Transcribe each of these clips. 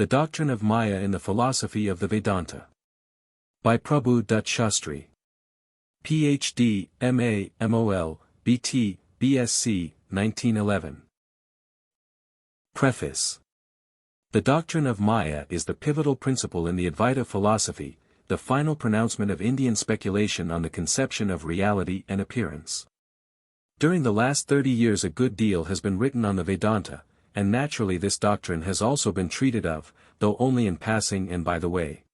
The Doctrine of Māyā in the Philosophy of the Vedanta. By Prabhu Dutt Shastri. Ph.D., M.A., M.O.L., B.T., B.Sc., 1911. Preface. The Doctrine of Māyā is the pivotal principle in the Advaita philosophy, the final pronouncement of Indian speculation on the conception of reality and appearance. During the last 30 years a good deal has been written on the Vedanta, and naturally this doctrine has also been treated of, though only in passing and by the way.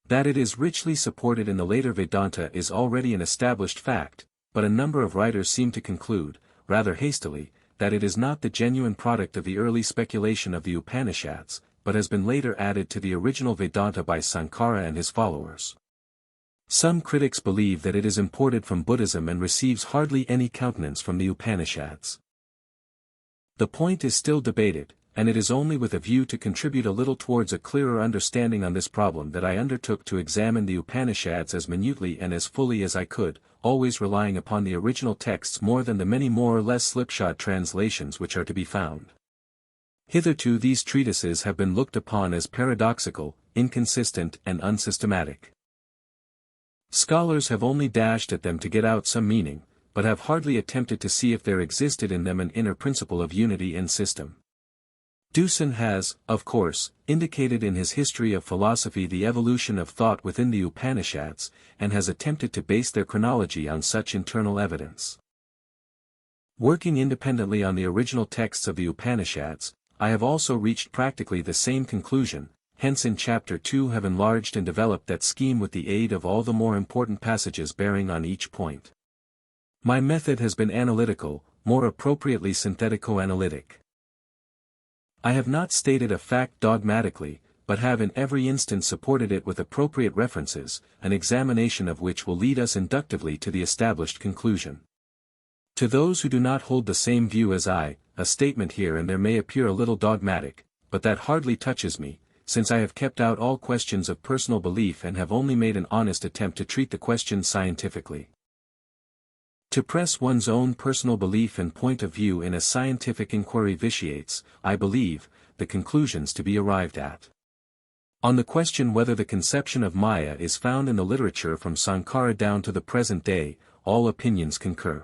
That it is richly supported in the later Vedanta is already an established fact, but a number of writers seem to conclude, rather hastily, that it is not the genuine product of the early speculation of the Upanishads, but has been later added to the original Vedanta by Sankara and his followers. Some critics believe that it is imported from Buddhism and receives hardly any countenance from the Upanishads. The point is still debated, and it is only with a view to contribute a little towards a clearer understanding on this problem that I undertook to examine the Upanishads as minutely and as fully as I could, always relying upon the original texts more than the many more or less slipshod translations which are to be found. Hitherto these treatises have been looked upon as paradoxical, inconsistent and unsystematic. Scholars have only dashed at them to get out some meaning, but have hardly attempted to see if there existed in them an inner principle of unity and system. Deussen has, of course, indicated in his history of philosophy the evolution of thought within the Upanishads, and has attempted to base their chronology on such internal evidence. Working independently on the original texts of the Upanishads, I have also reached practically the same conclusion, hence in Chapter 2 have enlarged and developed that scheme with the aid of all the more important passages bearing on each point. My method has been analytical, more appropriately synthetico-analytic. I have not stated a fact dogmatically, but have in every instance supported it with appropriate references, an examination of which will lead us inductively to the established conclusion. To those who do not hold the same view as I, a statement here and there may appear a little dogmatic, but that hardly touches me, since I have kept out all questions of personal belief and have only made an honest attempt to treat the questions scientifically. To press one's own personal belief and point of view in a scientific inquiry vitiates, I believe, the conclusions to be arrived at. On the question whether the conception of Māyā is found in the literature from Sankara down to the present day, all opinions concur.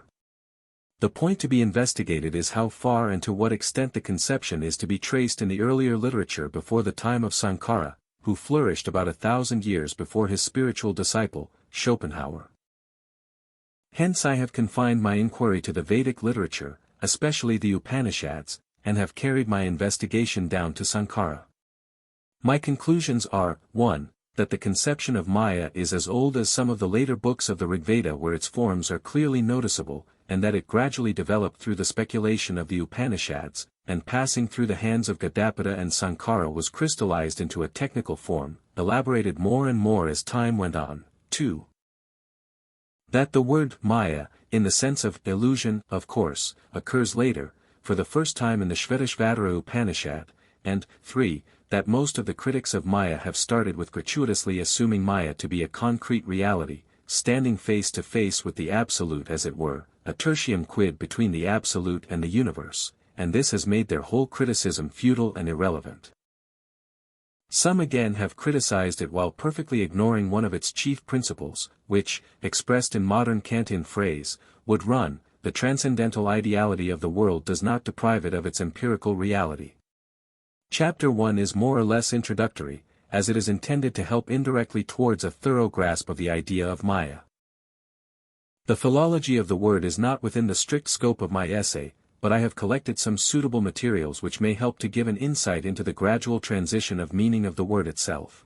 The point to be investigated is how far and to what extent the conception is to be traced in the earlier literature before the time of Sankara, who flourished about 1,000 years before his spiritual disciple, Schopenhauer. Hence I have confined my inquiry to the Vedic literature, especially the Upanishads, and have carried my investigation down to Sankara. My conclusions are, 1. That the conception of Māyā is as old as some of the later books of the Rigveda where its forms are clearly noticeable, and that it gradually developed through the speculation of the Upanishads, and passing through the hands of Gadapada and Sankara was crystallized into a technical form, elaborated more and more as time went on. 2. That the word Māyā, in the sense of illusion, of course, occurs later, for the first time in the Shvetashvatara Upanishad, and 3. That most of the critics of Māyā have started with gratuitously assuming Māyā to be a concrete reality, standing face to face with the Absolute as it were, a tertium quid between the Absolute and the universe, and this has made their whole criticism futile and irrelevant. Some again have criticized it while perfectly ignoring one of its chief principles, which, expressed in modern Kantian phrase, would run, the transcendental ideality of the world does not deprive it of its empirical reality. Chapter 1 is more or less introductory, as it is intended to help indirectly towards a thorough grasp of the idea of Māyā. The philology of the word is not within the strict scope of my essay, but I have collected some suitable materials which may help to give an insight into the gradual transition of meaning of the word itself.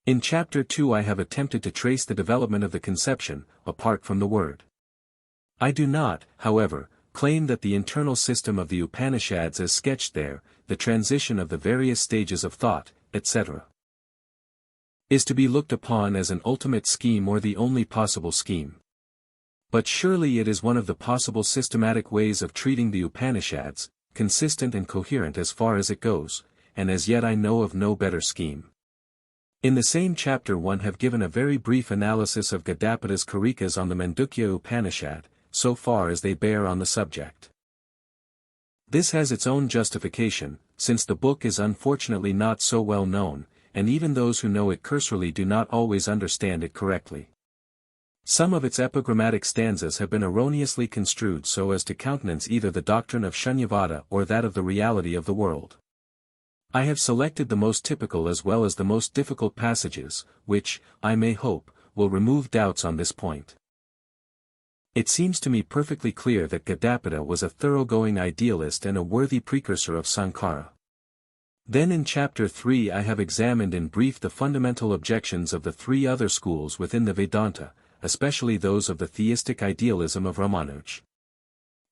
In Chapter 2 I have attempted to trace the development of the conception, apart from the word. I do not, however, claim that the internal system of the Upanishads as sketched there, the transition of the various stages of thought, etc., is to be looked upon as an ultimate scheme or the only possible scheme. But surely it is one of the possible systematic ways of treating the Upanishads, consistent and coherent as far as it goes, and as yet I know of no better scheme. In the same chapter 1 have given a very brief analysis of Gadapada's Karikas on the Mandukya Upanishad, so far as they bear on the subject. This has its own justification, since the book is unfortunately not so well known, and even those who know it cursorily do not always understand it correctly. Some of its epigrammatic stanzas have been erroneously construed so as to countenance either the doctrine of Shunyavada or that of the reality of the world. I have selected the most typical as well as the most difficult passages, which, I may hope, will remove doubts on this point. It seems to me perfectly clear that Gaudapada was a thoroughgoing idealist and a worthy precursor of Sankara. Then in Chapter 3 I have examined in brief the fundamental objections of the three other schools within the Vedanta, especially those of the theistic idealism of Ramanuja.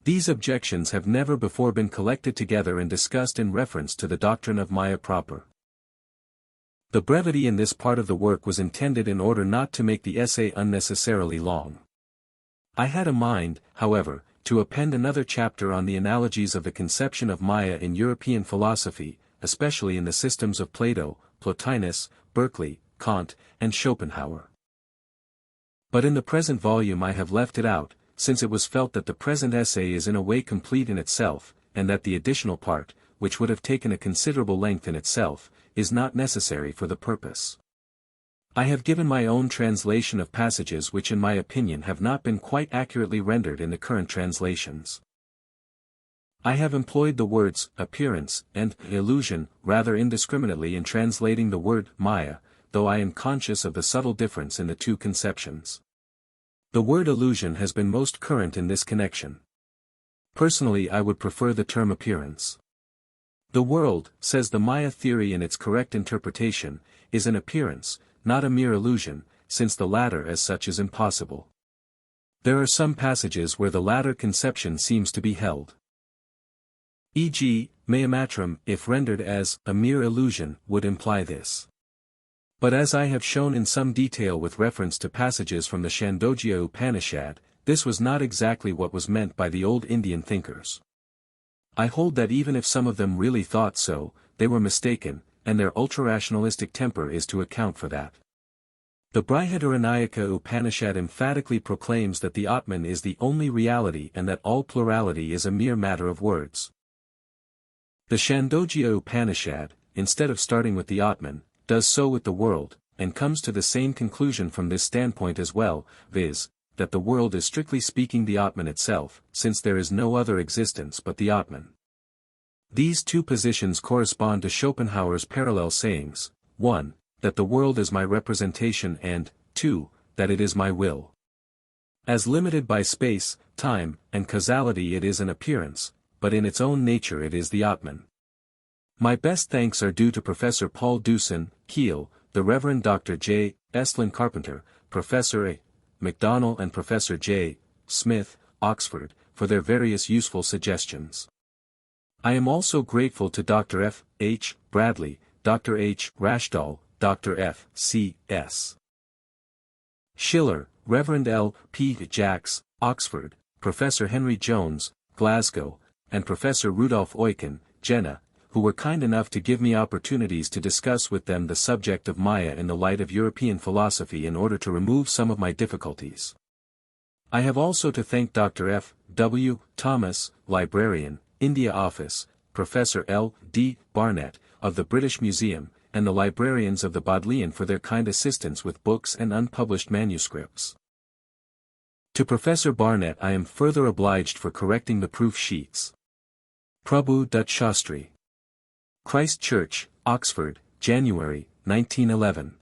These objections have never before been collected together and discussed in reference to the doctrine of Māyā proper. The brevity in this part of the work was intended in order not to make the essay unnecessarily long. I had a mind, however, to append another chapter on the analogies of the conception of Māyā in European philosophy, especially in the systems of Plato, Plotinus, Berkeley, Kant, and Schopenhauer. But in the present volume I have left it out, since it was felt that the present essay is in a way complete in itself, and that the additional part, which would have taken a considerable length in itself, is not necessary for the purpose. I have given my own translation of passages which in my opinion have not been quite accurately rendered in the current translations. I have employed the words appearance and illusion rather indiscriminately in translating the word Māyā, though I am conscious of the subtle difference in the two conceptions. The word illusion has been most current in this connection. Personally I would prefer the term appearance. The world, says the Māyā theory in its correct interpretation, is an appearance, not a mere illusion, since the latter as such is impossible. There are some passages where the latter conception seems to be held. E.g., Māyāmatram, if rendered as a mere illusion, would imply this. But as I have shown in some detail with reference to passages from the Chandogya Upanishad, this was not exactly what was meant by the old Indian thinkers. I hold that even if some of them really thought so, they were mistaken, and their ultra-rationalistic temper is to account for that. The Brihadaranyaka Upanishad emphatically proclaims that the Atman is the only reality and that all plurality is a mere matter of words. The Chandogya Upanishad, instead of starting with the Atman, does so with the world, and comes to the same conclusion from this standpoint as well, viz., that the world is strictly speaking the Atman itself, since there is no other existence but the Atman. These two positions correspond to Schopenhauer's parallel sayings, 1, that the world is my representation and, 2, that it is my will. As limited by space, time, and causality it is an appearance, but in its own nature it is the Atman. My best thanks are due to Professor Paul Dussin, Kiel, the Reverend Dr. J. Estlin Carpenter, Professor A. McDonnell and Professor J. Smith, Oxford, for their various useful suggestions. I am also grateful to Dr. F. H. Bradley, Dr. H. Rashdall, Dr. F. C. S. Schiller, Reverend L. P. Jacks, Oxford, Professor Henry Jones, Glasgow, and Professor Rudolf Eucken, Jena, who were kind enough to give me opportunities to discuss with them the subject of Māyā in the light of European philosophy in order to remove some of my difficulties. I have also to thank Dr. F. W. Thomas, Librarian, India Office, Professor L. D. Barnett, of the British Museum, and the librarians of the Bodleian for their kind assistance with books and unpublished manuscripts. To Professor Barnett I am further obliged for correcting the proof sheets. Prabhu Dutt Shastri. Christ Church, Oxford, January, 1911.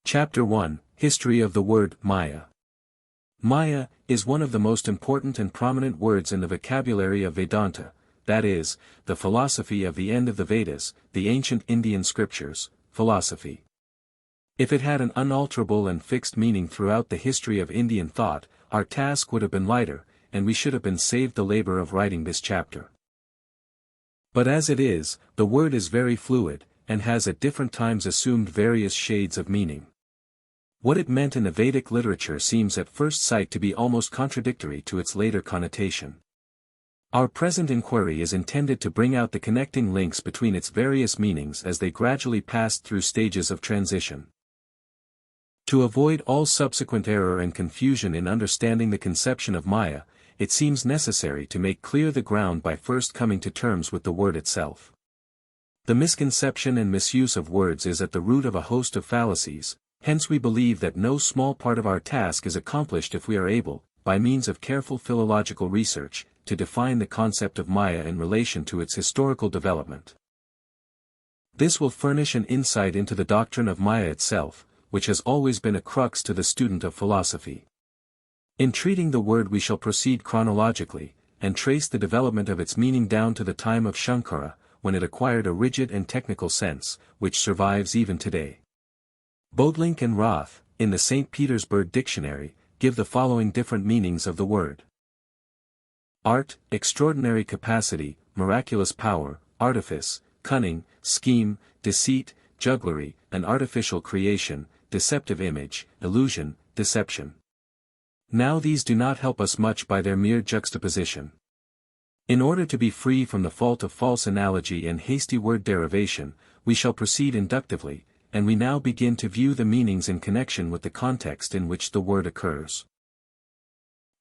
Chapter 1, History of the Word Māyā. Māyā is one of the most important and prominent words in the vocabulary of Vedanta, that is, the philosophy of the end of the Vedas, the ancient Indian scriptures, philosophy. If it had an unalterable and fixed meaning throughout the history of Indian thought, our task would have been lighter, and we should have been saved the labor of writing this chapter. But as it is, the word is very fluid, and has at different times assumed various shades of meaning. What it meant in the Vedic literature seems at first sight to be almost contradictory to its later connotation. Our present inquiry is intended to bring out the connecting links between its various meanings as they gradually passed through stages of transition. To avoid all subsequent error and confusion in understanding the conception of Māyā, it seems necessary to make clear the ground by first coming to terms with the word itself. The misconception and misuse of words is at the root of a host of fallacies, hence we believe that no small part of our task is accomplished if we are able, by means of careful philological research, to define the concept of Maya in relation to its historical development. This will furnish an insight into the doctrine of Maya itself, which has always been a crux to the student of philosophy. In treating the word we shall proceed chronologically, and trace the development of its meaning down to the time of Shankara, when it acquired a rigid and technical sense, which survives even today. Bodlink and Roth, in the St. Petersburg Dictionary, give the following different meanings of the word. Art, extraordinary capacity, miraculous power, artifice, cunning, scheme, deceit, jugglery, an artificial creation, deceptive image, illusion, deception. Now these do not help us much by their mere juxtaposition. In order to be free from the fault of false analogy and hasty word derivation, we shall proceed inductively, and we now begin to view the meanings in connection with the context in which the word occurs.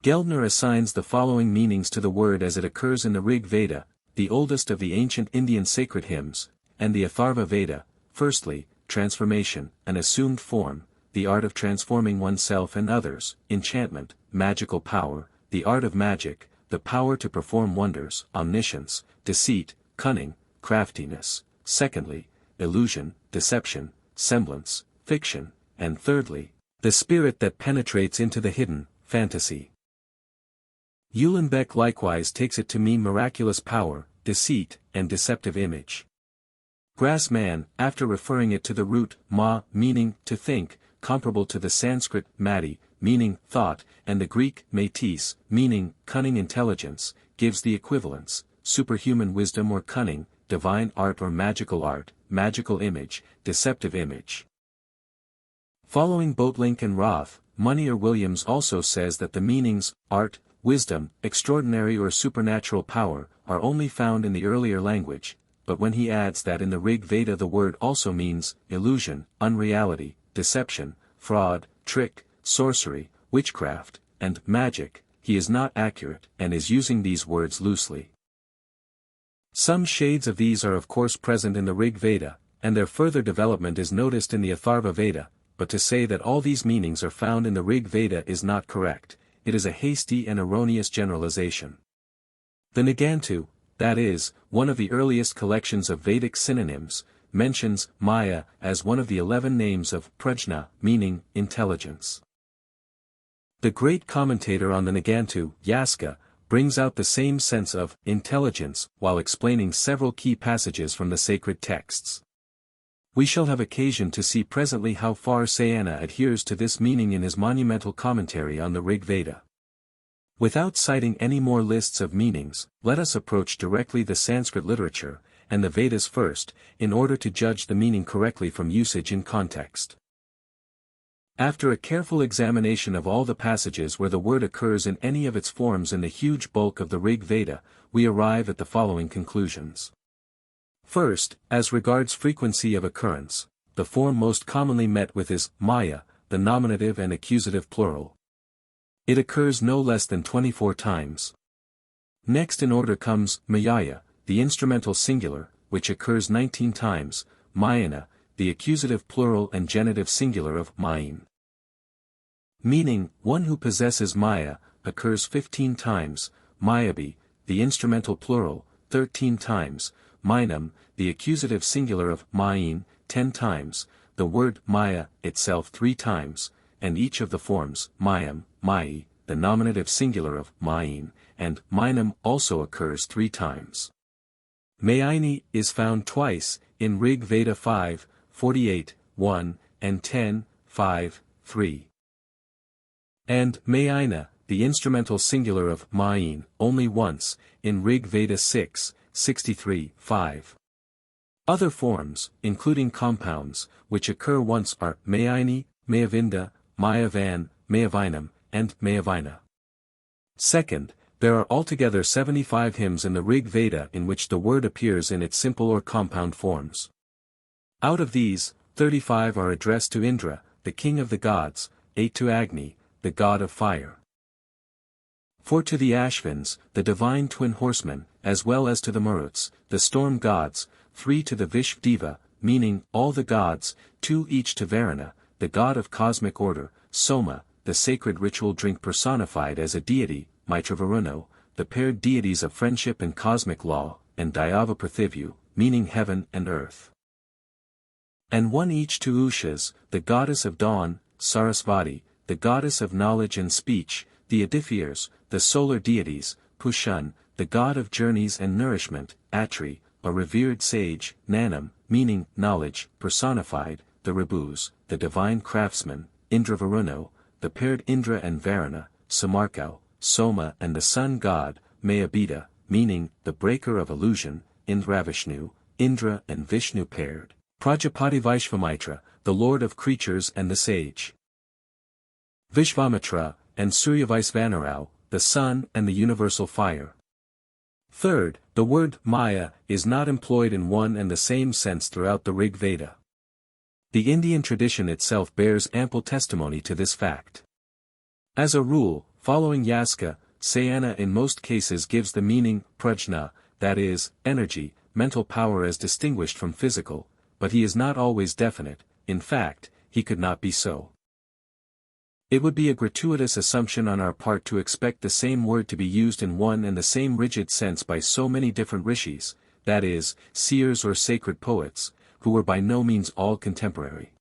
Geldner assigns the following meanings to the word as it occurs in the Rig Veda, the oldest of the ancient Indian sacred hymns, and the Atharva Veda. Firstly, transformation, an assumed form, the art of transforming oneself and others, enchantment, magical power, the art of magic, the power to perform wonders, omniscience, deceit, cunning, craftiness. Secondly, illusion, deception, semblance, fiction, and thirdly, the spirit that penetrates into the hidden, fantasy. Uhlenbeck likewise takes it to mean miraculous power, deceit, and deceptive image. Grassman, after referring it to the root, ma, meaning, to think, comparable to the Sanskrit, mati, meaning, thought, and the Greek, metis, meaning, cunning intelligence, gives the equivalents, superhuman wisdom or cunning, divine art or magical image, deceptive image. Following Boatlink and Roth, Munier Williams also says that the meanings, art, wisdom, extraordinary or supernatural power, are only found in the earlier language, but when he adds that in the Rig Veda the word also means, illusion, unreality, deception, fraud, trick, sorcery, witchcraft, and magic, he is not accurate and is using these words loosely. Some shades of these are of course present in the Rig Veda, and their further development is noticed in the Atharva Veda, but to say that all these meanings are found in the Rig Veda is not correct, it is a hasty and erroneous generalization. The Nigantu, that is, one of the earliest collections of Vedic synonyms, mentions Maya as one of the 11 names of Prajna, meaning intelligence. The great commentator on the Nigantu, Yaska, brings out the same sense of intelligence while explaining several key passages from the sacred texts. We shall have occasion to see presently how far Sayana adheres to this meaning in his monumental commentary on the Rig Veda. Without citing any more lists of meanings, let us approach directly the Sanskrit literature, and the Vedas first, in order to judge the meaning correctly from usage in context. After a careful examination of all the passages where the word occurs in any of its forms in the huge bulk of the Rig Veda, we arrive at the following conclusions. First, as regards frequency of occurrence, the form most commonly met with is Maya, the nominative and accusative plural. It occurs no less than 24 times. Next in order comes Mayaya, the instrumental singular, which occurs 19 times, Mayana, the accusative plural and genitive singular of Mayin. Meaning, one who possesses Maya, occurs 15 times, Mayabi, the instrumental plural, 13 times, Mainam, the accusative singular of Mayin, 10 times, the word Maya itself 3 times, and each of the forms, Mayam, Mayi, the nominative singular of Mayin, and Mainam also occurs 3 times. Mayini is found twice, in Rig Veda 5, 48, 1, and 10, 5, 3. And Mayina, the instrumental singular of Mayin, only once, in Rig Veda 6, 63, 5. Other forms, including compounds, which occur once are Mayini, Mayavinda, Mayavan, Mayavinam, and Mayavina. Second, there are altogether 75 hymns in the Rig Veda in which the word appears in its simple or compound forms. Out of these, 35 are addressed to Indra, the king of the gods, 8 to Agni, the god of fire. 4 to the Ashvins, the divine twin horsemen, as well as to the Maruts, the storm gods, 3 to the Vishvdeva, meaning all the gods, 2 each to Varuna, the god of cosmic order, Soma, the sacred ritual drink personified as a deity, Maitra the paired deities of friendship and cosmic law, and Dayava Prithivyu, meaning heaven and earth. And 1 each to Ushas, the goddess of dawn, Sarasvati, the goddess of knowledge and speech, the Adithyas, the solar deities, Pushun, the god of journeys and nourishment, Atri, a revered sage, Nanam, meaning knowledge, personified, the Ribus, the divine craftsman, Indra the paired Indra and Varuna, Samarkau, Soma and the sun god, Mayabita, meaning the breaker of illusion, Indravishnu, Indra and Vishnu paired, Prajapati Vaishvamitra, the lord of creatures and the sage. Vishvamitra, and Suryavaisvanarao, the sun and the universal fire. Third, the word Maya is not employed in one and the same sense throughout the Rig Veda. The Indian tradition itself bears ample testimony to this fact. As a rule, following Yaska, Sayana in most cases gives the meaning prajna, that is, energy, mental power as distinguished from physical, but he is not always definite. In fact, he could not be so. It would be a gratuitous assumption on our part to expect the same word to be used in one and the same rigid sense by so many different rishis, that is, seers or sacred poets, who were by no means all contemporary.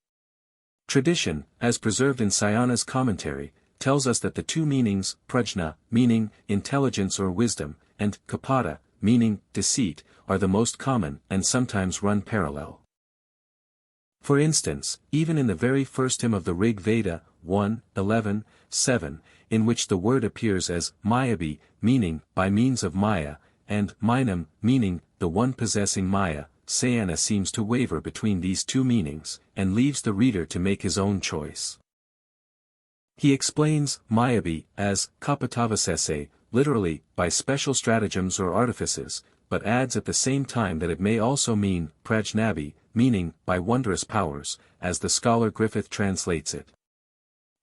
Tradition, as preserved in Sayana's commentary, tells us that the two meanings, prajna, meaning intelligence or wisdom, and kapata, meaning deceit, are the most common and sometimes run parallel. For instance, even in the very first hymn of the Rig Veda, 1:11:7, in which the word appears as Mayabhi, meaning by means of Maya, and Mainam, meaning the one possessing Maya, Sayana seems to waver between these two meanings, and leaves the reader to make his own choice. He explains Mayabhi as kapatavasese, literally, by special stratagems or artifices, but adds at the same time that it may also mean prajnabi, meaning by wondrous powers, as the scholar Griffith translates it.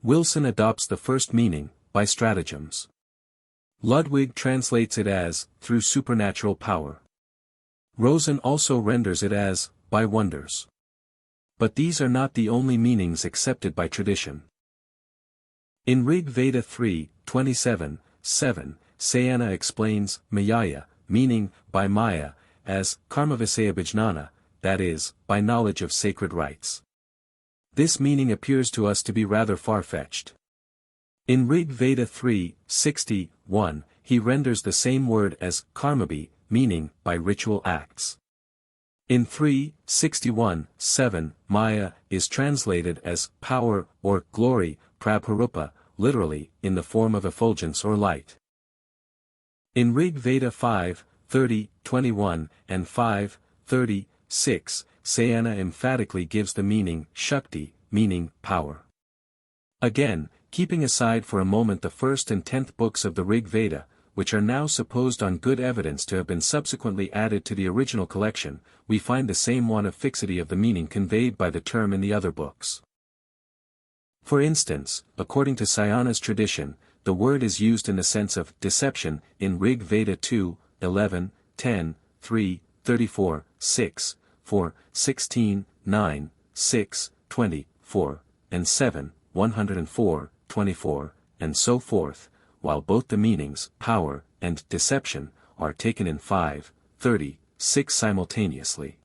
Wilson adopts the first meaning, by stratagems. Ludwig translates it as, through supernatural power. Rosen also renders it as, by wonders. But these are not the only meanings accepted by tradition. In Rig Veda 3:27-7, Sayana explains Mayaya, meaning, by Maya, as karmavisayabhijnana, that is, by knowledge of sacred rites. This meaning appears to us to be rather far-fetched. In Rig Veda 3:61, he renders the same word as karmabhi, meaning, by ritual acts. In 3:61-7, Maya is translated as power or glory, prabhurupa, literally, in the form of effulgence or light. In Rig Veda 5:30-21 and 5:36, Sayana emphatically gives the meaning Shakti, meaning power. Again, keeping aside for a moment the 1st and 10th books of the Rig Veda, which are now supposed on good evidence to have been subsequently added to the original collection, we find the same want of fixity of the meaning conveyed by the term in the other books. For instance, according to Sayana's tradition, the word is used in the sense of deception in Rig Veda 2:11-10, 3:34-6, 4:16-9, 6:24, and 7:104-24, and so forth, while both the meanings, power, and deception, are taken in 5:36 simultaneously.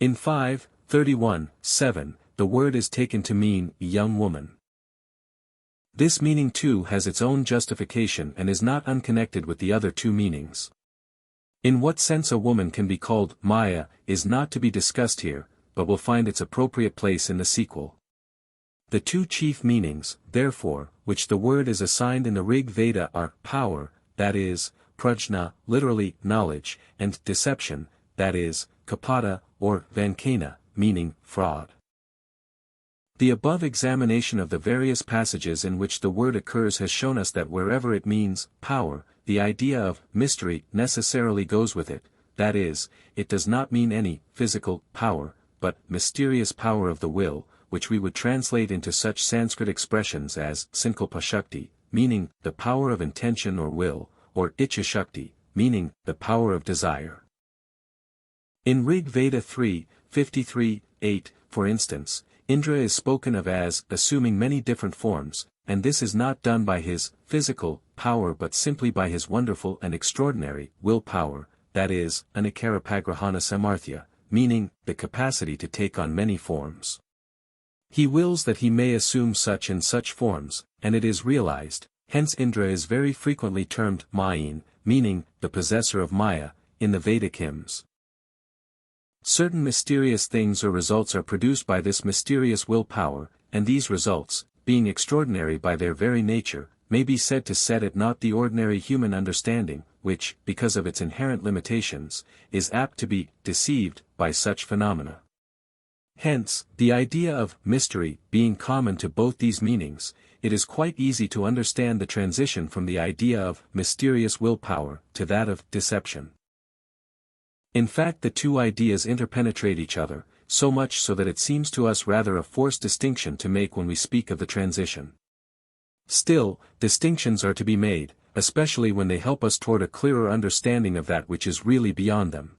In 5:31-7, the word is taken to mean young woman. This meaning too has its own justification and is not unconnected with the other two meanings. In what sense a woman can be called Maya is not to be discussed here, but will find its appropriate place in the sequel. The two chief meanings, therefore, which the word is assigned in the Rig Veda are power, that is, prajna, literally, knowledge, and deception, that is, kapata, or vankena, meaning fraud. The above examination of the various passages in which the word occurs has shown us that wherever it means power, the idea of mystery necessarily goes with it, that is, it does not mean any physical power, but mysterious power of the will, which we would translate into such Sanskrit expressions as Sankalpa Shakti, meaning the power of intention or will, or Ichcha Shakti, meaning the power of desire. In Rig Veda 3:53-8, for instance, Indra is spoken of as assuming many different forms, and this is not done by his physical power but simply by his wonderful and extraordinary willpower, that is, anikarapagrahana samarthya, meaning the capacity to take on many forms. He wills that he may assume such and such forms, and it is realized, hence Indra is very frequently termed Māyin, meaning the possessor of Maya, in the Vedic hymns. Certain mysterious things or results are produced by this mysterious willpower, and these results, being extraordinary by their very nature, may be said to set at naught the ordinary human understanding, which, because of its inherent limitations, is apt to be deceived by such phenomena. Hence, the idea of mystery being common to both these meanings, it is quite easy to understand the transition from the idea of mysterious willpower to that of deception. In fact, the two ideas interpenetrate each other, so much so that it seems to us rather a forced distinction to make when we speak of the transition. Still, distinctions are to be made, especially when they help us toward a clearer understanding of that which is really beyond them.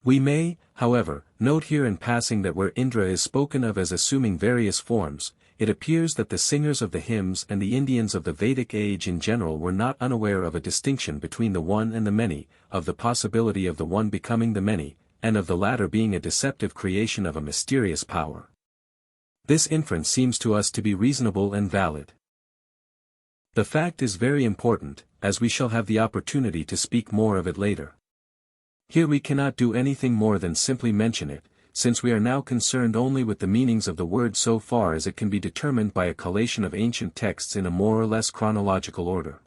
We may, however, note here in passing that where Indra is spoken of as assuming various forms, it appears that the singers of the hymns and the Indians of the Vedic age in general were not unaware of a distinction between the one and the many, of the possibility of the one becoming the many, and of the latter being a deceptive creation of a mysterious power. This inference seems to us to be reasonable and valid. The fact is very important, as we shall have the opportunity to speak more of it later. Here we cannot do anything more than simply mention it, since we are now concerned only with the meanings of the word so far as it can be determined by a collation of ancient texts in a more or less chronological order.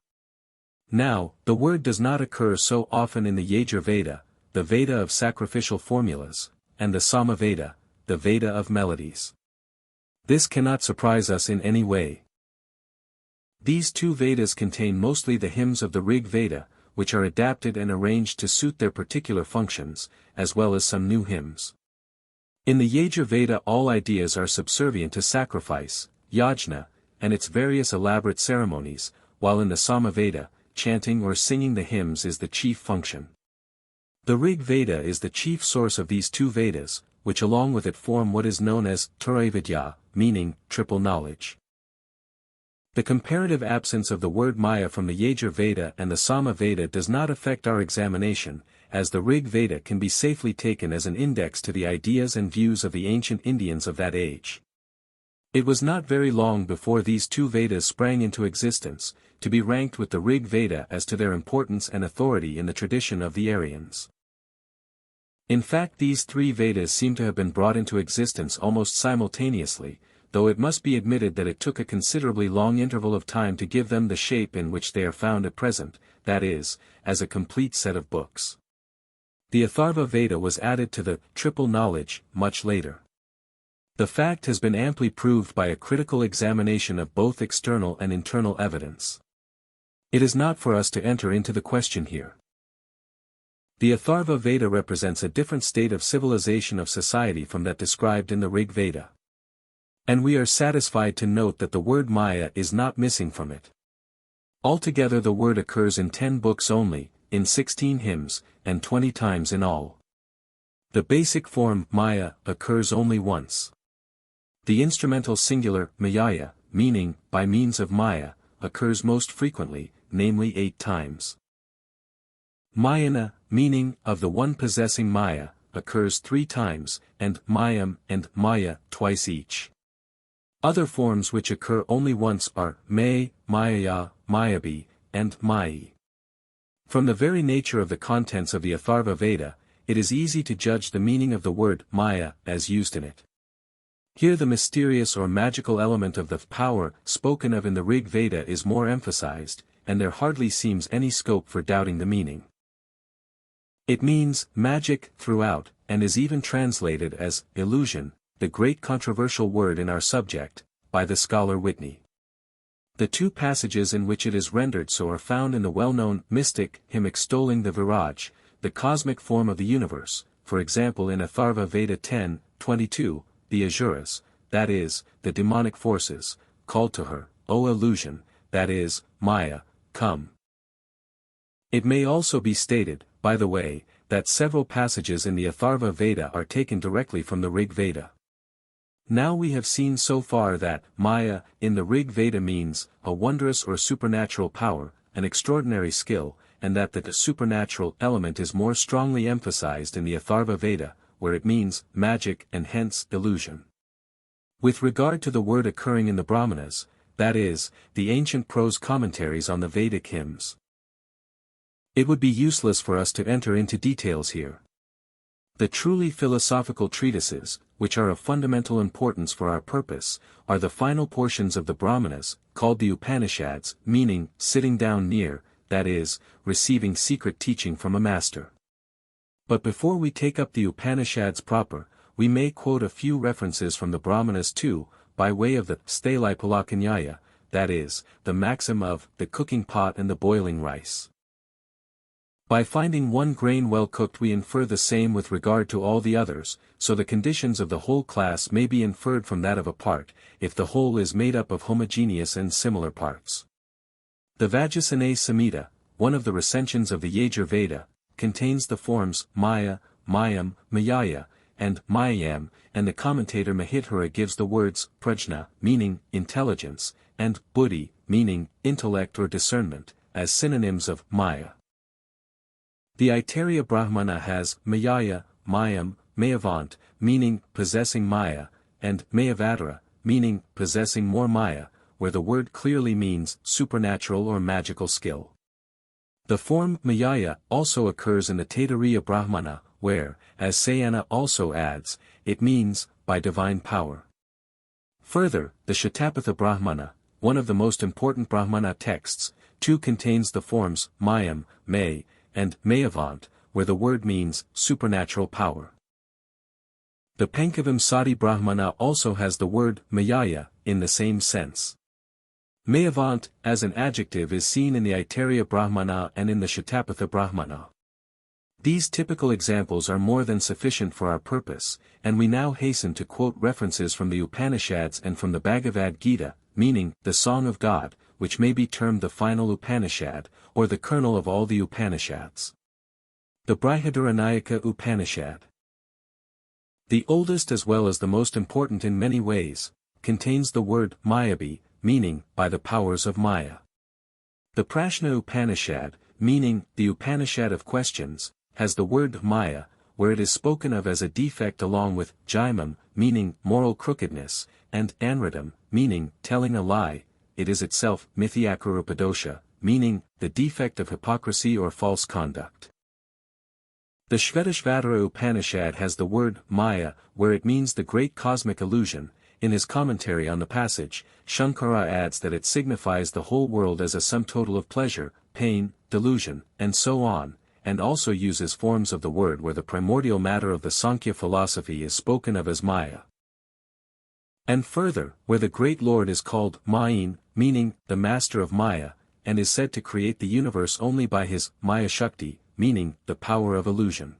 Now, the word does not occur so often in the Yajur Veda, the Veda of sacrificial formulas, and the Sama Veda, the Veda of melodies. This cannot surprise us in any way. These two Vedas contain mostly the hymns of the Rig Veda, which are adapted and arranged to suit their particular functions, as well as some new hymns. In the Yajur Veda all ideas are subservient to sacrifice, yajna, and its various elaborate ceremonies, while in the Sama Veda, chanting or singing the hymns is the chief function. The Rig Veda is the chief source of these two Vedas, which along with it form what is known as Trayvidya, meaning triple knowledge. The comparative absence of the word Maya from the Yajur Veda and the Sama Veda does not affect our examination, as the Rig Veda can be safely taken as an index to the ideas and views of the ancient Indians of that age. It was not very long before these two Vedas sprang into existence, to be ranked with the Rig Veda as to their importance and authority in the tradition of the Aryans. In fact, these three Vedas seem to have been brought into existence almost simultaneously, though it must be admitted that it took a considerably long interval of time to give them the shape in which they are found at present, that is, as a complete set of books. The Atharva Veda was added to the triple knowledge much later. The fact has been amply proved by a critical examination of both external and internal evidence. It is not for us to enter into the question here. The Atharva Veda represents a different state of civilization of society from that described in the Rig Veda. And we are satisfied to note that the word Maya is not missing from it. Altogether the word occurs in 10 books only, in 16 hymns, and 20 times in all. The basic form Maya occurs only once. The instrumental singular Mayaya, meaning by means of Maya, occurs most frequently, namely 8 times. Mayana, meaning of the one possessing Maya, occurs 3 times, and Mayam and Maya twice each. Other forms which occur only once are May, Mayaya, Mayabi, and Mayi. From the very nature of the contents of the Atharva Veda, it is easy to judge the meaning of the word Maya as used in it. Here the mysterious or magical element of the power spoken of in the Rig Veda is more emphasized, and there hardly seems any scope for doubting the meaning. It means magic throughout, and is even translated as illusion, the great controversial word in our subject, by the scholar Whitney. The two passages in which it is rendered so are found in the well-known mystic hymn extolling the Viraj, the cosmic form of the universe, for example in Atharva Veda 10:22, the Asuras, that is, the demonic forces, called to her, O illusion, that is, Maya, come. It may also be stated, by the way, that several passages in the Atharva Veda are taken directly from the Rig Veda. Now we have seen so far that Māyā in the Rig Veda means a wondrous or supernatural power, an extraordinary skill, and that the supernatural element is more strongly emphasized in the Atharva Veda, where it means magic and hence illusion. With regard to the word occurring in the Brahmanas, that is, the ancient prose commentaries on the Vedic hymns, it would be useless for us to enter into details here. The truly philosophical treatises, which are of fundamental importance for our purpose, are the final portions of the Brahmanas, called the Upanishads, meaning sitting down near, that is, receiving secret teaching from a master. But before we take up the Upanishads proper, we may quote a few references from the Brahmanas too, by way of the Sthailipalakanyaya, that is, the maxim of the cooking pot and the boiling rice. By finding one grain well cooked we infer the same with regard to all the others, so the conditions of the whole class may be inferred from that of a part, if the whole is made up of homogeneous and similar parts. The Vajrasana Samhita, one of the recensions of the Yajur Veda, contains the forms Māyā, Mayam, Mayaya, and Mayayam, and the commentator Mahithura gives the words prajna, meaning intelligence, and buddhi, meaning intellect or discernment, as synonyms of Māyā. The Aitareya Brahmana has Mayaya, Mayam, Mayavant, meaning possessing Maya, and Mayavadara, meaning possessing more Maya, where the word clearly means supernatural or magical skill. The form Mayaya also occurs in the Taittiriya Brahmana, where, as Sayana also adds, it means, by divine power. Further, the Shatapatha Brahmana, one of the most important Brahmana texts, too contains the forms Mayam, May, and Mayavant, where the word means supernatural power. The Pankavamsati Brahmana also has the word Mayaya, in the same sense. Mayavant, as an adjective is seen in the Aitareya Brahmana and in the Shatapatha Brahmana. These typical examples are more than sufficient for our purpose, and we now hasten to quote references from the Upanishads and from the Bhagavad Gita, meaning, the Song of God, which may be termed the final Upanishad, or the kernel of all the Upanishads. The Brihadaranyaka Upanishad, the oldest as well as the most important in many ways, contains the word Mayabhi, meaning, by the powers of Maya. The Prashna Upanishad, meaning, the Upanishad of questions, has the word Maya, where it is spoken of as a defect along with Jaimam, meaning moral crookedness, and Anradam, meaning telling a lie. It is itself Mithyakurupadosha, meaning the defect of hypocrisy or false conduct. The Shvetashvatara Upanishad has the word Maya, where it means the great cosmic illusion. In his commentary on the passage, Shankara adds that it signifies the whole world as a sum total of pleasure, pain, delusion, and so on, and also uses forms of the word where the primordial matter of the Sankhya philosophy is spoken of as Maya. And further, where the great Lord is called Māyin, meaning the master of Maya, and is said to create the universe only by his Maya Shakti, meaning the power of illusion.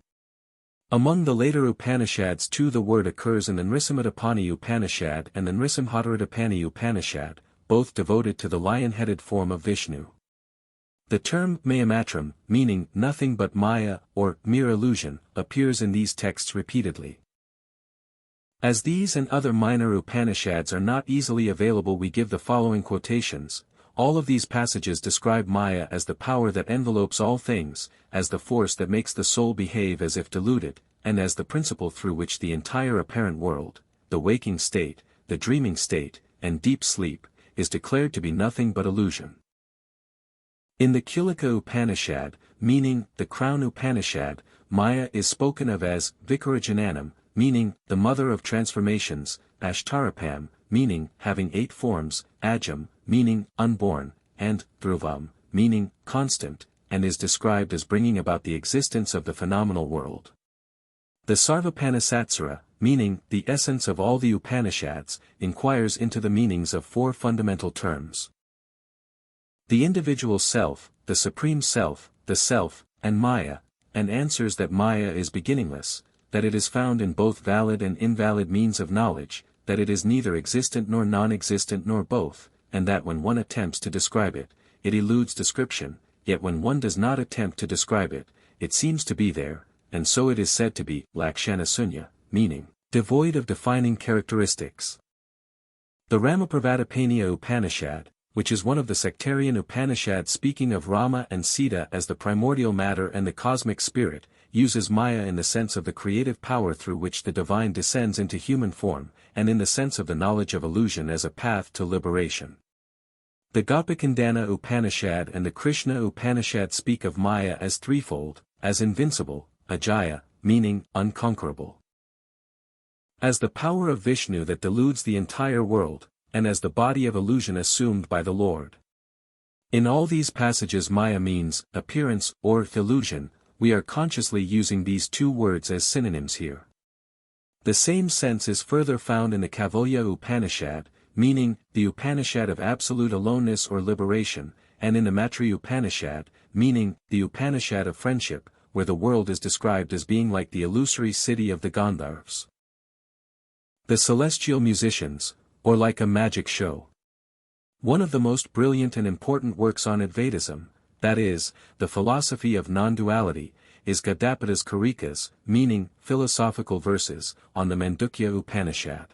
Among the later Upanishads too the word occurs in the Nrisimhadipani Upanishad and the Nrisimhadarudipani Upanishad, both devoted to the lion-headed form of Vishnu. The term Mayamatram, meaning nothing but Maya or mere illusion, appears in these texts repeatedly. As these and other minor Upanishads are not easily available, we give the following quotations. All of these passages describe Maya as the power that envelopes all things, as the force that makes the soul behave as if deluded, and as the principle through which the entire apparent world, the waking state, the dreaming state, and deep sleep, is declared to be nothing but illusion. In the Kulika Upanishad, meaning the Crown Upanishad, Maya is spoken of as Vikarajananam, meaning the mother of transformations, Ashtarapam, meaning having 8 forms, Ajam, meaning unborn, and Dhruvam, meaning constant, and is described as bringing about the existence of the phenomenal world. The Sarvapanisatsara, meaning the essence of all the Upanishads, inquires into the meanings of 4 fundamental terms: the individual self, the supreme self, the self, and Maya, and answers that Maya is beginningless, that it is found in both valid and invalid means of knowledge, that it is neither existent nor non-existent nor both, and that when one attempts to describe it, it eludes description, yet when one does not attempt to describe it, it seems to be there, and so it is said to be Lakshana Sunya, meaning devoid of defining characteristics. The Ramapravadapaniya Upanishad, which is one of the sectarian Upanishads speaking of Rama and Sita as the primordial matter and the cosmic spirit, uses Maya in the sense of the creative power through which the divine descends into human form, and in the sense of the knowledge of illusion as a path to liberation. The Gopikandana Upanishad and the Krishna Upanishad speak of Maya as threefold, as invincible, Ajaya, meaning unconquerable, as the power of Vishnu that deludes the entire world, and as the body of illusion assumed by the Lord. In all these passages Maya means appearance or illusion. We are consciously using these two words as synonyms here. The same sense is further found in the Kaivalya Upanishad, meaning the Upanishad of absolute aloneness or liberation, and in the Maitri Upanishad, meaning the Upanishad of friendship, where the world is described as being like the illusory city of the Gandharvas, the celestial musicians, or like a magic show. One of the most brilliant and important works on Advaitism, that is, the philosophy of non-duality, is Gadapada's Karikas, meaning philosophical verses, on the Mandukya Upanishad.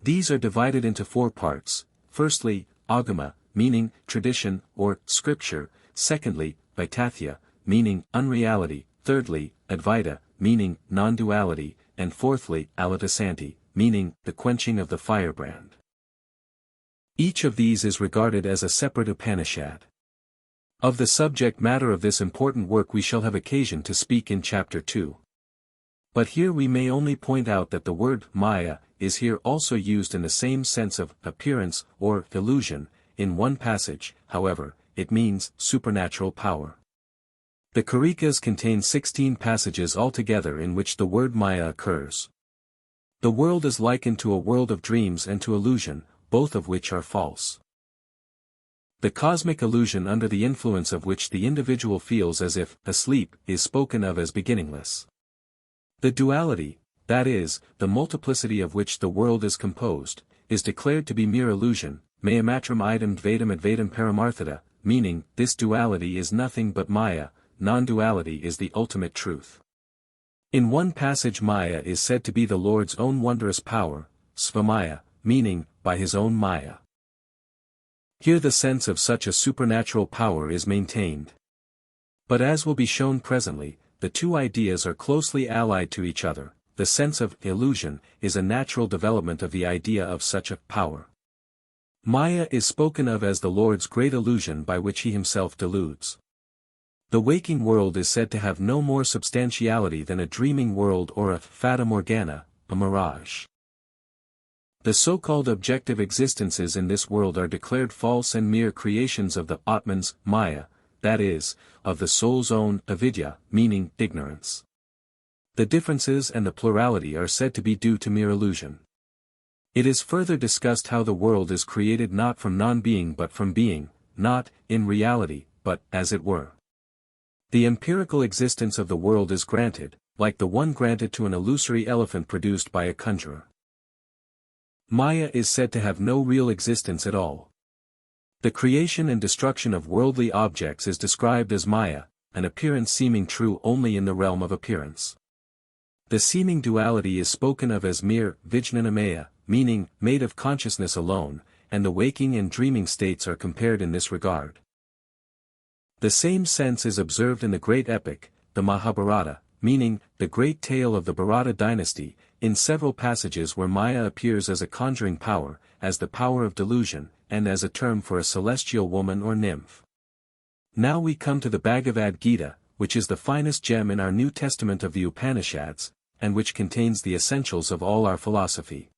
These are divided into four parts: firstly, Agama, meaning tradition or scripture; secondly, Vaitathya, meaning unreality; thirdly, Advaita, meaning non-duality; and fourthly, Alatasanti, meaning the quenching of the firebrand. Each of these is regarded as a separate Upanishad. Of the subject matter of this important work we shall have occasion to speak in Chapter 2. But here we may only point out that the word Maya is here also used in the same sense of appearance or illusion. In one passage, however, it means supernatural power. The Karikas contain 16 passages altogether in which the word Maya occurs. The world is likened to a world of dreams and to illusion, both of which are false. The cosmic illusion under the influence of which the individual feels as if asleep is spoken of as beginningless. The duality, that is, the multiplicity of which the world is composed, is declared to be mere illusion, mayamatram idam dvaitam advaitam paramarthata, meaning this duality is nothing but Maya, non-duality is the ultimate truth. In one passage Maya is said to be the Lord's own wondrous power, svamaya, meaning, by his own Maya. Here the sense of such a supernatural power is maintained. But as will be shown presently, the two ideas are closely allied to each other. The sense of illusion is a natural development of the idea of such a power. Maya is spoken of as the Lord's great illusion by which he himself deludes. The waking world is said to have no more substantiality than a dreaming world or a fata morgana, a mirage. The so-called objective existences in this world are declared false and mere creations of the Atman's Maya, that is, of the soul's own avidya, meaning ignorance. The differences and the plurality are said to be due to mere illusion. It is further discussed how the world is created not from non-being but from being, not, in reality, but, as it were. The empirical existence of the world is granted, like the one granted to an illusory elephant produced by a conjurer. Maya is said to have no real existence at all. The creation and destruction of worldly objects is described as Maya, an appearance seeming true only in the realm of appearance. The seeming duality is spoken of as mere vijnanamaya, meaning made of consciousness alone, and the waking and dreaming states are compared in this regard. The same sense is observed in the great epic, the Mahabharata, meaning the great tale of the Bharata dynasty, in several passages where Maya appears as a conjuring power, as the power of delusion, and as a term for a celestial woman or nymph. Now we come to the Bhagavad Gita, which is the finest gem in our New Testament of the Upanishads, and which contains the essentials of all our philosophy.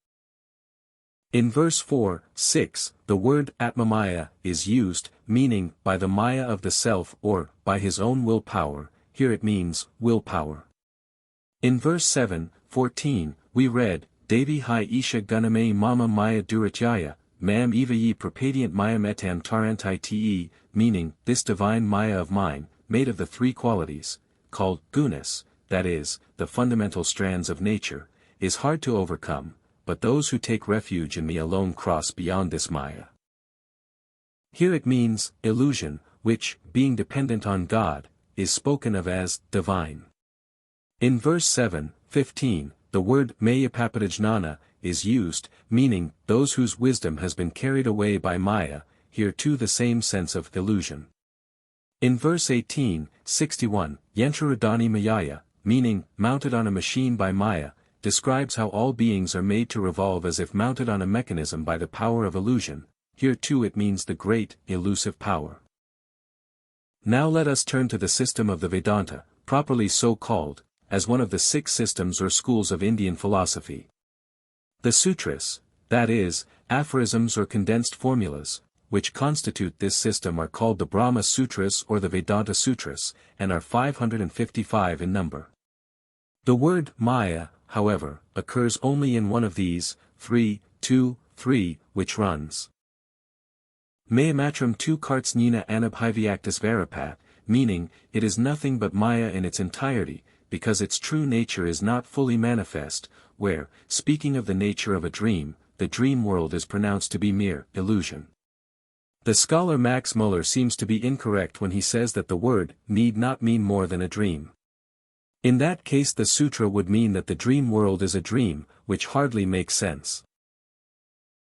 In verse 4-6, the word Atmamaya is used, meaning by the Maya of the self or by his own willpower. Here it means willpower. In verse 7-14, we read, Devi hi isha guname mama maya duratyaya, mam evayi prapadiant mayam etam tarantai te, meaning, this divine Maya of mine, made of the three qualities, called gunas, that is, the fundamental strands of nature, is hard to overcome, but those who take refuge in me alone cross beyond this Maya. Here it means, illusion, which, being dependent on God, is spoken of as divine. In verse 7:15, the word Māyā is used, meaning those whose wisdom has been carried away by Maya, here too the same sense of illusion. In verse 18:61, Yantraradhani Mayaya, meaning mounted on a machine by Maya, describes how all beings are made to revolve as if mounted on a mechanism by the power of illusion. Here too it means the great, elusive power. Now let us turn to the system of the Vedanta, properly so called, as one of the 6 systems or schools of Indian philosophy. The sutras, that is, aphorisms or condensed formulas, which constitute this system are called the Brahma Sutras or the Vedanta Sutras, and are 555 in number. The word Maya, however, occurs only in one of these, 3:2-3, which runs Mayamatram tu karts nina anabhyvyaktis varapat, meaning, it is nothing but Maya in its entirety, because its true nature is not fully manifest, where, speaking of the nature of a dream, the dream world is pronounced to be mere illusion. The scholar Max Muller seems to be incorrect when he says that the word need not mean more than a dream. In that case the sutra would mean that the dream world is a dream, which hardly makes sense.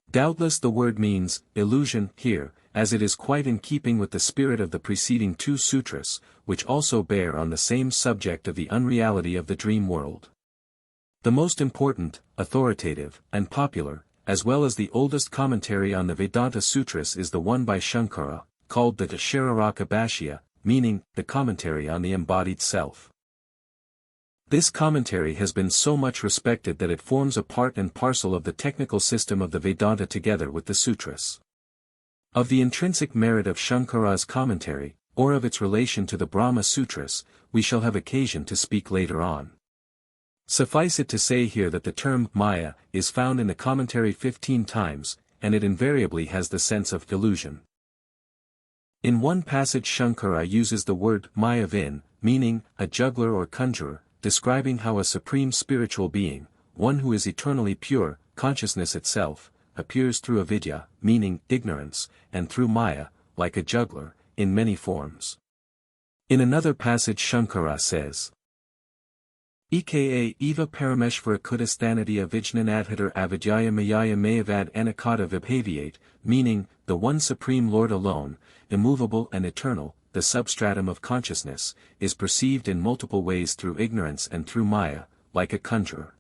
Doubtless the word means illusion here, as it is quite in keeping with the spirit of the preceding 2 sutras, which also bear on the same subject of the unreality of the dream world. The most important, authoritative, and popular, as well as the oldest commentary on the Vedanta Sutras is the one by Shankara, called the Dashararaka Bhashya, meaning, the commentary on the embodied self. This commentary has been so much respected that it forms a part and parcel of the technical system of the Vedanta together with the sutras. Of the intrinsic merit of Shankara's commentary, or of its relation to the Brahma Sutras, we shall have occasion to speak later on. Suffice it to say here that the term Maya is found in the commentary 15 times, and it invariably has the sense of illusion. In one passage Shankara uses the word Mayavin, meaning a juggler or conjurer, describing how a supreme spiritual being, one who is eternally pure, consciousness itself, appears through avidya, meaning ignorance, and through Maya, like a juggler, in many forms. In another passage Shankara says, Eka eva parameshvara kudasthanadya vijnanadhidar avidyaya mayaya mayavad anakata vibhaviate, meaning, the one supreme Lord alone, immovable and eternal, the substratum of consciousness, is perceived in multiple ways through ignorance and through Maya, like a conjurer.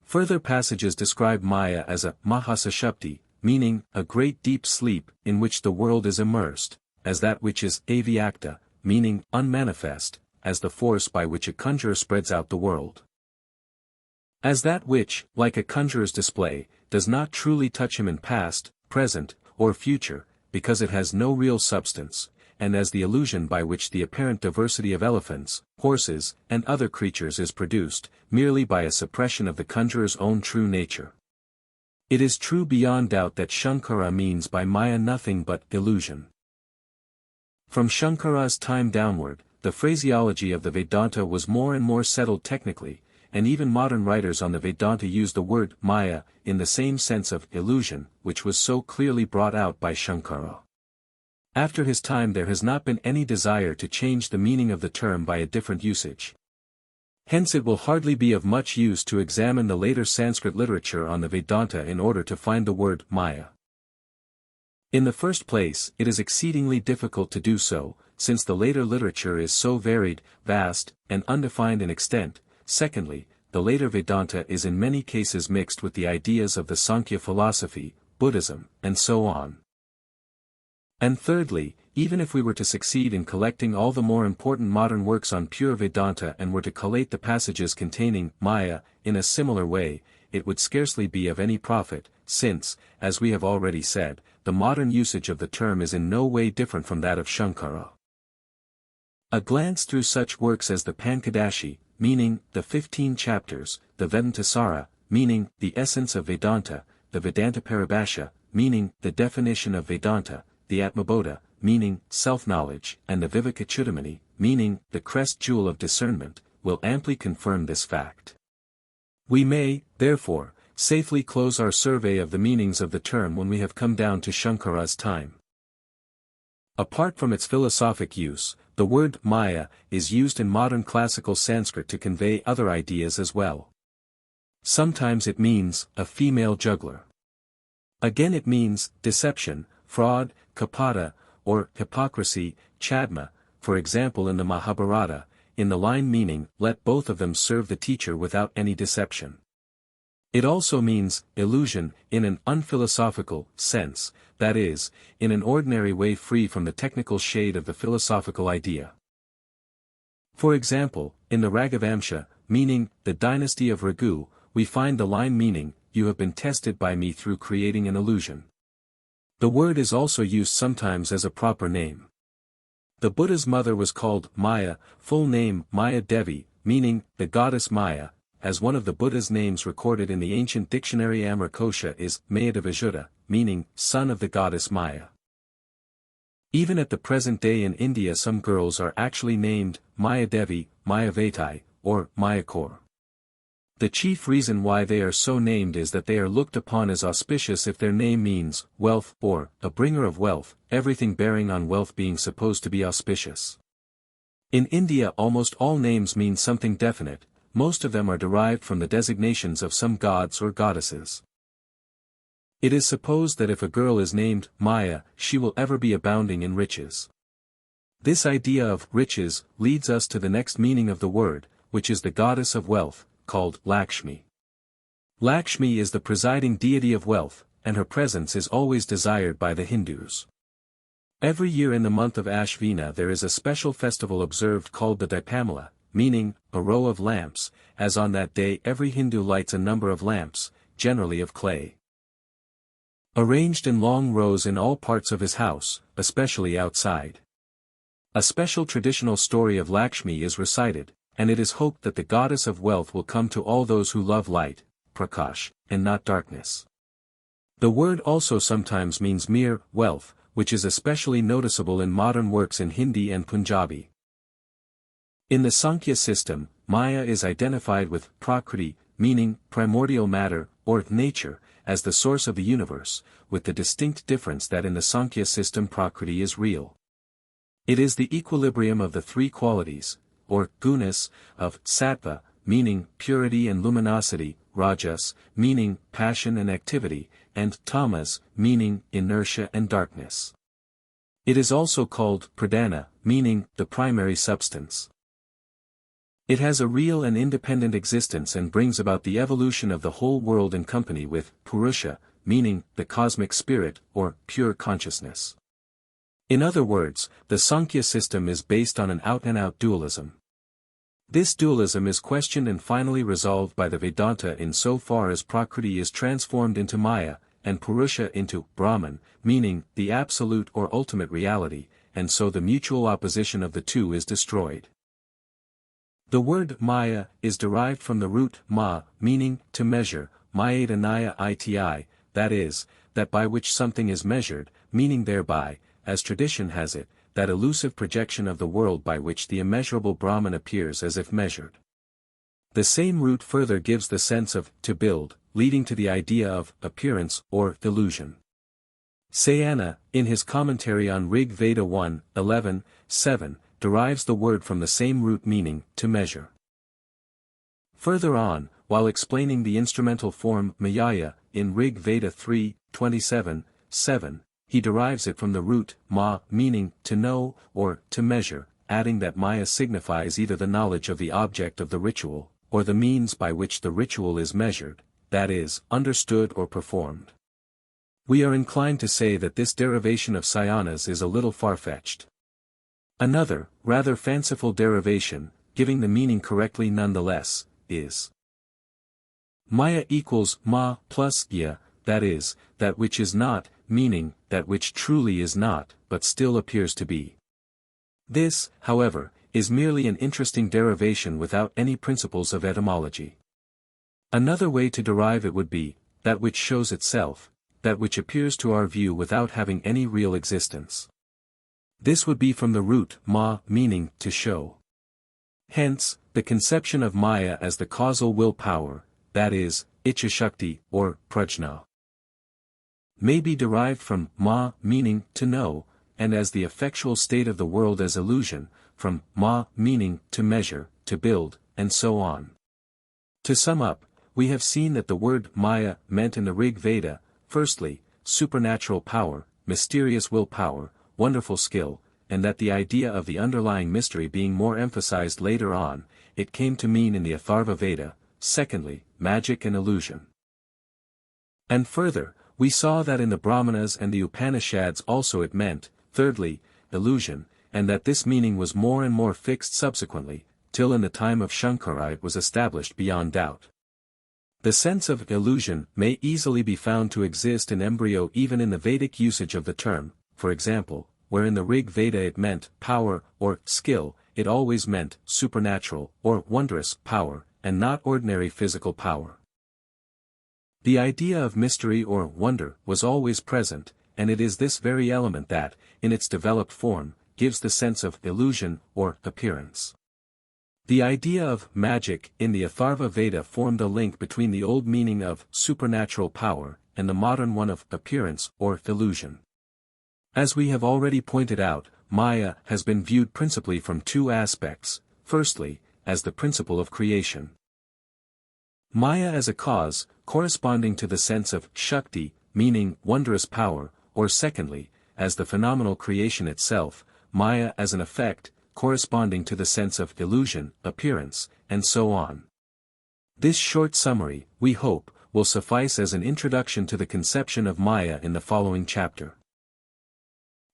Further passages describe Maya as a mahasashupti, meaning, a great deep sleep, in which the world is immersed, as that which is avyakta, meaning, unmanifest, as the force by which a conjurer spreads out the world. As that which, like a conjurer's display, does not truly touch him in past, present, or future, because it has no real substance, and as the illusion by which the apparent diversity of elephants, horses, and other creatures is produced, merely by a suppression of the conjurer's own true nature. It is true beyond doubt that Shankara means by Maya nothing but illusion. From Shankara's time downward, the phraseology of the Vedanta was more and more settled technically, and even modern writers on the Vedanta use the word Maya in the same sense of illusion, which was so clearly brought out by Shankara. After his time there has not been any desire to change the meaning of the term by a different usage. Hence it will hardly be of much use to examine the later Sanskrit literature on the Vedanta in order to find the word Maya. In the first place, it is exceedingly difficult to do so, since the later literature is so varied, vast, and undefined in extent. Secondly, the later Vedanta is in many cases mixed with the ideas of the Sankhya philosophy, Buddhism, and so on. And thirdly, even if we were to succeed in collecting all the more important modern works on pure Vedanta and were to collate the passages containing Maya in a similar way, it would scarcely be of any profit, since, as we have already said, the modern usage of the term is in no way different from that of Shankara. A glance through such works as the Pankadashi, meaning the 15 chapters, the Vedantasara, meaning the essence of Vedanta, the Vedanta Paribhasha, meaning the definition of Vedanta, the Atmabodha, meaning self-knowledge, and the Vivekachudamani, meaning the crest jewel of discernment, will amply confirm this fact. We may, therefore, safely close our survey of the meanings of the term when we have come down to Shankara's time. Apart from its philosophic use, the word Maya is used in modern classical Sanskrit to convey other ideas as well. Sometimes it means a female juggler. Again it means deception, fraud, kapata, or hypocrisy, chadma, for example in the Mahabharata, in the line meaning, let both of them serve the teacher without any deception. It also means illusion in an unphilosophical sense, that is, in an ordinary way free from the technical shade of the philosophical idea. For example, in the Raghavamsha, meaning the dynasty of Raghu, we find the line meaning, you have been tested by me through creating an illusion. The word is also used sometimes as a proper name. The Buddha's mother was called Maya, full name Maya Devi, meaning the goddess Maya, as one of the Buddha's names recorded in the ancient dictionary Amrakosha is Mayadavajuta, meaning son of the goddess Maya. Even at the present day in India some girls are actually named Maya Devi, Mayavati, or Mayakor. The chief reason why they are so named is that they are looked upon as auspicious if their name means wealth or a bringer of wealth, everything bearing on wealth being supposed to be auspicious. In India almost all names mean something definite, most of them are derived from the designations of some gods or goddesses. It is supposed that if a girl is named Maya, she will ever be abounding in riches. This idea of riches leads us to the next meaning of the word, which is the goddess of wealth, called Lakshmi. Lakshmi is the presiding deity of wealth, and her presence is always desired by the Hindus. Every year in the month of Ashvina there is a special festival observed called the Dipamala, meaning a row of lamps, as on that day every Hindu lights a number of lamps, generally of clay, arranged in long rows in all parts of his house, especially outside. A special traditional story of Lakshmi is recited, and it is hoped that the goddess of wealth will come to all those who love light, prakash, and not darkness. The word also sometimes means mere wealth, which is especially noticeable in modern works in Hindi and Punjabi. In the Sankhya system, Maya is identified with Prakriti, meaning primordial matter, or nature, as the source of the universe, with the distinct difference that in the Sankhya system Prakriti is real. It is the equilibrium of the three qualities, or gunas, of sattva, meaning purity and luminosity, rajas, meaning passion and activity, and tamas, meaning inertia and darkness. It is also called pradhana, meaning the primary substance. It has a real and independent existence and brings about the evolution of the whole world in company with Purusha, meaning the cosmic spirit or pure consciousness. In other words, the Sankhya system is based on an out-and-out dualism. This dualism is questioned and finally resolved by the Vedanta in so far as Prakriti is transformed into Maya, and Purusha into Brahman, meaning the absolute or ultimate reality, and so the mutual opposition of the two is destroyed. The word Maya is derived from the root ma, meaning to measure, Mayadanaya iti, that is, that by which something is measured, meaning thereby, as tradition has it, that elusive projection of the world by which the immeasurable Brahman appears as if measured. The same root further gives the sense of to build, leading to the idea of appearance or illusion. Sayana, in his commentary on Rig Veda 1:11-7, derives the word from the same root meaning to measure. Further on, while explaining the instrumental form Māyā in Rig Veda 3:27-7, he derives it from the root ma, meaning to know or to measure, adding that Maya signifies either the knowledge of the object of the ritual, or the means by which the ritual is measured, that is, understood or performed. We are inclined to say that this derivation of Sayanas is a little far-fetched. Another, rather fanciful derivation, giving the meaning correctly nonetheless, is Maya equals ma plus ya, that is, that which is not, meaning, that which truly is not, but still appears to be. This, however, is merely an interesting derivation without any principles of etymology. Another way to derive it would be, that which shows itself, that which appears to our view without having any real existence. This would be from the root ma, meaning to show. Hence, the conception of Maya as the causal will power, that is, Ichchashakti, or Prajna, may be derived from ma, meaning to know, and as the effectual state of the world as illusion, from ma meaning to measure, to build, and so on. To sum up, we have seen that the word Māyā meant in the Rig Veda, firstly, supernatural power, mysterious willpower, wonderful skill, and that the idea of the underlying mystery being more emphasized later on, it came to mean in the Atharva Veda, secondly, magic and illusion. And further, we saw that in the Brahmanas and the Upanishads also it meant, thirdly, illusion, and that this meaning was more and more fixed subsequently, till in the time of Shankara it was established beyond doubt. The sense of illusion may easily be found to exist in embryo even in the Vedic usage of the term, for example, where in the Rig Veda it meant power or skill, it always meant supernatural or wondrous power, and not ordinary physical power. The idea of mystery or wonder was always present, and it is this very element that, in its developed form, gives the sense of illusion or appearance. The idea of magic in the Atharva Veda formed a link between the old meaning of supernatural power and the modern one of appearance or illusion. As we have already pointed out, Māyā has been viewed principally from two aspects, firstly, as the principle of creation. Māyā as a cause, corresponding to the sense of Shakti, meaning wondrous power, or secondly, as the phenomenal creation itself, Māyā as an effect, corresponding to the sense of illusion, appearance, and so on. This short summary, we hope, will suffice as an introduction to the conception of Māyā in the following chapter.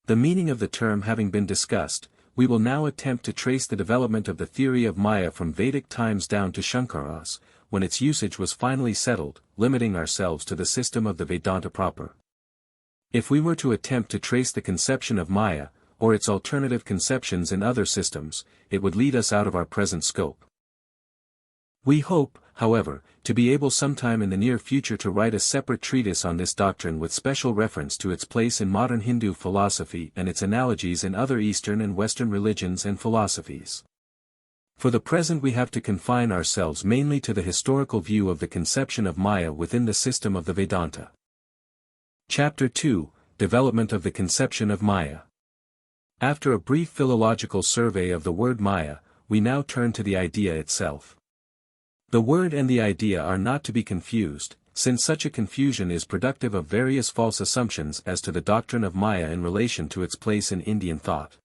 The meaning of the term having been discussed, we will now attempt to trace the development of the theory of Māyā from Vedic times down to Shankara's, when its usage was finally settled, limiting ourselves to the system of the Vedanta proper. If we were to attempt to trace the conception of Māyā, or its alternative conceptions in other systems, it would lead us out of our present scope. We hope, however, to be able sometime in the near future to write a separate treatise on this doctrine with special reference to its place in modern Hindu philosophy and its analogies in other Eastern and Western religions and philosophies. For the present we have to confine ourselves mainly to the historical view of the conception of Māyā within the system of the Vedanta. Chapter 2, Development of the Conception of Māyā. After a brief philological survey of the word Māyā, we now turn to the idea itself. The word and the idea are not to be confused, since such a confusion is productive of various false assumptions as to the doctrine of Māyā in relation to its place in Indian thought.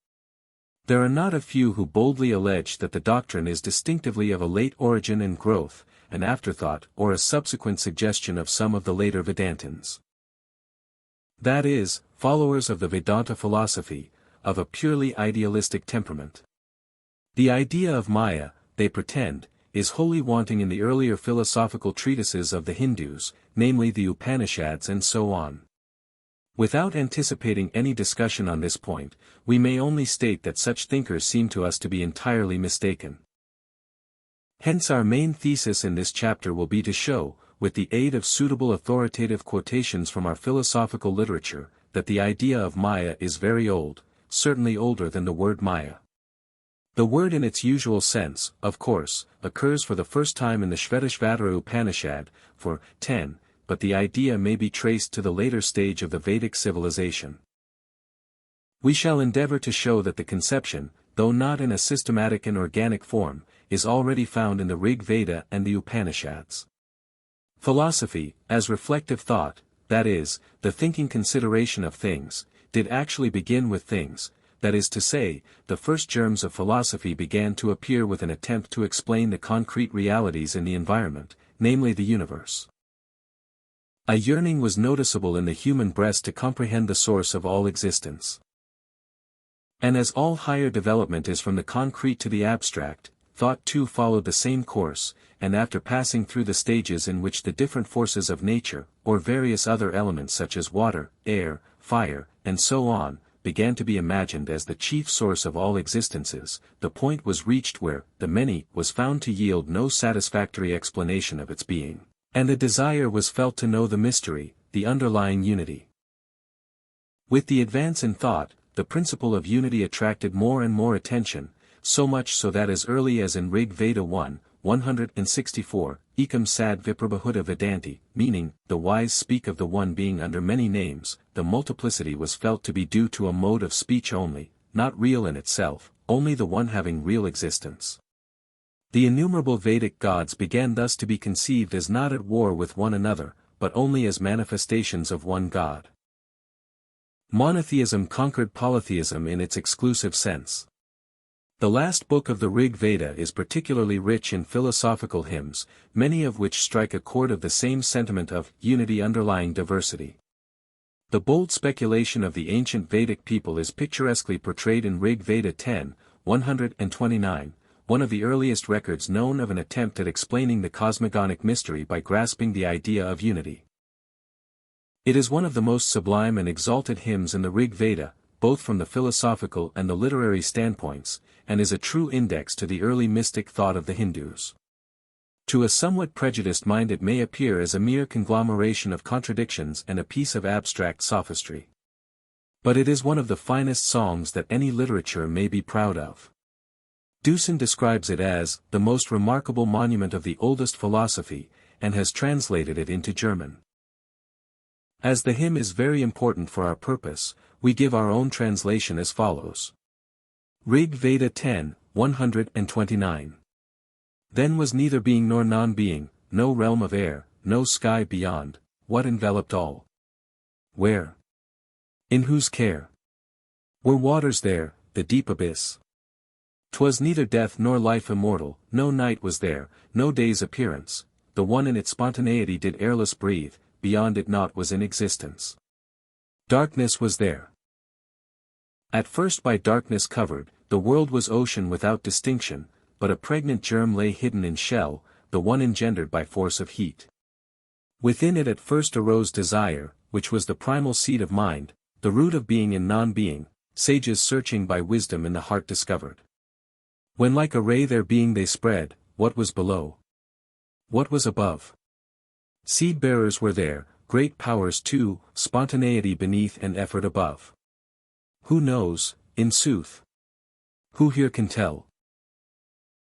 There are not a few who boldly allege that the doctrine is distinctively of a late origin and growth, an afterthought or a subsequent suggestion of some of the later Vedantins. That is, followers of the Vedanta philosophy, of a purely idealistic temperament. The idea of Māyā, they pretend, is wholly wanting in the earlier philosophical treatises of the Hindus, namely the Upanishads and so on. Without anticipating any discussion on this point, we may only state that such thinkers seem to us to be entirely mistaken. Hence our main thesis in this chapter will be to show, with the aid of suitable authoritative quotations from our philosophical literature, that the idea of Māyā is very old, certainly older than the word Māyā. The word in its usual sense, of course, occurs for the first time in the Shvetashvatara Upanishad, for 10, but the idea may be traced to the later stage of the Vedic civilization. We shall endeavor to show that the conception, though not in a systematic and organic form, is already found in the Rig Veda and the Upanishads. Philosophy, as reflective thought, that is, the thinking consideration of things, did actually begin with things, that is to say, the first germs of philosophy began to appear with an attempt to explain the concrete realities in the environment, namely the universe. A yearning was noticeable in the human breast to comprehend the source of all existence. And as all higher development is from the concrete to the abstract, thought too followed the same course, and after passing through the stages in which the different forces of nature, or various other elements such as water, air, fire, and so on, began to be imagined as the chief source of all existences, the point was reached where the many was found to yield no satisfactory explanation of its being, and a desire was felt to know the mystery, the underlying unity. With the advance in thought, the principle of unity attracted more and more attention, so much so that as early as in Rig Veda 1:164, ekam sad viprabhuta Vedanti, meaning, the wise speak of the one being under many names. The multiplicity was felt to be due to a mode of speech only, not real in itself, only the one having real existence. The innumerable Vedic gods began thus to be conceived as not at war with one another, but only as manifestations of one God. Monotheism conquered polytheism in its exclusive sense. The last book of the Rig Veda is particularly rich in philosophical hymns, many of which strike a chord of the same sentiment of unity underlying diversity. The bold speculation of the ancient Vedic people is picturesquely portrayed in Rig Veda 10:129, one of the earliest records known of an attempt at explaining the cosmogonic mystery by grasping the idea of unity. It is one of the most sublime and exalted hymns in the Rig Veda, both from the philosophical and the literary standpoints, and is a true index to the early mystic thought of the Hindus. To a somewhat prejudiced mind it may appear as a mere conglomeration of contradictions and a piece of abstract sophistry. But it is one of the finest songs that any literature may be proud of. Deussen describes it as the most remarkable monument of the oldest philosophy, and has translated it into German. As the hymn is very important for our purpose, we give our own translation as follows. Rig Veda 10:129. Then was neither being nor non-being, no realm of air, no sky beyond, what enveloped all? Where? In whose care? Were waters there, the deep abyss? 'Twas neither death nor life immortal, no night was there, no day's appearance, the one in its spontaneity did airless breathe, beyond it naught was in existence. Darkness was there. At first by darkness covered, the world was ocean without distinction, but a pregnant germ lay hidden in shell, the one engendered by force of heat. Within it at first arose desire, which was the primal seed of mind, the root of being and non-being, sages searching by wisdom in the heart discovered. When like a ray their being they spread, what was below? What was above? Seed-bearers were there, great powers too, spontaneity beneath and effort above. Who knows, in sooth? Who here can tell?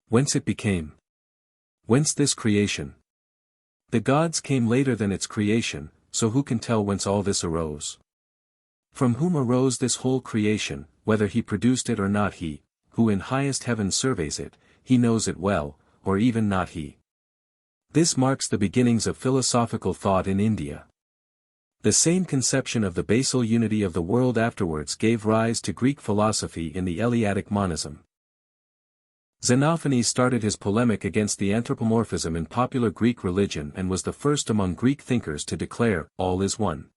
Whence it became? Whence this creation? The gods came later than its creation, so who can tell whence all this arose? From whom arose this whole creation, whether he produced it or not he, who in highest heaven surveys it, he knows it well, or even not he. This marks the beginnings of philosophical thought in India. The same conception of the basal unity of the world afterwards gave rise to Greek philosophy in the Eleatic monism. Xenophanes started his polemic against the anthropomorphism in popular Greek religion and was the first among Greek thinkers to declare, all is one.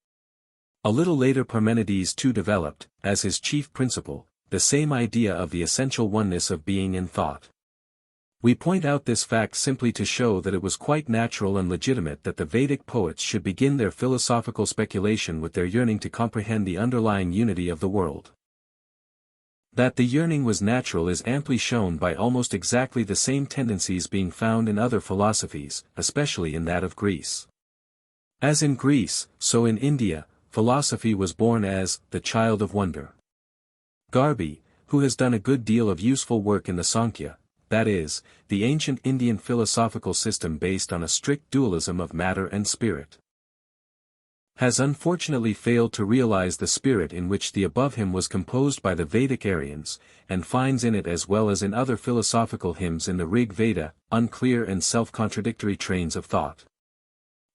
A little later Parmenides too developed, as his chief principle, the same idea of the essential oneness of being and thought. We point out this fact simply to show that it was quite natural and legitimate that the Vedic poets should begin their philosophical speculation with their yearning to comprehend the underlying unity of the world. That the yearning was natural is amply shown by almost exactly the same tendencies being found in other philosophies, especially in that of Greece. As in Greece, so in India, philosophy was born as the child of wonder. Garby, who has done a good deal of useful work in the Sankhya, that is, the ancient Indian philosophical system based on a strict dualism of matter and spirit, has unfortunately failed to realize the spirit in which the above hymn was composed by the Vedic Aryans, and finds in it as well as in other philosophical hymns in the Rig Veda, unclear and self-contradictory trains of thought.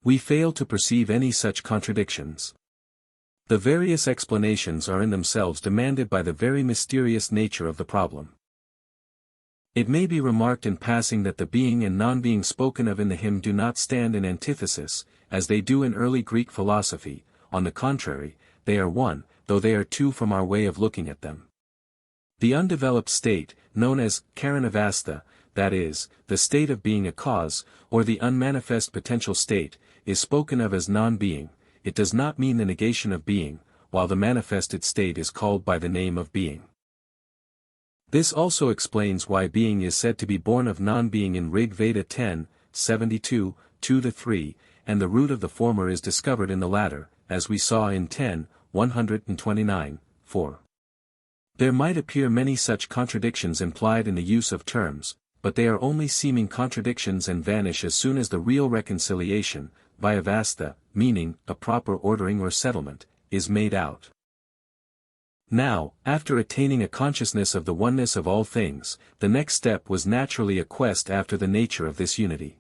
We fail to perceive any such contradictions. The various explanations are in themselves demanded by the very mysterious nature of the problem. It may be remarked in passing that the being and non-being spoken of in the hymn do not stand in antithesis, as they do in early Greek philosophy. On the contrary, they are one, though they are two from our way of looking at them. The undeveloped state, known as karanavastha, that is, the state of being a cause, or the unmanifest potential state, is spoken of as non-being. It does not mean the negation of being, while the manifested state is called by the name of being. This also explains why being is said to be born of non-being in Rig Veda 10:72, 2-3, and the root of the former is discovered in the latter, as we saw in 10:129, 4. There might appear many such contradictions implied in the use of terms, but they are only seeming contradictions and vanish as soon as the real reconciliation, vyavastha, meaning a proper ordering or settlement, is made out. Now, after attaining a consciousness of the oneness of all things, the next step was naturally a quest after the nature of this unity.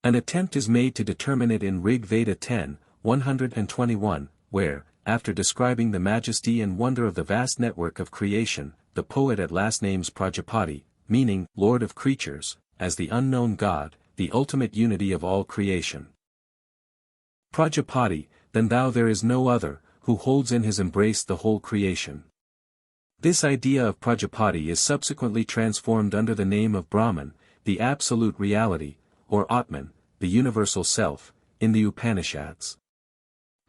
An attempt is made to determine it in Rig Veda 10:121, where, after describing the majesty and wonder of the vast network of creation, the poet at last names Prajapati, meaning Lord of creatures, as the unknown God, the ultimate unity of all creation. Prajapati, than thou there is no other, who holds in his embrace the whole creation. This idea of Prajapati is subsequently transformed under the name of Brahman, the absolute reality, or Atman, the universal self, in the Upanishads.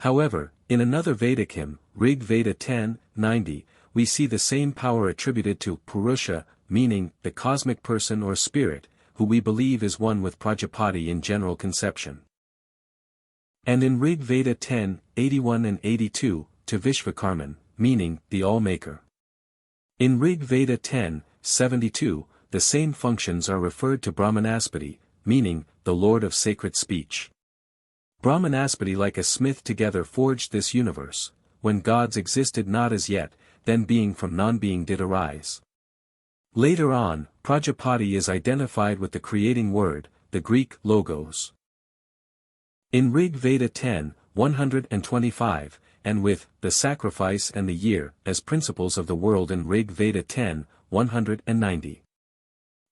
However, in another Vedic hymn, Rig Veda 10:90, we see the same power attributed to Purusha, meaning the cosmic person or spirit, who we believe is one with Prajapati in general conception. And in Rig Veda 10:81 and 82, to Vishvakarman, meaning the All-Maker. In Rig Veda 10:72, the same functions are referred to Brahmanaspati, meaning the Lord of sacred speech. Brahmanaspati like a smith together forged this universe, when gods existed not as yet, then being from non-being did arise. Later on, Prajapati is identified with the creating word, the Greek logos. In Rig Veda 10:125, and with the sacrifice and the year as principles of the world in Rig Veda 10:190.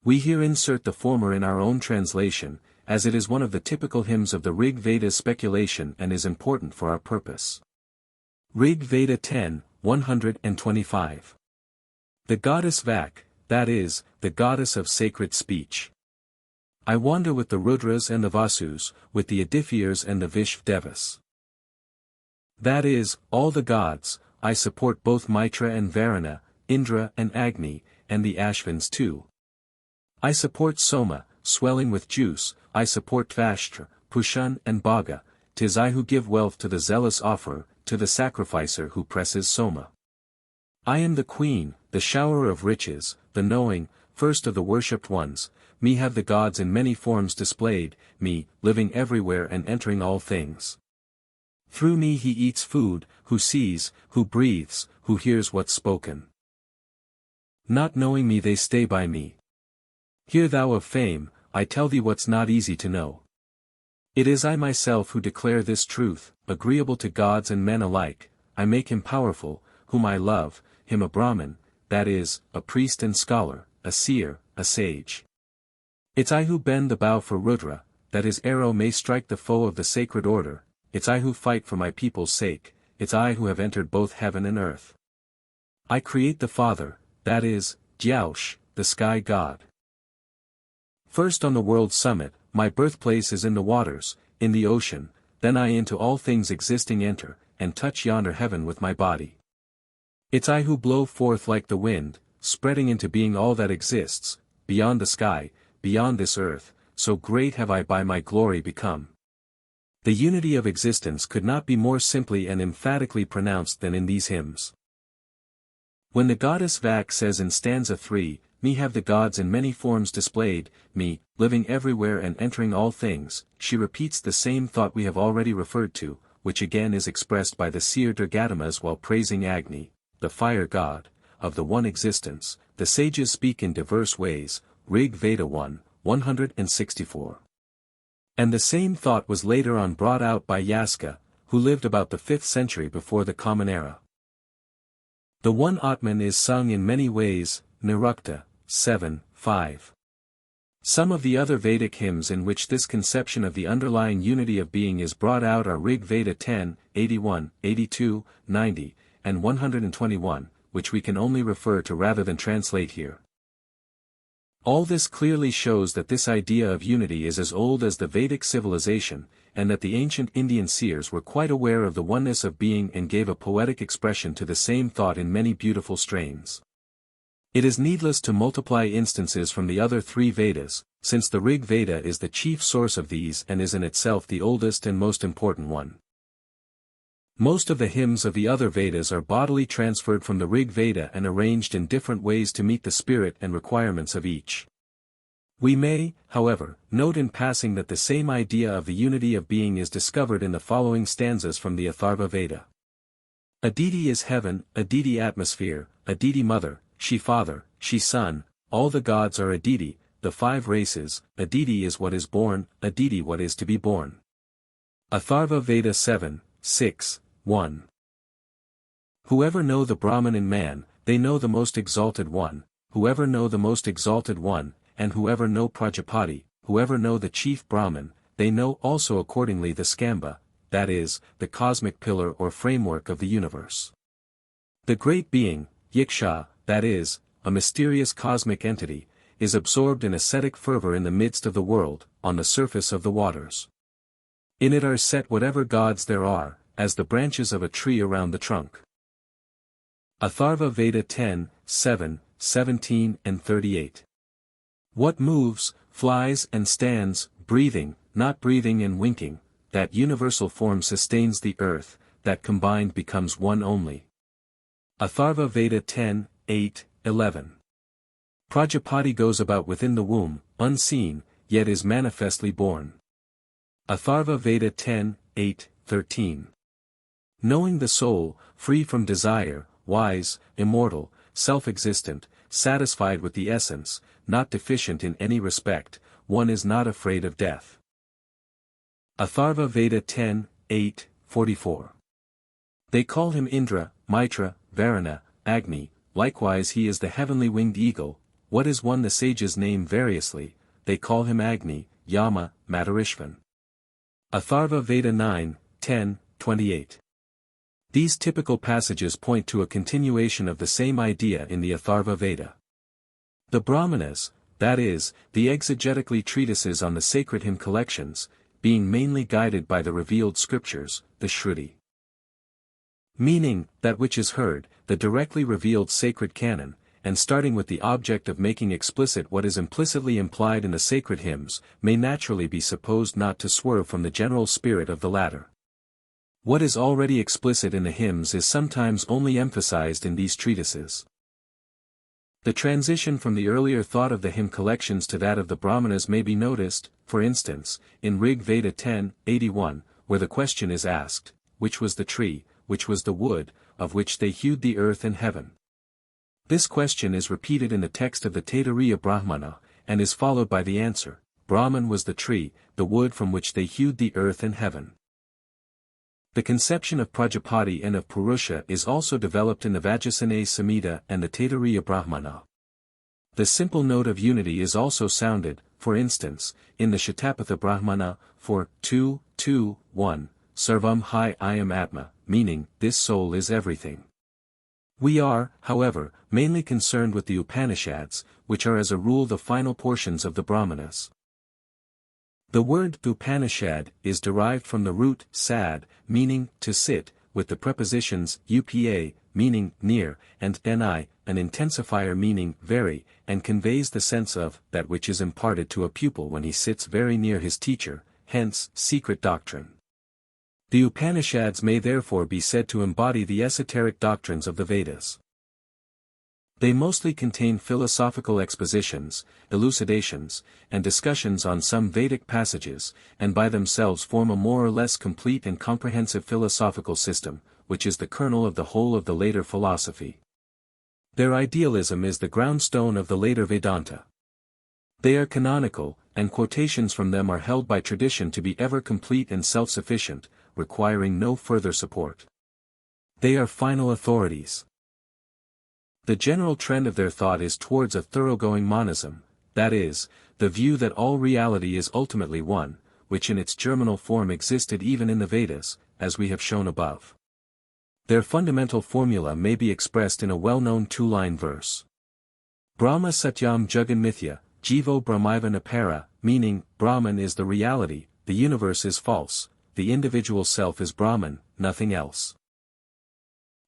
We here insert the former in our own translation, as it is one of the typical hymns of the Rig Veda's speculation and is important for our purpose. Rig Veda 10:125. The goddess Vak, that is, the goddess of sacred speech. I wander with the Rudras and the Vasus, with the Adithyas and the Vishvdevas. That is, all the gods, I support both Mitra and Varuna, Indra and Agni, and the Ashvins too. I support Soma, swelling with juice, I support Tvashtra, Pushun and Bhaga, 'tis I who give wealth to the zealous offerer, to the sacrificer who presses Soma. I am the queen, the showerer of riches, the knowing, first of the worshipped ones, me have the gods in many forms displayed, me, living everywhere and entering all things. Through me he eats food, who sees, who breathes, who hears what's spoken. Not knowing me they stay by me. Hear thou of fame, I tell thee what's not easy to know. It is I myself who declare this truth, agreeable to gods and men alike, I make him powerful, whom I love, him a Brahmin, that is, a priest and scholar, a seer, a sage. It's I who bend the bow for Rudra, that his arrow may strike the foe of the sacred order, it's I who fight for my people's sake, it's I who have entered both heaven and earth. I create the Father, that is, Jyaush, the sky god. First on the world's summit, my birthplace is in the waters, in the ocean, then I into all things existing enter, and touch yonder heaven with my body. It's I who blow forth like the wind, spreading into being all that exists, beyond the sky, beyond this earth, so great have I by my glory become. The unity of existence could not be more simply and emphatically pronounced than in these hymns. When the goddess Vak says in stanza 3, me have the gods in many forms displayed, me, living everywhere and entering all things, she repeats the same thought we have already referred to, which again is expressed by the seer Durgadamas while praising Agni, the fire god, of the one existence. The sages speak in diverse ways, Rig Veda 1:164. And the same thought was later on brought out by Yaska, who lived about the 5th century before the Common Era. The one Atman is sung in many ways, Nirukta 7:5. Some of the other Vedic hymns in which this conception of the underlying unity of being is brought out are Rig Veda 10:81, 82, 90, and 121, which we can only refer to rather than translate here. All this clearly shows that this idea of unity is as old as the Vedic civilization, and that the ancient Indian seers were quite aware of the oneness of being and gave a poetic expression to the same thought in many beautiful strains. It is needless to multiply instances from the other 3 Vedas, since the Rig Veda is the chief source of these and is in itself the oldest and most important one. Most of the hymns of the other Vedas are bodily transferred from the Rig Veda and arranged in different ways to meet the spirit and requirements of each. We may, however, note in passing that the same idea of the unity of being is discovered in the following stanzas from the Atharva Veda. Aditi is heaven, Aditi atmosphere, Aditi mother, she father, she son, all the gods are Aditi, the five races, Aditi is what is born, Aditi what is to be born. Atharva Veda 7, 6, 1. Whoever know the Brahman in man, they know the most exalted one, whoever know the most exalted one, and whoever know Prajapati, whoever know the chief Brahman, they know also accordingly the Skamba, that is, the cosmic pillar or framework of the universe. The great being, Yiksha, that is, a mysterious cosmic entity, is absorbed in ascetic fervor in the midst of the world, on the surface of the waters. In it are set whatever gods there are, as the branches of a tree around the trunk. Atharva Veda 10, 7, 17 and 38. What moves, flies and stands, breathing, not breathing and winking, that universal form sustains the earth, that combined becomes one only. Atharva Veda 10, 8, 11. Prajapati goes about within the womb, unseen, yet is manifestly born. Atharva Veda 10, 8, 13. Knowing the soul, free from desire, wise, immortal, self-existent, satisfied with the essence, not deficient in any respect, one is not afraid of death. Atharva Veda 10, 8, 44. They call him Indra, Mitra, Varuna, Agni, likewise he is the heavenly winged eagle. What is one the sages name variously, they call him Agni, Yama, Matarishvan. Atharva Veda 9, 10, 28. These typical passages point to a continuation of the same idea in the Atharva Veda. The Brahmanas, that is, the exegetically treatises on the sacred hymn collections, being mainly guided by the revealed scriptures, the Shruti. Meaning, that which is heard, the directly revealed sacred canon, and starting with the object of making explicit what is implicitly implied in the sacred hymns, may naturally be supposed not to swerve from the general spirit of the latter. What is already explicit in the hymns is sometimes only emphasized in these treatises. The transition from the earlier thought of the hymn collections to that of the Brahmanas may be noticed, for instance, in Rig Veda 10, 81, where the question is asked, which was the tree, which was the wood, of which they hewed the earth and heaven. This question is repeated in the text of the Taittiriya Brahmana, and is followed by the answer, Brahman was the tree, the wood from which they hewed the earth and heaven. The conception of Prajapati and of Purusha is also developed in the Vajrasana Samhita and the Taittiriya Brahmana. The simple note of unity is also sounded, for instance, in the Shatapatha Brahmana, for 2, 2, 1, Sarvam Hi I am Atma, meaning, this soul is everything. We are, however, mainly concerned with the Upanishads, which are as a rule the final portions of the Brahmanas. The word Upanishad is derived from the root sad, meaning to sit, with the prepositions upa, meaning near, and ni, an intensifier meaning very, and conveys the sense of that which is imparted to a pupil when he sits very near his teacher, hence secret doctrine. The Upanishads may therefore be said to embody the esoteric doctrines of the Vedas. They mostly contain philosophical expositions, elucidations, and discussions on some Vedic passages, and by themselves form a more or less complete and comprehensive philosophical system, which is the kernel of the whole of the later philosophy. Their idealism is the groundstone of the later Vedanta. They are canonical, and quotations from them are held by tradition to be ever complete and self-sufficient, requiring no further support. They are final authorities. The general trend of their thought is towards a thoroughgoing monism, that is, the view that all reality is ultimately one, which in its germinal form existed even in the Vedas, as we have shown above. Their fundamental formula may be expressed in a well-known two-line verse. Brahma Satyam Jagan Mithya, Jivo Brahmaiva Napara, meaning, Brahman is the reality, the universe is false, the individual self is Brahman, nothing else.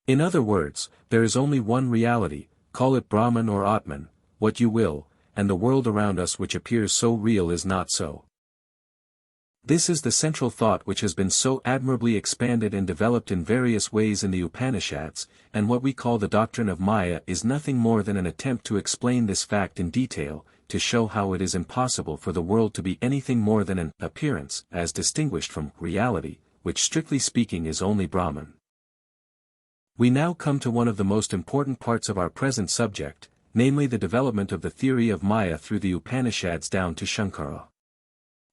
In other words, there is only one reality, call it Brahman or Atman, what you will, and the world around us which appears so real is not so. This is the central thought which has been so admirably expanded and developed in various ways in the Upanishads, and what we call the doctrine of Māyā is nothing more than an attempt to explain this fact in detail, to show how it is impossible for the world to be anything more than an appearance as distinguished from reality, which strictly speaking is only Brahman. We now come to one of the most important parts of our present subject, namely the development of the theory of Maya through the Upanishads down to Shankara.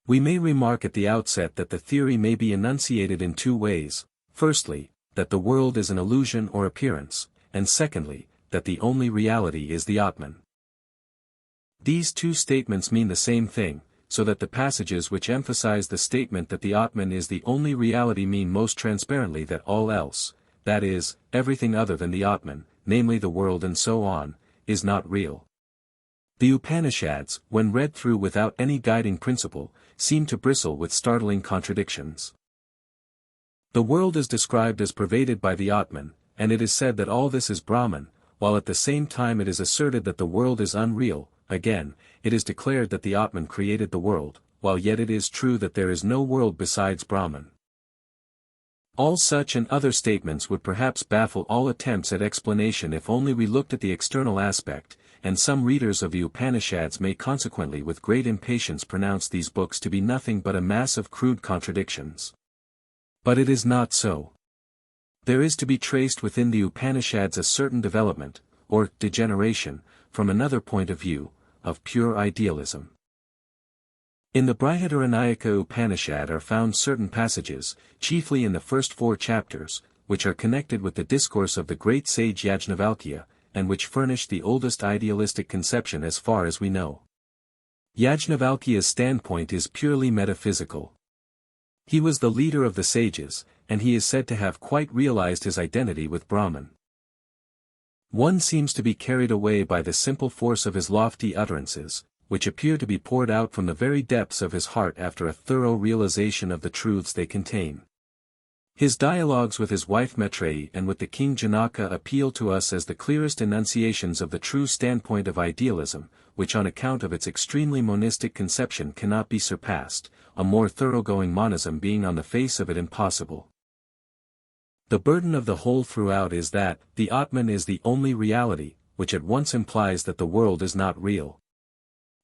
We may remark at the outset that the theory may be enunciated in two ways: firstly, that the world is an illusion or appearance, and secondly, that the only reality is the Atman. These two statements mean the same thing, so that the passages which emphasize the statement that the Atman is the only reality mean most transparently that all else, that is, everything other than the Atman, namely the world and so on, is not real. The Upanishads, when read through without any guiding principle, seem to bristle with startling contradictions. The world is described as pervaded by the Atman, and it is said that all this is Brahman, while at the same time it is asserted that the world is unreal. Again, it is declared that the Atman created the world, while yet it is true that there is no world besides Brahman. All such and other statements would perhaps baffle all attempts at explanation if only we looked at the external aspect, and some readers of the Upanishads may consequently with great impatience pronounce these books to be nothing but a mass of crude contradictions. But it is not so. There is to be traced within the Upanishads a certain development, or degeneration, from another point of view, of pure idealism. In the Brihadaranyaka Upanishad are found certain passages, chiefly in the first 4 chapters, which are connected with the discourse of the great sage Yajnavalkya, and which furnish the oldest idealistic conception as far as we know. Yajnavalkya's standpoint is purely metaphysical. He was the leader of the sages, and he is said to have quite realized his identity with Brahman. One seems to be carried away by the simple force of his lofty utterances, which appear to be poured out from the very depths of his heart after a thorough realization of the truths they contain. His dialogues with his wife Maitreyi and with the king Janaka appeal to us as the clearest enunciations of the true standpoint of idealism, which on account of its extremely monistic conception cannot be surpassed, a more thoroughgoing monism being on the face of it impossible. The burden of the whole throughout is that the Atman is the only reality, which at once implies that the world is not real.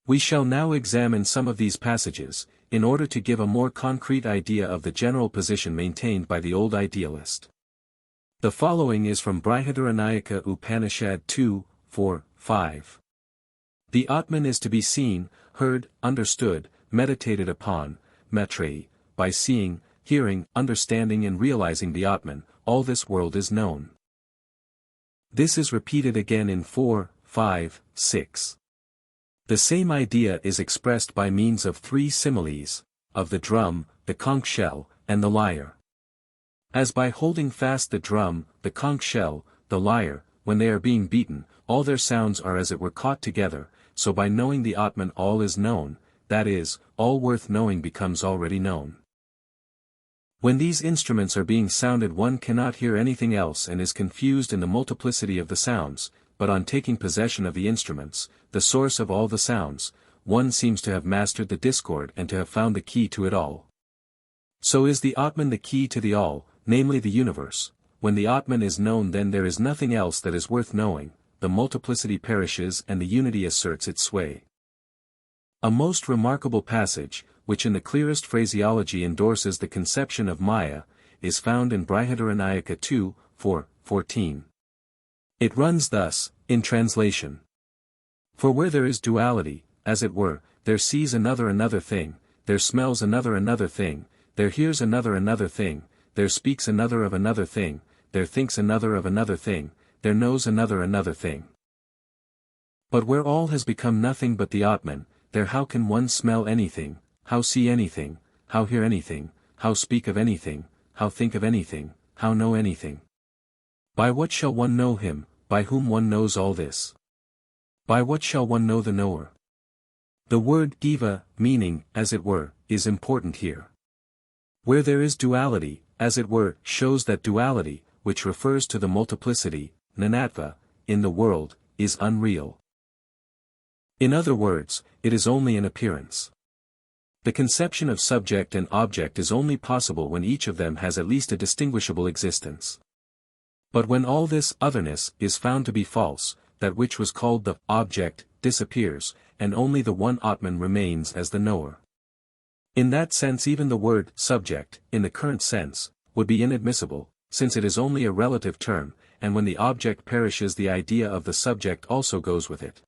We shall now examine some of these passages, in order to give a more concrete idea of the general position maintained by the old idealist. The following is from Brihadaranyaka Upanishad 2, 4, 5. The Atman is to be seen, heard, understood, meditated upon, Maitreyi, by seeing, hearing, understanding and realizing the Atman, all this world is known. This is repeated again in 4, 5, 6. The same idea is expressed by means of 3 similes, of the drum, the conch shell, and the lyre. As by holding fast the drum, the conch shell, the lyre, when they are being beaten, all their sounds are as it were caught together, so by knowing the Atman all is known, that is, all worth knowing becomes already known. When these instruments are being sounded one cannot hear anything else and is confused in the multiplicity of the sounds, but on taking possession of the instruments, the source of all the sounds, one seems to have mastered the discord and to have found the key to it all. So is the Atman the key to the all, namely the universe. When the Atman is known then there is nothing else that is worth knowing, the multiplicity perishes and the unity asserts its sway. A most remarkable passage, which in the clearest phraseology endorses the conception of Maya, is found in Brihadaranyaka 2, 4, 14. It runs thus, in translation. For where there is duality, as it were, there sees another thing, there smells another thing, there hears another thing, there speaks another of another thing, there thinks another of another thing, there knows another thing. But where all has become nothing but the Atman, there how can one smell anything, how see anything, how hear anything, how speak of anything, how think of anything, how know anything? By what shall one know him, by whom one knows all this? By what shall one know the knower? The word jiva, meaning, as it were, is important here. Where there is duality, as it were, shows that duality, which refers to the multiplicity, nanatva, in the world, is unreal. In other words, it is only an appearance. The conception of subject and object is only possible when each of them has at least a distinguishable existence. But when all this otherness is found to be false, that which was called the object disappears, and only the one Atman remains as the knower. In that sense even the word subject, in the current sense, would be inadmissible, since it is only a relative term, and when the object perishes the idea of the subject also goes with it.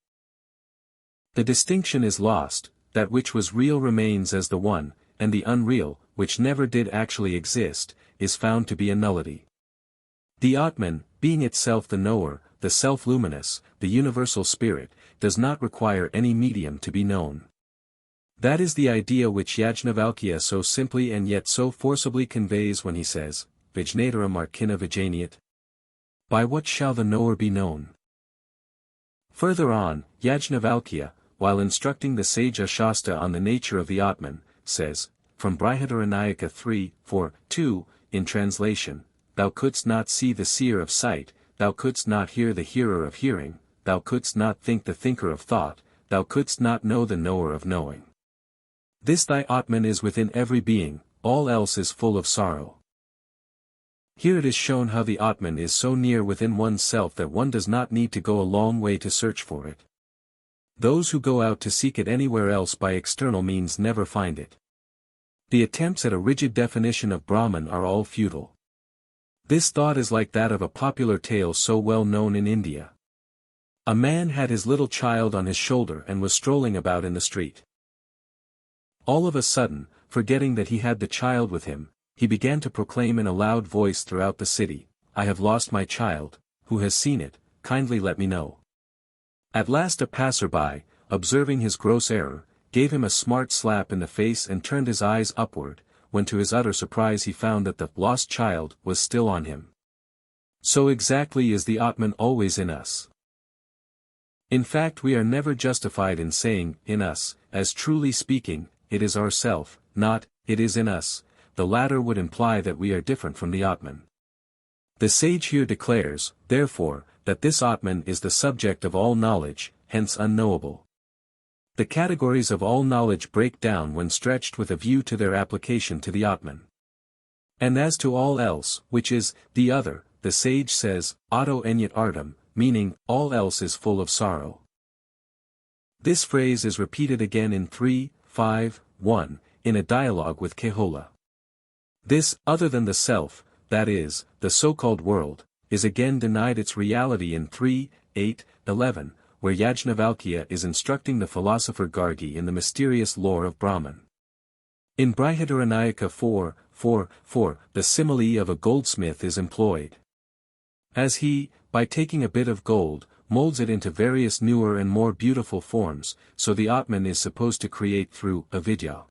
The distinction is lost, that which was real remains as the one, and the unreal, which never did actually exist, is found to be a nullity. The Atman, being itself the knower, the self-luminous, the universal spirit, does not require any medium to be known. That is the idea which Yajnavalkya so simply and yet so forcibly conveys when he says, Vijnataram Arkina Vijnaniat. By what shall the knower be known? Further on, Yajnavalkya, while instructing the sage Ashasta on the nature of the Atman, says, from Brihadaranyaka 3:4-2, in translation, Thou couldst not see the seer of sight, thou couldst not hear the hearer of hearing, thou couldst not think the thinker of thought, thou couldst not know the knower of knowing. This thy Atman is within every being, all else is full of sorrow. Here it is shown how the Atman is so near within one's self that one does not need to go a long way to search for it. Those who go out to seek it anywhere else by external means never find it. The attempts at a rigid definition of Brahman are all futile. This thought is like that of a popular tale so well known in India. A man had his little child on his shoulder and was strolling about in the street. All of a sudden, forgetting that he had the child with him, he began to proclaim in a loud voice throughout the city, I have lost my child, who has seen it, kindly let me know. At last a passer-by, observing his gross error, gave him a smart slap in the face and turned his eyes upward, when to his utter surprise he found that the lost child was still on him. So exactly is the Atman always in us. In fact we are never justified in saying, in us, as truly speaking, it is ourself, not, it is in us, the latter would imply that we are different from the Atman. The sage here declares, therefore, that this Atman is the subject of all knowledge, hence unknowable. The categories of all knowledge break down when stretched with a view to their application to the Atman. And as to all else, which is, the other, the sage says, Atto enyat artam, meaning, all else is full of sorrow. This phrase is repeated again in 3:5:1, in a dialogue with Kehola. This, other than the self, that is, the so-called world, is again denied its reality in 3:8-11, where Yajnavalkya is instructing the philosopher Gargi in the mysterious lore of Brahman. In Brihadaranyaka 4:4, the simile of a goldsmith is employed. As he, by taking a bit of gold, molds it into various newer and more beautiful forms, so the Atman is supposed to create through avidya,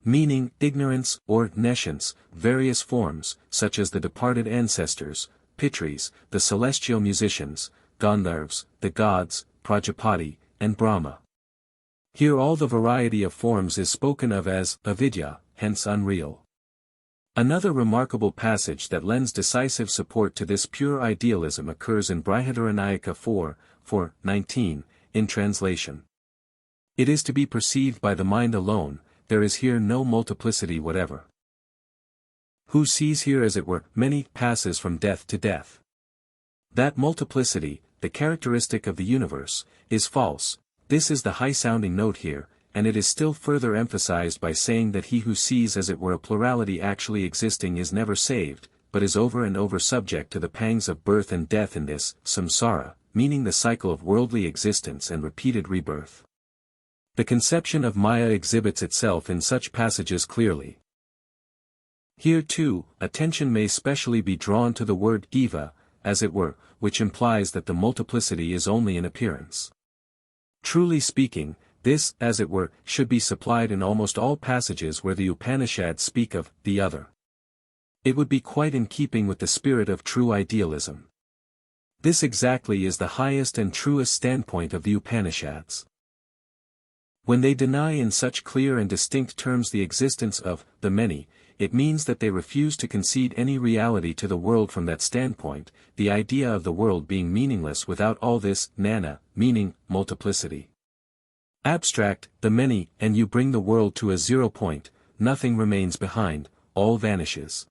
meaning ignorance or nescience, various forms, such as the departed ancestors, Pitris, the celestial musicians, Gandharvas, the gods, Prajapati, and Brahma. Here all the variety of forms is spoken of as avidya, hence unreal. Another remarkable passage that lends decisive support to this pure idealism occurs in Brihadaranyaka 4:19, in translation. It is to be perceived by the mind alone, there is here no multiplicity whatever. Who sees here as it were, many, passes from death to death. That multiplicity, the characteristic of the universe, is false. This is the high-sounding note here, and it is still further emphasized by saying that he who sees as it were a plurality actually existing is never saved, but is over and over subject to the pangs of birth and death in this samsara, meaning the cycle of worldly existence and repeated rebirth. The conception of Maya exhibits itself in such passages clearly. Here too, attention may specially be drawn to the word jiva, as it were, which implies that the multiplicity is only an appearance. Truly speaking, this, as it were, should be supplied in almost all passages where the Upanishads speak of the other. It would be quite in keeping with the spirit of true idealism. This exactly is the highest and truest standpoint of the Upanishads. When they deny in such clear and distinct terms the existence of the many, it means that they refuse to concede any reality to the world from that standpoint, the idea of the world being meaningless without all this nana, meaning multiplicity. Abstract, the many, and you bring the world to a 0 point, nothing remains behind, all vanishes.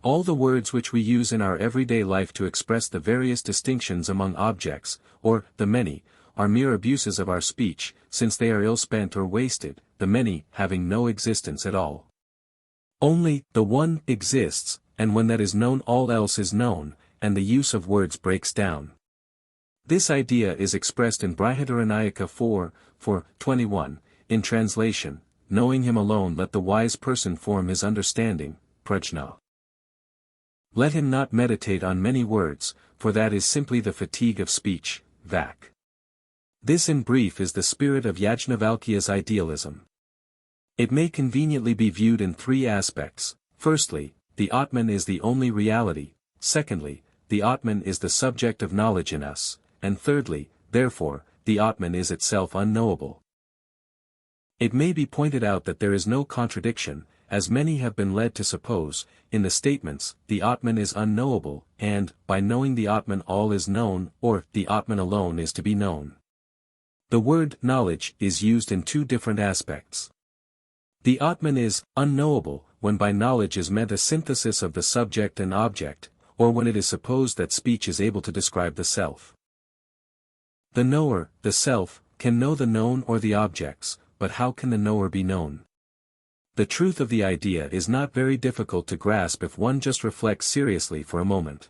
All the words which we use in our everyday life to express the various distinctions among objects, or the many, are mere abuses of our speech, since they are ill-spent or wasted, the many having no existence at all. Only the one exists, and when that is known all else is known, and the use of words breaks down. This idea is expressed in Brihadaranyaka 4:21, in translation, knowing him alone let the wise person form his understanding, prajna. Let him not meditate on many words, for that is simply the fatigue of speech, vak. This in brief is the spirit of Yajnavalkya's idealism. It may conveniently be viewed in three aspects. Firstly, the Atman is the only reality, secondly, the Atman is the subject of knowledge in us, and thirdly, therefore, the Atman is itself unknowable. It may be pointed out that there is no contradiction, as many have been led to suppose, in the statements, the Atman is unknowable, and, by knowing the Atman all is known, or, the Atman alone is to be known. The word knowledge is used in two different aspects. The Atman is unknowable, when by knowledge is meant a synthesis of the subject and object, or when it is supposed that speech is able to describe the self. The knower, the self, can know the known or the objects, but how can the knower be known? The truth of the idea is not very difficult to grasp if one just reflects seriously for a moment.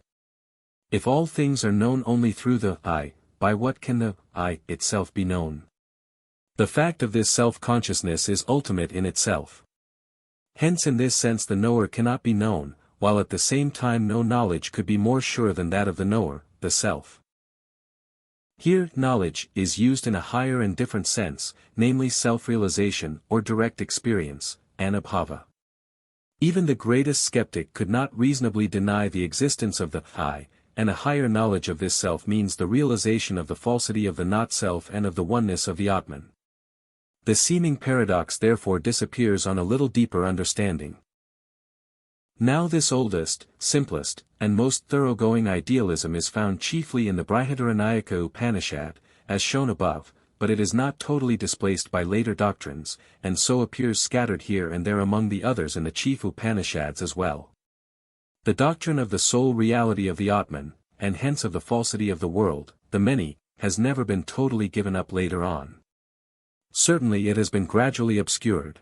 If all things are known only through the I, by what can the I itself be known? The fact of this self-consciousness is ultimate in itself. Hence in this sense the knower cannot be known, while at the same time no knowledge could be more sure than that of the knower, the self. Here knowledge is used in a higher and different sense, namely self-realization or direct experience, anubhava. Even the greatest skeptic could not reasonably deny the existence of the I, and a higher knowledge of this self means the realization of the falsity of the not-self and of the oneness of the Atman. The seeming paradox therefore disappears on a little deeper understanding. Now this oldest, simplest, and most thoroughgoing idealism is found chiefly in the Brihadaranyaka Upanishad, as shown above, but it is not totally displaced by later doctrines, and so appears scattered here and there among the others in the chief Upanishads as well. The doctrine of the sole reality of the Atman, and hence of the falsity of the world, the many, has never been totally given up later on. Certainly it has been gradually obscured,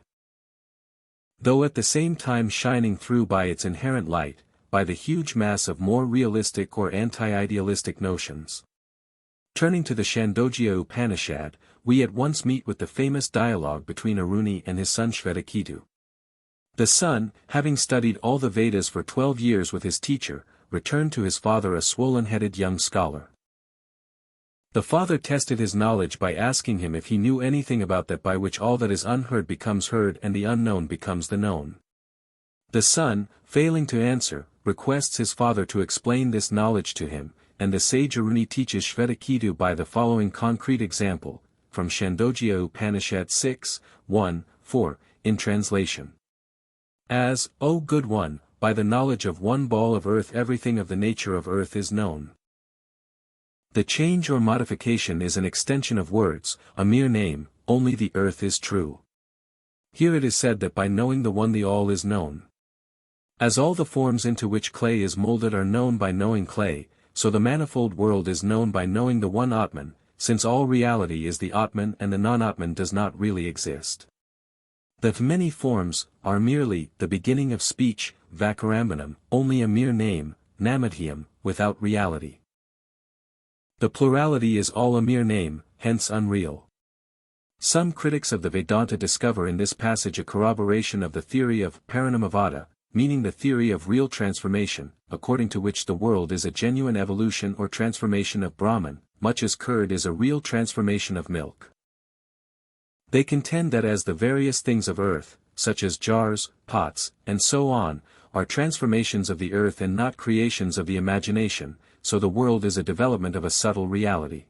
though at the same time shining through by its inherent light, by the huge mass of more realistic or anti-idealistic notions. Turning to the Chandogya Upanishad, we at once meet with the famous dialogue between Aruni and his son Shvetaketu. The son, having studied all the Vedas for 12 years with his teacher, returned to his father a swollen-headed young scholar. The father tested his knowledge by asking him if he knew anything about that by which all that is unheard becomes heard and the unknown becomes the known. The son, failing to answer, requests his father to explain this knowledge to him, and the sage Aruni teaches Shvetaketu by the following concrete example, from Chandogya Upanishad 6:1-4, in translation. As, O good one, by the knowledge of one ball of earth everything of the nature of earth is known. The change or modification is an extension of words, a mere name, only the earth is true. Here it is said that by knowing the one the all is known. As all the forms into which clay is molded are known by knowing clay, so the manifold world is known by knowing the one Atman, since all reality is the Atman and the non-Atman does not really exist. The many forms are merely the beginning of speech, vakarambanam, only a mere name, namadhyam, without reality. The plurality is all a mere name, hence unreal. Some critics of the Vedanta discover in this passage a corroboration of the theory of Parinamavada, meaning the theory of real transformation, according to which the world is a genuine evolution or transformation of Brahman, much as curd is a real transformation of milk. They contend that as the various things of earth, such as jars, pots, and so on, are transformations of the earth and not creations of the imagination, so the world is a development of a subtle reality.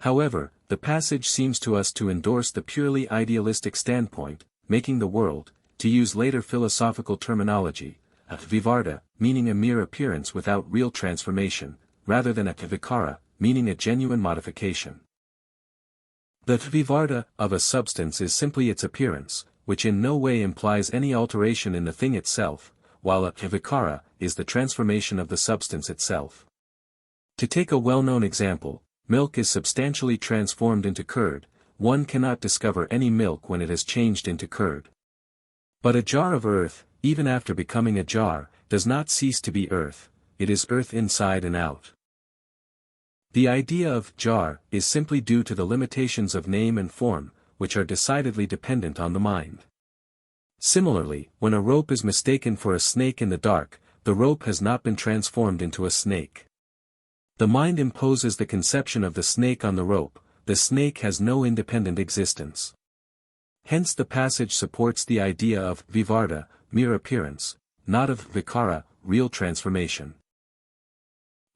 However, the passage seems to us to endorse the purely idealistic standpoint, making the world, to use later philosophical terminology, a vivarta, meaning a mere appearance without real transformation, rather than a vikara, meaning a genuine modification. The vivarta of a substance is simply its appearance, which in no way implies any alteration in the thing itself, while a vikara is the transformation of the substance itself. To take a well-known example, milk is substantially transformed into curd. One cannot discover any milk when it has changed into curd. But a jar of earth, even after becoming a jar, does not cease to be earth, it is earth inside and out. The idea of jar is simply due to the limitations of name and form, which are decidedly dependent on the mind. Similarly, when a rope is mistaken for a snake in the dark, the rope has not been transformed into a snake. The mind imposes the conception of the snake on the rope, the snake has no independent existence. Hence the passage supports the idea of vivarta, mere appearance, not of vikara, real transformation.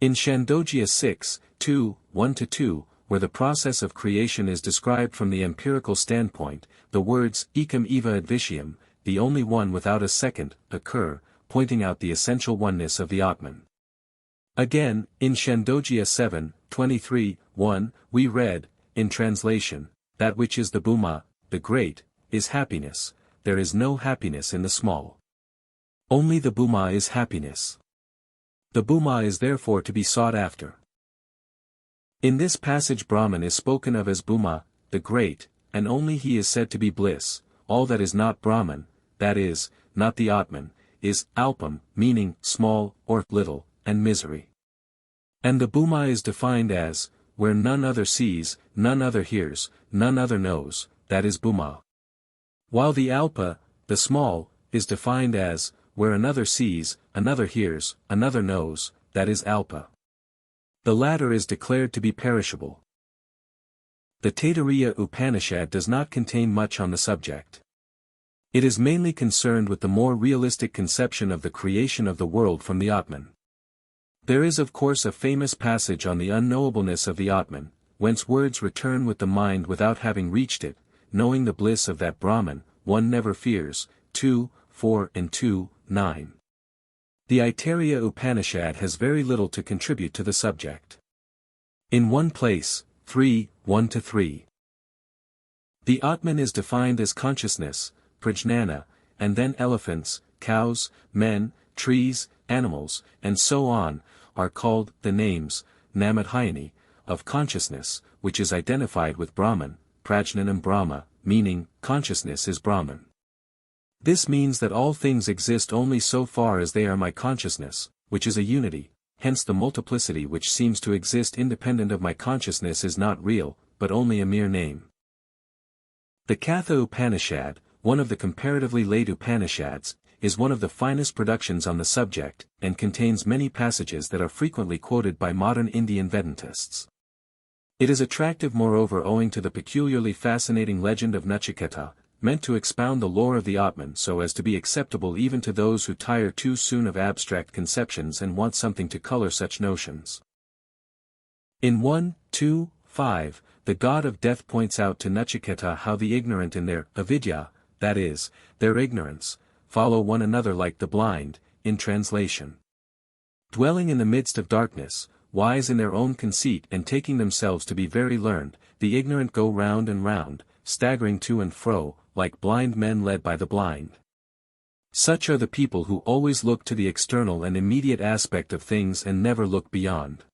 In Chandogya 6, 2, 1-2, where the process of creation is described from the empirical standpoint, the words ekam eva advishyam, the only one without a second, occur, pointing out the essential oneness of the Atman. Again, in Chandogya 7, 23, 1, we read, in translation, that which is the Bhuma, the great, is happiness, there is no happiness in the small. Only the Bhuma is happiness. The Bhuma is therefore to be sought after. In this passage Brahman is spoken of as Bhuma, the great, and only he is said to be bliss. All that is not Brahman, that is, not the Atman, is alpam, meaning small, or little, and misery. And the Bhuma is defined as, where none other sees, none other hears, none other knows, that is Bhuma. While the alpa, the small, is defined as, where another sees, another hears, another knows, that is alpa. The latter is declared to be perishable. The Taittiriya Upanishad does not contain much on the subject. It is mainly concerned with the more realistic conception of the creation of the world from the Atman. There is of course a famous passage on the unknowableness of the Atman, whence words return with the mind without having reached it, knowing the bliss of that Brahman, one never fears, 2, 4 and 2, 9. The Aitareya Upanishad has very little to contribute to the subject. In one place, 3, 1-3. The Atman is defined as consciousness, prajnana, and then elephants, cows, men, trees, animals, and so on, are called the names, namadhyani, of consciousness, which is identified with Brahman, prajnanam Brahma, meaning, consciousness is Brahman. This means that all things exist only so far as they are my consciousness, which is a unity, hence the multiplicity which seems to exist independent of my consciousness is not real, but only a mere name. The Katha Upanishad, one of the comparatively late Upanishads, is one of the finest productions on the subject, and contains many passages that are frequently quoted by modern Indian Vedantists. It is attractive moreover owing to the peculiarly fascinating legend of Nachiketa, meant to expound the lore of the Atman so as to be acceptable even to those who tire too soon of abstract conceptions and want something to color such notions. In 1, 2, 5, the god of death points out to Nachiketa how the ignorant in their avidya, that is, their ignorance, follow one another like the blind, in translation. Dwelling in the midst of darkness, wise in their own conceit and taking themselves to be very learned, the ignorant go round and round, staggering to and fro, like blind men led by the blind. Such are the people who always look to the external and immediate aspect of things and never look beyond.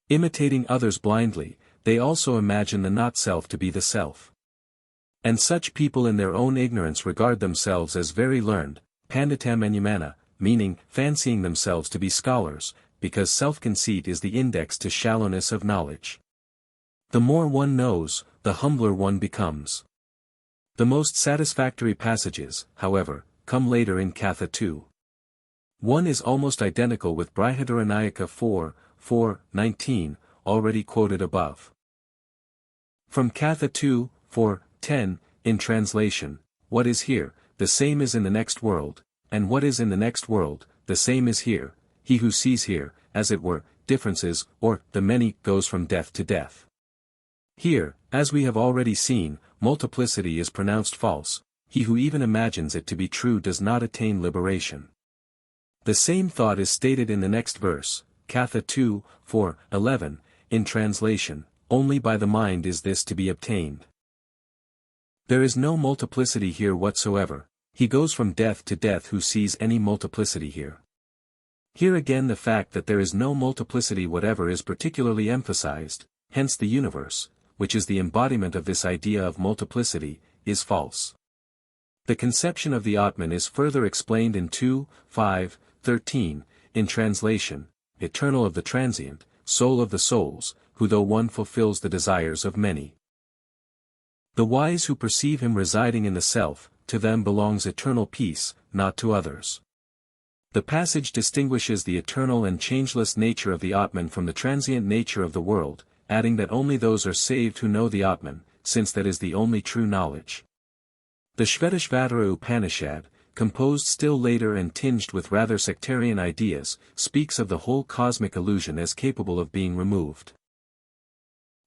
Imitating others blindly, they also imagine the not-self to be the self. And such people in their own ignorance regard themselves as very learned, panditam anumana, meaning fancying themselves to be scholars, because self-conceit is the index to shallowness of knowledge. The more one knows, the humbler one becomes. The most satisfactory passages, however, come later in Katha 2. One is almost identical with Brihadaranyaka 4, 4, 19, already quoted above. From Katha 2, 4, 10, in translation, what is here, the same is in the next world, and what is in the next world, the same is here, he who sees here, as it were, differences, or, the many, goes from death to death. Here, as we have already seen, multiplicity is pronounced false, he who even imagines it to be true does not attain liberation. The same thought is stated in the next verse, Katha 2, 4, 11, in translation, only by the mind is this to be obtained. There is no multiplicity here whatsoever, He goes from death to death who sees any multiplicity here. Here again the fact that there is no multiplicity whatever is particularly emphasized, hence the universe, which is the embodiment of this idea of multiplicity, is false. The conception of the Atman is further explained in 2:5-13, in translation, eternal of the transient, soul of the souls, who though one fulfills the desires of many. The wise who perceive him residing in the self, to them belongs eternal peace, not to others. The passage distinguishes the eternal and changeless nature of the Atman from the transient nature of the world, adding that only those are saved who know the Atman, since that is the only true knowledge. The Shvetashvatara Upanishad, composed still later and tinged with rather sectarian ideas, speaks of the whole cosmic illusion as capable of being removed.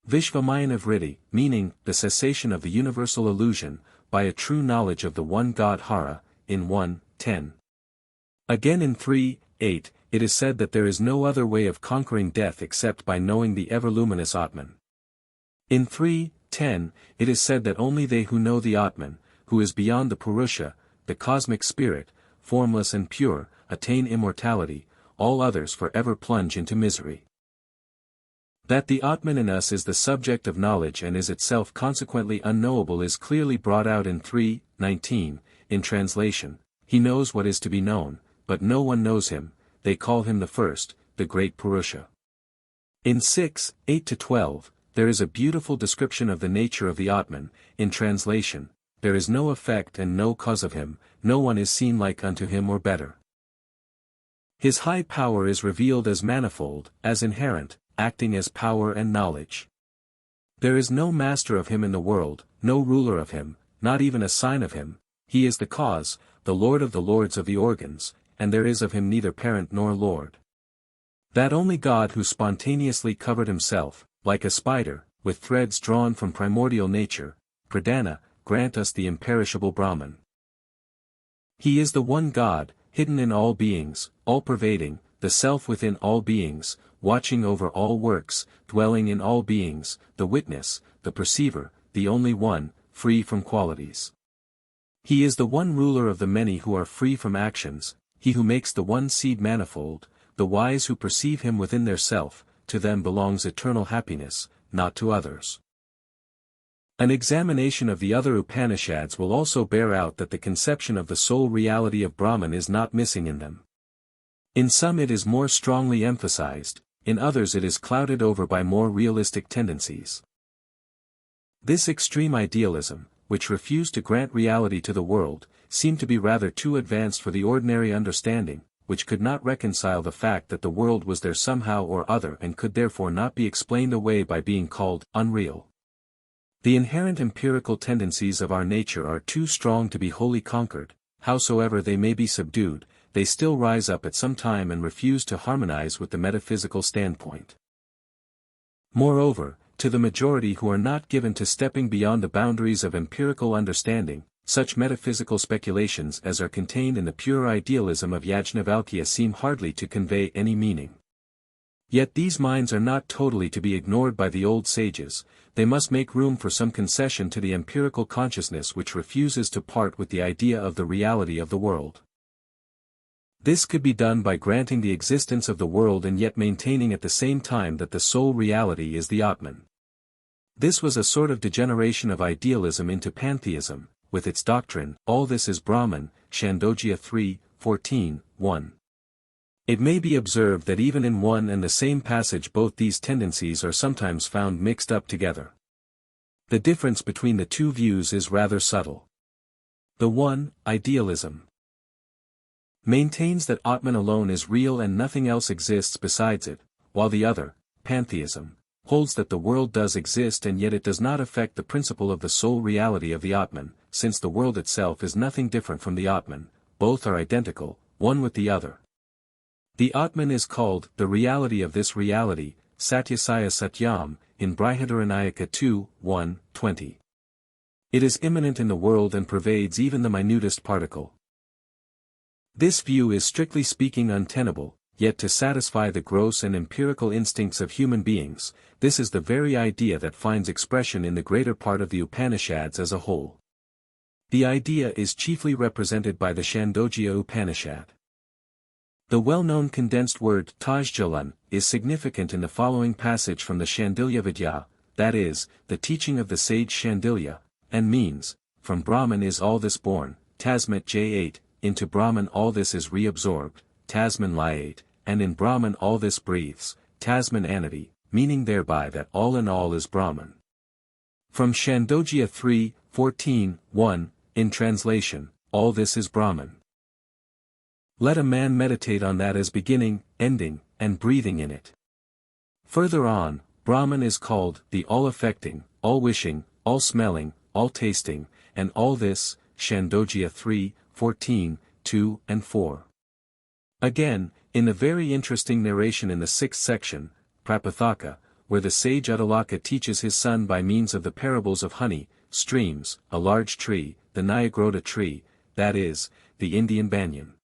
Vishvamayana vritti, meaning, the cessation of the universal illusion, by a true knowledge of the one God Hara, in 1:10. Again in 3:8, it is said that there is no other way of conquering death except by knowing the ever-luminous Atman. In 3:10, it is said that only they who know the Atman, who is beyond the Purusha, the cosmic spirit, formless and pure, attain immortality, all others forever plunge into misery. That the Atman in us is the subject of knowledge and is itself consequently unknowable is clearly brought out in 3:19, in translation, he knows what is to be known, but no one knows him, they call him the first, the great Purusha. In 6:8-12, there is a beautiful description of the nature of the Atman, in translation, there is no effect and no cause of him, no one is seen like unto him or better. His high power is revealed as manifold, as inherent, acting as power and knowledge. There is no master of him in the world, no ruler of him, not even a sign of him, he is the cause, the Lord of the lords of the organs, and there is of him neither parent nor lord. That only God who spontaneously covered himself, like a spider, with threads drawn from primordial nature, Pradhana, grant us the imperishable Brahman. He is the one God, hidden in all beings, all-pervading, the self within all beings, watching over all works, dwelling in all beings, the witness, the perceiver, the only one, free from qualities. He is the one ruler of the many who are free from actions, he who makes the one seed manifold, the wise who perceive him within their self, to them belongs eternal happiness, not to others. An examination of the other Upanishads will also bear out that the conception of the sole reality of Brahman is not missing in them. In some it is more strongly emphasized, in others it is clouded over by more realistic tendencies. This extreme idealism, which refused to grant reality to the world, seemed to be rather too advanced for the ordinary understanding, which could not reconcile the fact that the world was there somehow or other and could therefore not be explained away by being called unreal. The inherent empirical tendencies of our nature are too strong to be wholly conquered, howsoever they may be subdued, they still rise up at some time and refuse to harmonize with the metaphysical standpoint. Moreover, to the majority who are not given to stepping beyond the boundaries of empirical understanding, such metaphysical speculations as are contained in the pure idealism of Yajnavalkya seem hardly to convey any meaning. Yet these minds are not totally to be ignored by the old sages, they must make room for some concession to the empirical consciousness which refuses to part with the idea of the reality of the world. This could be done by granting the existence of the world and yet maintaining at the same time that the sole reality is the Atman. This was a sort of degeneration of idealism into pantheism, with its doctrine, all this is Brahman, Chandogya 3:14-1. It may be observed that even in one and the same passage both these tendencies are sometimes found mixed up together. The difference between the two views is rather subtle. The one, idealism, maintains that Atman alone is real and nothing else exists besides it, while the other, pantheism, holds that the world does exist and yet it does not affect the principle of the sole reality of the Atman, since the world itself is nothing different from the Atman, both are identical, one with the other. The Atman is called the reality of this reality, Satyasaya Satyam, in Brihadaranyaka 2:1-20. It is immanent in the world and pervades even the minutest particle. This view is strictly speaking untenable, yet to satisfy the gross and empirical instincts of human beings, this is the very idea that finds expression in the greater part of the Upanishads as a whole. The idea is chiefly represented by the Chandogya Upanishad. The well-known condensed word Tajjalan is significant in the following passage from the Shandilya Vidya, that is, the teaching of the sage Shandilya, and means, from Brahman is all this born, Tasmat J8, into Brahman all this is reabsorbed, Tasman Lyate, and in Brahman all this breathes, Tasman Anati, meaning thereby that all in all is Brahman. From Chandogya 3:14-1, in translation, all this is Brahman. Let a man meditate on that as beginning, ending, and breathing in it. Further on, Brahman is called the all-affecting, all-wishing, all-smelling, all-tasting, and all this, Chandogya 3:14-2 and 4. Again, in the very interesting narration in the 6th section, Prapathaka, where the sage Uddalaka teaches his son by means of the parables of honey, streams, a large tree, the Nyagroda tree, that is, the Indian banyan.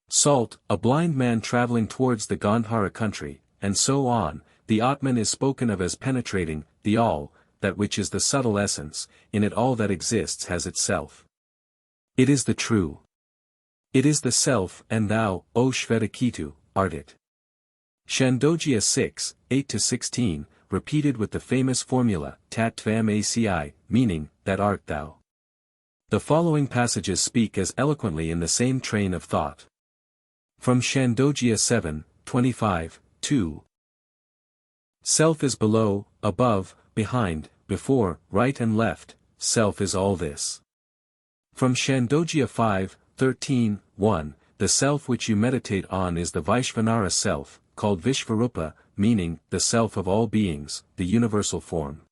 Salt, a blind man traveling towards the Gandhara country, and so on, the Atman is spoken of as penetrating, the all, that which is the subtle essence, in it all that exists has itself. It is the true. It is the self, and thou, O Shvetaketu, art it. Chandogya 6:8-16, repeated with the famous formula, Tat Tvam Aci, meaning, that art thou. The following passages speak as eloquently in the same train of thought. From Chandogya 7:25-2. Self is below, above, behind, before, right and left, self is all this. From Chandogya 5:13-1, the self which you meditate on is the Vaishvanara self, called Vishvarupa, meaning, the self of all beings, the universal form.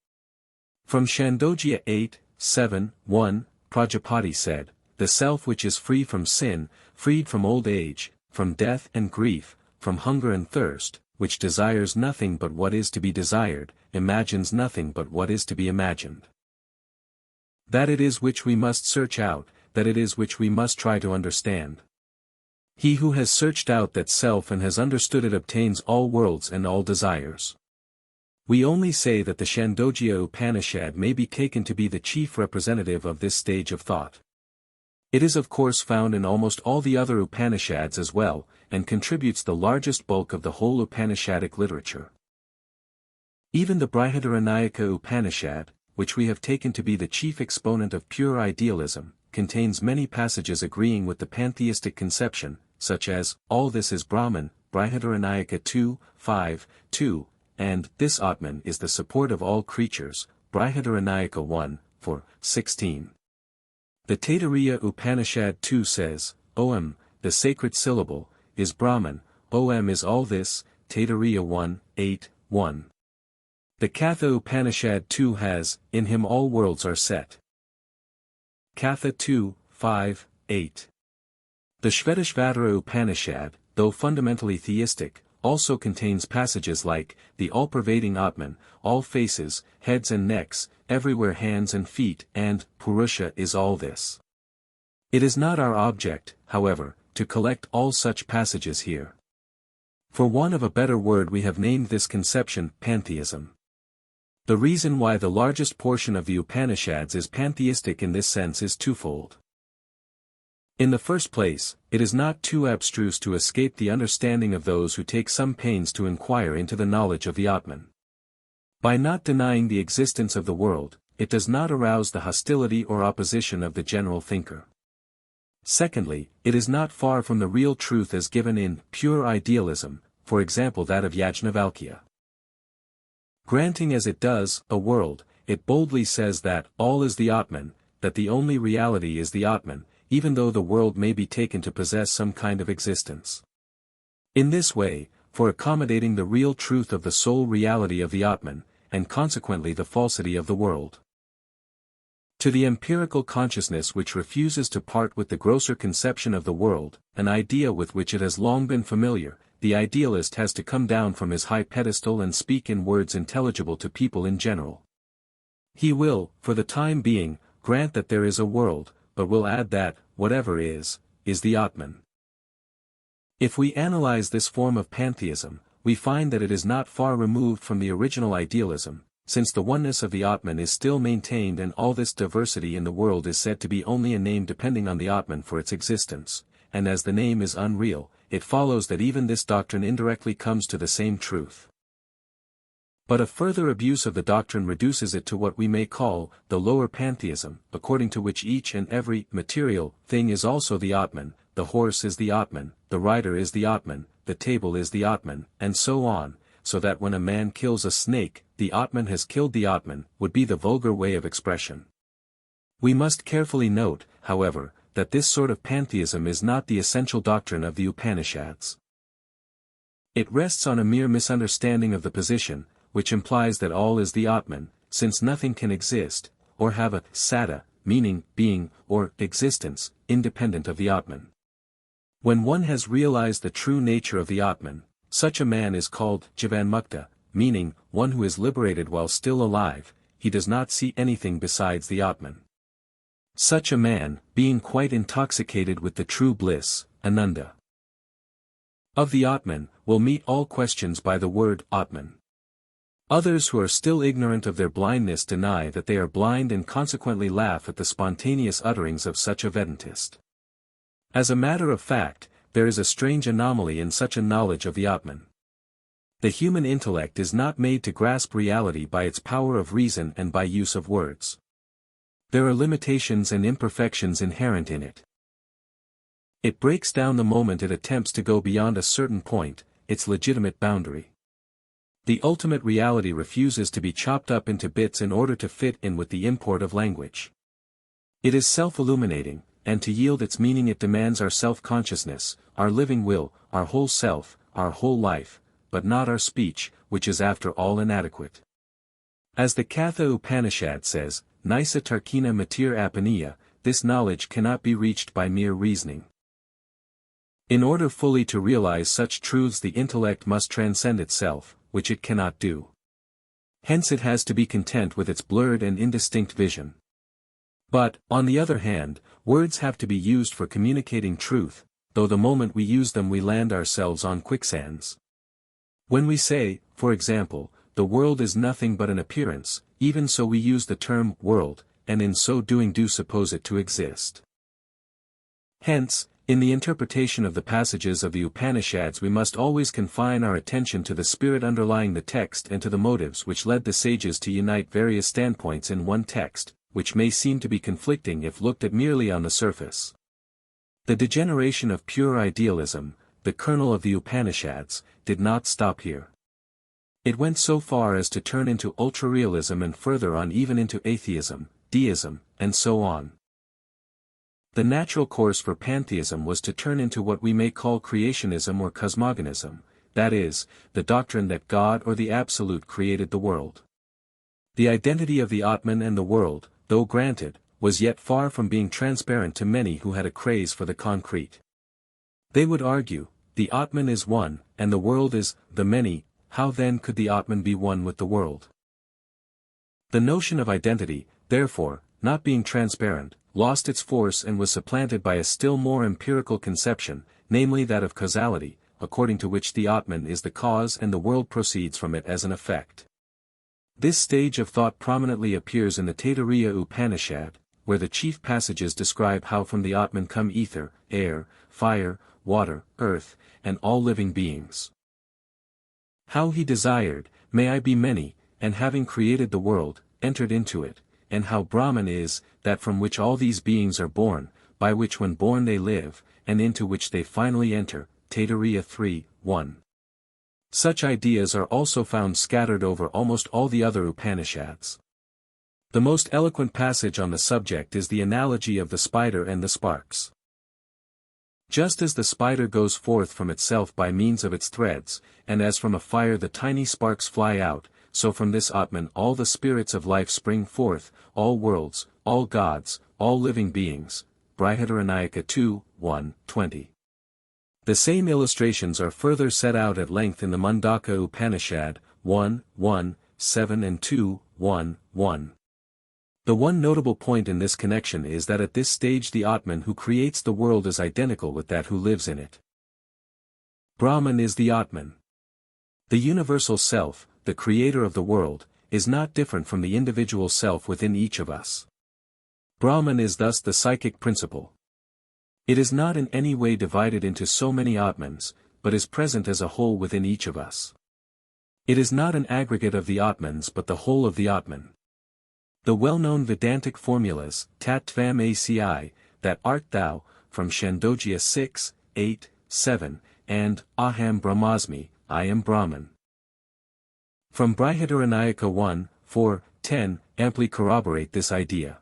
From Chandogya 8:7-1, Prajapati said, the self which is free from sin, freed from old age, from death and grief, from hunger and thirst, which desires nothing but what is to be desired, imagines nothing but what is to be imagined. That it is which we must search out, that it is which we must try to understand. He who has searched out that self and has understood it obtains all worlds and all desires. We only say that the Chandogya Upanishad may be taken to be the chief representative of this stage of thought. It is of course found in almost all the other Upanishads as well, and contributes the largest bulk of the whole Upanishadic literature. Even the Brihadaranyaka Upanishad, which we have taken to be the chief exponent of pure idealism, contains many passages agreeing with the pantheistic conception, such as, all this is Brahman, Brihadaranyaka 2:5-2, and this Atman is the support of all creatures, Brihadaranyaka 1:4-16. The Taittiriya Upanishad 2 says, Om, the sacred syllable, is Brahman, Om is all this, Taittiriya 1:8-1. The Katha Upanishad 2 has, in him all worlds are set. Katha 2:5-8. The Shvetashvatara Upanishad, though fundamentally theistic, also contains passages like, the all-pervading Atman, all faces, heads and necks, everywhere hands and feet, and, Purusha is all this. It is not our object, however, to collect all such passages here. For want of a better word we have named this conception, pantheism. The reason why the largest portion of the Upanishads is pantheistic in this sense is twofold. In the first place, it is not too abstruse to escape the understanding of those who take some pains to inquire into the knowledge of the Atman. By not denying the existence of the world, it does not arouse the hostility or opposition of the general thinker. Secondly, it is not far from the real truth as given in pure idealism, for example that of Yajnavalkya. Granting as it does a world, it boldly says that all is the Atman, that the only reality is the Atman, even though the world may be taken to possess some kind of existence. In this way, for accommodating the real truth of the sole reality of the Atman, and consequently the falsity of the world. To the empirical consciousness which refuses to part with the grosser conception of the world, an idea with which it has long been familiar, the idealist has to come down from his high pedestal and speak in words intelligible to people in general. He will, for the time being, grant that there is a world, but will add that, whatever is the Atman. If we analyze this form of pantheism, we find that it is not far removed from the original idealism, since the oneness of the Atman is still maintained and all this diversity in the world is said to be only a name depending on the Atman for its existence, and as the name is unreal, it follows that even this doctrine indirectly comes to the same truth. But a further abuse of the doctrine reduces it to what we may call the lower pantheism, according to which each and every material thing is also the Atman, the horse is the Atman, the rider is the Atman, the table is the Atman, and so on, so that when a man kills a snake, the Atman has killed the Atman, would be the vulgar way of expression. We must carefully note, however, that this sort of pantheism is not the essential doctrine of the Upanishads. It rests on a mere misunderstanding of the position, which implies that all is the Atman, since nothing can exist, or have a satta, meaning, being, or existence, independent of the Atman. When one has realized the true nature of the Atman, such a man is called Jivanmukta, meaning, one who is liberated while still alive, he does not see anything besides the Atman. Such a man, being quite intoxicated with the true bliss, Ananda, of the Atman, will meet all questions by the word Atman. Others who are still ignorant of their blindness deny that they are blind and consequently laugh at the spontaneous utterings of such a Vedantist. As a matter of fact, there is a strange anomaly in such a knowledge of the Atman. The human intellect is not made to grasp reality by its power of reason and by use of words. There are limitations and imperfections inherent in it. It breaks down the moment it attempts to go beyond a certain point, its legitimate boundary. The ultimate reality refuses to be chopped up into bits in order to fit in with the import of language. It is self-illuminating, and to yield its meaning it demands our self-consciousness, our living will, our whole self, our whole life, but not our speech, which is after all inadequate. As the Katha Upanishad says, Nisa Tarkina Matir Apaniya, this knowledge cannot be reached by mere reasoning. In order fully to realize such truths the intellect must transcend itself, which it cannot do. Hence it has to be content with its blurred and indistinct vision. But, on the other hand, words have to be used for communicating truth, though the moment we use them we land ourselves on quicksands. When we say, for example, the world is nothing but an appearance, even so we use the term world, and in so doing do suppose it to exist. Hence, in the interpretation of the passages of the Upanishads we must always confine our attention to the spirit underlying the text and to the motives which led the sages to unite various standpoints in one text, which may seem to be conflicting if looked at merely on the surface. The degeneration of pure idealism, the kernel of the Upanishads, did not stop here. It went so far as to turn into ultra-realism and further on even into atheism, deism, and so on. The natural course for pantheism was to turn into what we may call creationism or cosmogonism, that is, the doctrine that God or the Absolute created the world. The identity of the Atman and the world, though granted, was yet far from being transparent to many who had a craze for the concrete. They would argue, the Atman is one, and the world is the many, how then could the Atman be one with the world? The notion of identity, therefore, not being transparent, lost its force and was supplanted by a still more empirical conception, namely that of causality, according to which the Atman is the cause and the world proceeds from it as an effect. This stage of thought prominently appears in the Taittiriya Upanishad, where the chief passages describe how from the Atman come ether, air, fire, water, earth, and all living beings. How he desired, may I be many, and having created the world, entered into it, and how Brahman is, that from which all these beings are born, by which when born they live, and into which they finally enter, Taittiriya 3:1. Such ideas are also found scattered over almost all the other Upanishads. The most eloquent passage on the subject is the analogy of the spider and the sparks. Just as the spider goes forth from itself by means of its threads, and as from a fire the tiny sparks fly out, so from this Atman all the spirits of life spring forth, all worlds, all gods, all living beings. Brihadaranyaka 2:1-20. The same illustrations are further set out at length in the Mundaka Upanishad, 1:1-7 and 2:1-1. The one notable point in this connection is that at this stage the Atman who creates the world is identical with that who lives in it. Brahman is the Atman. The universal self, the creator of the world, is not different from the individual self within each of us. Brahman is thus the psychic principle. It is not in any way divided into so many Atmans, but is present as a whole within each of us. It is not an aggregate of the Atmans but the whole of the Atman. The well-known Vedantic formulas, Tat Tvam Aci, that art thou, from Chandogya 6, 8, 7, and Aham Brahmasmi, I am Brahman, from Brihadaranyaka 1, 4, 10, amply corroborate this idea.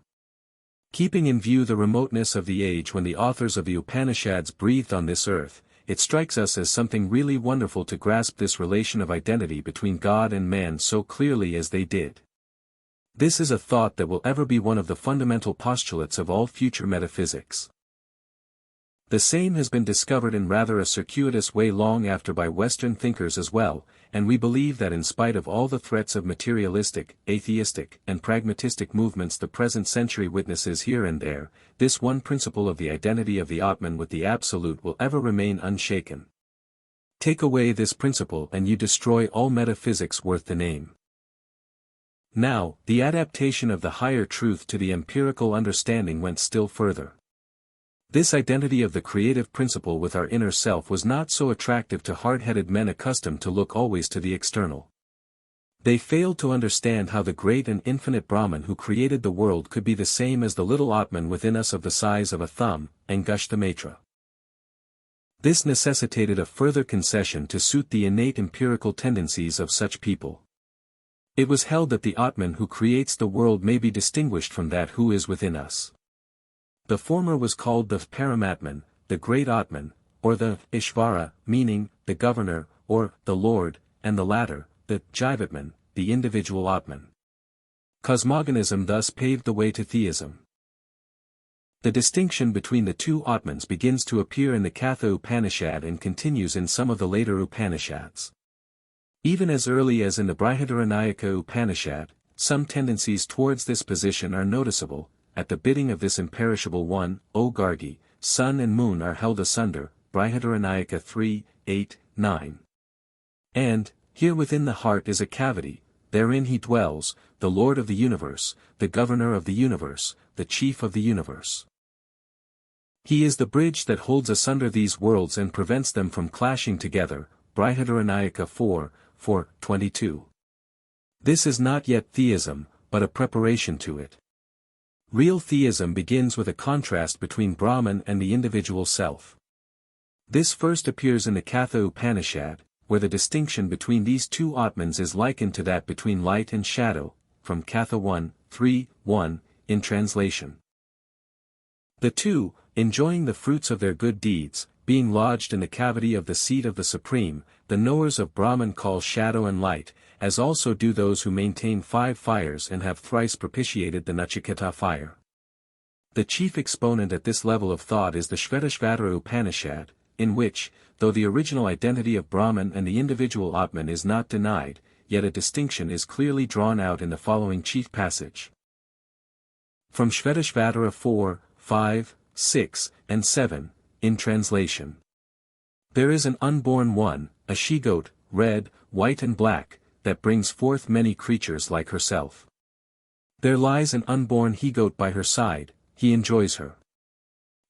Keeping in view the remoteness of the age when the authors of the Upanishads breathed on this earth, it strikes us as something really wonderful to grasp this relation of identity between God and man so clearly as they did. This is a thought that will ever be one of the fundamental postulates of all future metaphysics. The same has been discovered in rather a circuitous way long after by Western thinkers as well, and we believe that in spite of all the threats of materialistic, atheistic, and pragmatistic movements the present century witnesses here and there, this one principle of the identity of the Atman with the Absolute will ever remain unshaken. Take away this principle and you destroy all metaphysics worth the name. Now, the adaptation of the higher truth to the empirical understanding went still further. This identity of the creative principle with our inner self was not so attractive to hard-headed men accustomed to look always to the external. They failed to understand how the great and infinite Brahman who created the world could be the same as the little Atman within us of the size of a thumb, Angushtamatra. This necessitated a further concession to suit the innate empirical tendencies of such people. It was held that the Atman who creates the world may be distinguished from that who is within us. The former was called the Paramatman, the great Atman, or the Ishvara, meaning, the governor, or the Lord, and the latter, the Jivatman, the individual Atman. Cosmogonism thus paved the way to theism. The distinction between the two Atmans begins to appear in the Katha Upanishad and continues in some of the later Upanishads. Even as early as in the Brihadaranyaka Upanishad, some tendencies towards this position are noticeable. At the bidding of this imperishable one, O Gargi, sun and moon are held asunder, Brihadaranyaka 3, 8, 9. And, here within the heart is a cavity, therein he dwells, the Lord of the universe, the governor of the universe, the chief of the universe. He is the bridge that holds asunder these worlds and prevents them from clashing together, Brihadaranyaka 4, 4, 22. This is not yet theism, but a preparation to it. Real theism begins with a contrast between Brahman and the individual self. This first appears in the Katha Upanishad, where the distinction between these two Atmans is likened to that between light and shadow, from Katha 1, 3, 1, in translation. The two, enjoying the fruits of their good deeds, being lodged in the cavity of the seat of the Supreme, the knowers of Brahman call shadow and light, as also do those who maintain 5 fires and have thrice propitiated the Nachiketa fire. The chief exponent at this level of thought is the Shvetashvatara Upanishad, in which, though the original identity of Brahman and the individual Atman is not denied, yet a distinction is clearly drawn out in the following chief passage. From Shvetashvatara 4, 5, 6, and 7, in translation. There is an unborn one, a she-goat, red, white and black, that brings forth many creatures like herself. There lies an unborn he-goat by her side, he enjoys her.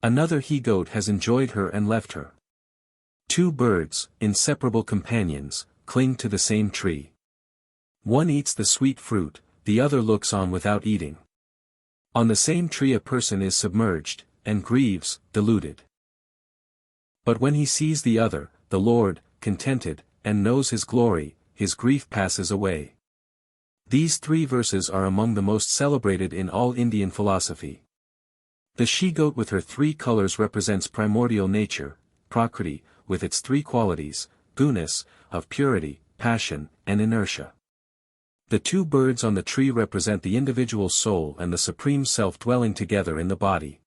Another he-goat has enjoyed her and left her. 2 birds, inseparable companions, cling to the same tree. One eats the sweet fruit, the other looks on without eating. On the same tree a person is submerged, and grieves, deluded. But when he sees the other, the Lord, contented, and knows his glory, his grief passes away. These 3 verses are among the most celebrated in all Indian philosophy. The she-goat with her 3 colors represents primordial nature, Prakriti, with its 3 qualities, gunas, of purity, passion, and inertia. The 2 birds on the tree represent the individual soul and the Supreme Self dwelling together in the body.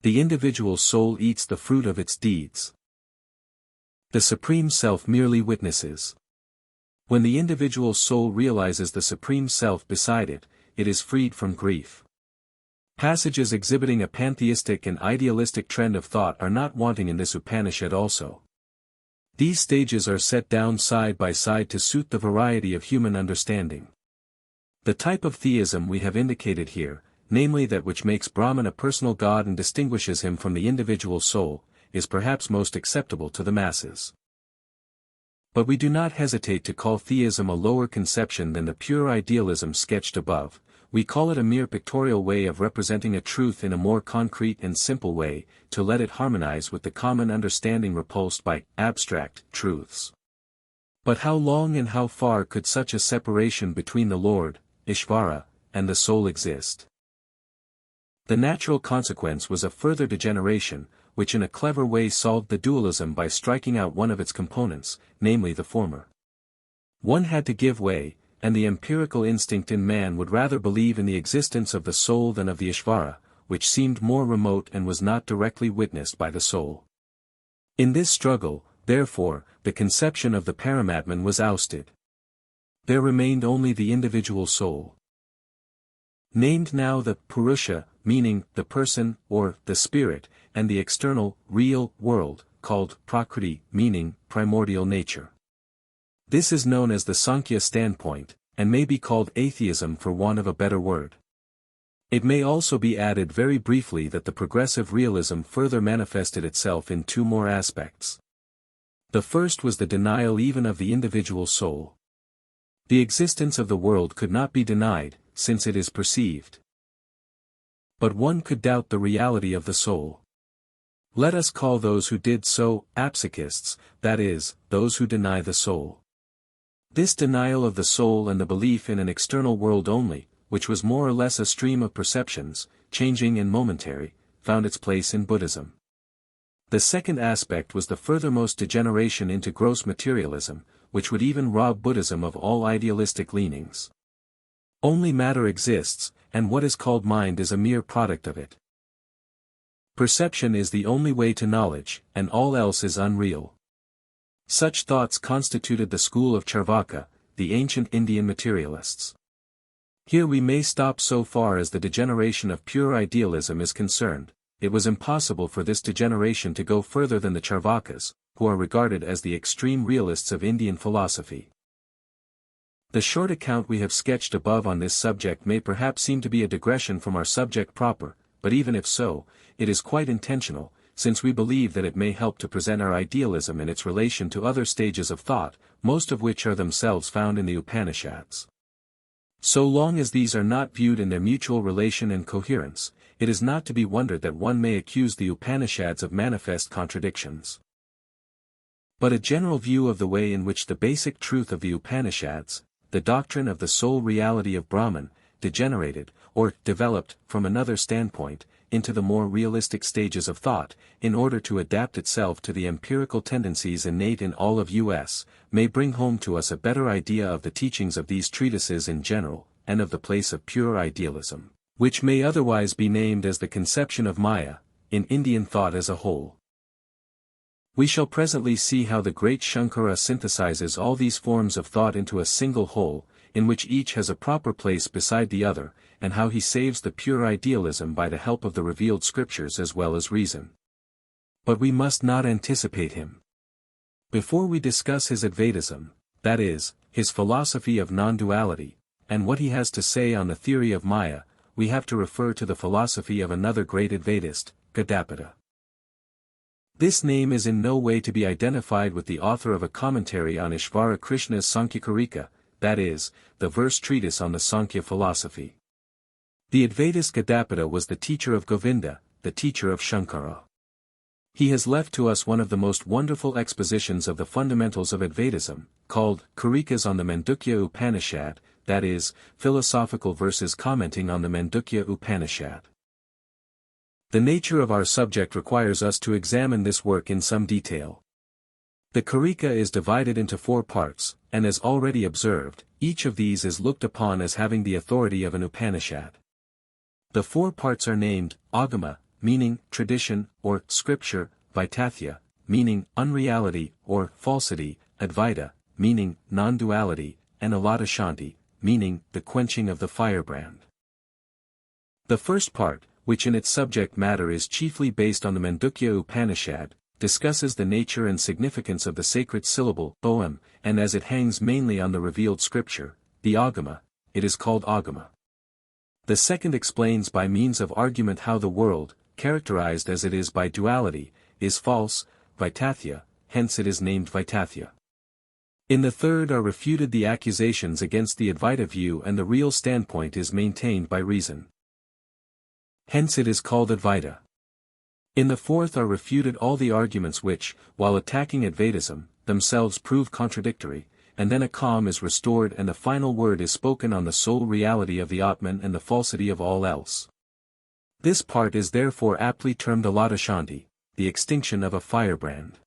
The individual soul eats the fruit of its deeds. The Supreme Self merely witnesses. When the individual soul realizes the Supreme Self beside it, it is freed from grief. Passages exhibiting a pantheistic and idealistic trend of thought are not wanting in this Upanishad also. These stages are set down side by side to suit the variety of human understanding. The type of theism we have indicated here, namely that which makes Brahman a personal god and distinguishes him from the individual soul, is perhaps most acceptable to the masses. But we do not hesitate to call theism a lower conception than the pure idealism sketched above. We call it a mere pictorial way of representing a truth in a more concrete and simple way, to let it harmonize with the common understanding repulsed by abstract truths. But how long and how far could such a separation between the Lord, Ishvara, and the soul exist? The natural consequence was a further degeneration, which in a clever way solved the dualism by striking out one of its components, namely the former. One had to give way, and the empirical instinct in man would rather believe in the existence of the soul than of the Ishvara, which seemed more remote and was not directly witnessed by the soul. In this struggle, therefore, the conception of the Paramatman was ousted. There remained only the individual soul. Named now the Purusha, meaning the person, or the spirit, and the external, real, world, called Prakriti, meaning primordial nature. This is known as the Sankhya standpoint, and may be called atheism for want of a better word. It may also be added very briefly that the progressive realism further manifested itself in two more aspects. The first was the denial even of the individual soul. The existence of the world could not be denied, since it is perceived. But one could doubt the reality of the soul. Let us call those who did so, apsychists, that is, those who deny the soul. This denial of the soul and the belief in an external world only, which was more or less a stream of perceptions, changing and momentary, found its place in Buddhism. The second aspect was the furthermost degeneration into gross materialism, which would even rob Buddhism of all idealistic leanings. Only matter exists, and what is called mind is a mere product of it. Perception is the only way to knowledge, and all else is unreal. Such thoughts constituted the school of Charvaka, the ancient Indian materialists. Here we may stop so far as the degeneration of pure idealism is concerned. It was impossible for this degeneration to go further than the Charvakas, who are regarded as the extreme realists of Indian philosophy. The short account we have sketched above on this subject may perhaps seem to be a digression from our subject proper, but even if so, it is quite intentional, since we believe that it may help to present our idealism in its relation to other stages of thought, most of which are themselves found in the Upanishads. So long as these are not viewed in their mutual relation and coherence, it is not to be wondered that one may accuse the Upanishads of manifest contradictions. But a general view of the way in which the basic truth of the Upanishads, the doctrine of the sole reality of Brahman, degenerated, or developed, from another standpoint, into the more realistic stages of thought, in order to adapt itself to the empirical tendencies innate in all of us, may bring home to us a better idea of the teachings of these treatises in general, and of the place of pure idealism, which may otherwise be named as the conception of Māyā, in Indian thought as a whole. We shall presently see how the great Shankara synthesizes all these forms of thought into a single whole, in which each has a proper place beside the other, and how he saves the pure idealism by the help of the revealed scriptures as well as reason. But we must not anticipate him. Before we discuss his Advaitism, that is, his philosophy of non-duality, and what he has to say on the theory of Māyā, we have to refer to the philosophy of another great Advaitist, Gaudapada. This name is in no way to be identified with the author of a commentary on Ishvara Krishna's Sankhyakarika, that is, the verse treatise on the Sankhya philosophy. The Advaitist Gaudapada was the teacher of Govinda, the teacher of Shankara. He has left to us one of the most wonderful expositions of the fundamentals of Advaitism, called Karikas on the Mandukya Upanishad, that is, philosophical verses commenting on the Mandukya Upanishad. The nature of our subject requires us to examine this work in some detail. The Karika is divided into 4 parts, and as already observed, each of these is looked upon as having the authority of an Upanishad. The 4 parts are named, Agama, meaning tradition, or scripture, Vaitathya, meaning unreality, or falsity, Advaita, meaning non-duality, and Alatashanti, meaning the quenching of the firebrand. The first part, which in its subject matter is chiefly based on the Mandukya Upanishad, discusses the nature and significance of the sacred syllable, Om, and as it hangs mainly on the revealed scripture, the Agama, it is called agama. The second explains by means of argument how the world, characterized as it is by duality, is false, Vaitatya, hence it is named Vaitatya. In the third are refuted the accusations against the Advaita view and the real standpoint is maintained by reason. Hence it is called Advaita. In the fourth are refuted all the arguments which, while attacking Advaitism, themselves prove contradictory, and then a calm is restored and the final word is spoken on the sole reality of the Atman and the falsity of all else. This part is therefore aptly termed Aladashanti, the extinction of a firebrand.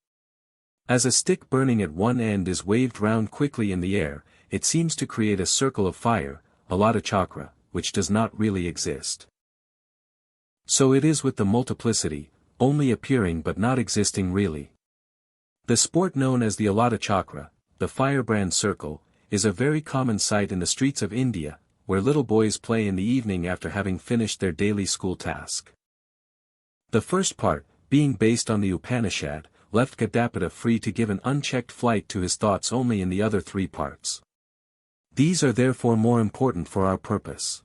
As a stick burning at one end is waved round quickly in the air, it seems to create a circle of fire, Alada Chakra, which does not really exist. So it is with the multiplicity, only appearing but not existing really. The sport known as the Alada Chakra, the firebrand circle, is a very common sight in the streets of India, where little boys play in the evening after having finished their daily school task. The first part, being based on the Upanishad, left Gadapita free to give an unchecked flight to his thoughts only in the other three parts. These are therefore more important for our purpose.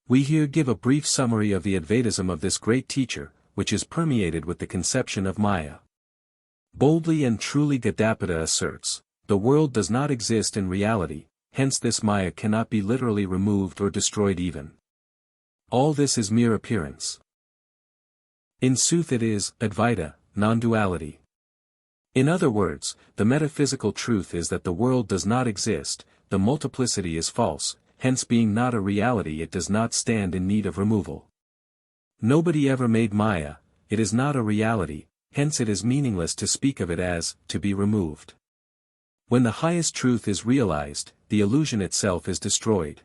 We here give a brief summary of the Advaitism of this great teacher, which is permeated with the conception of Maya. Boldly and truly Gadapita asserts, the world does not exist in reality, hence this Maya cannot be literally removed or destroyed even. All this is mere appearance. In sooth it is, Advaita, non-duality. In other words, the metaphysical truth is that the world does not exist, the multiplicity is false, hence being not a reality it does not stand in need of removal. Nobody ever made Maya, it is not a reality, hence it is meaningless to speak of it as, to be removed. When the highest truth is realized, the illusion itself is destroyed.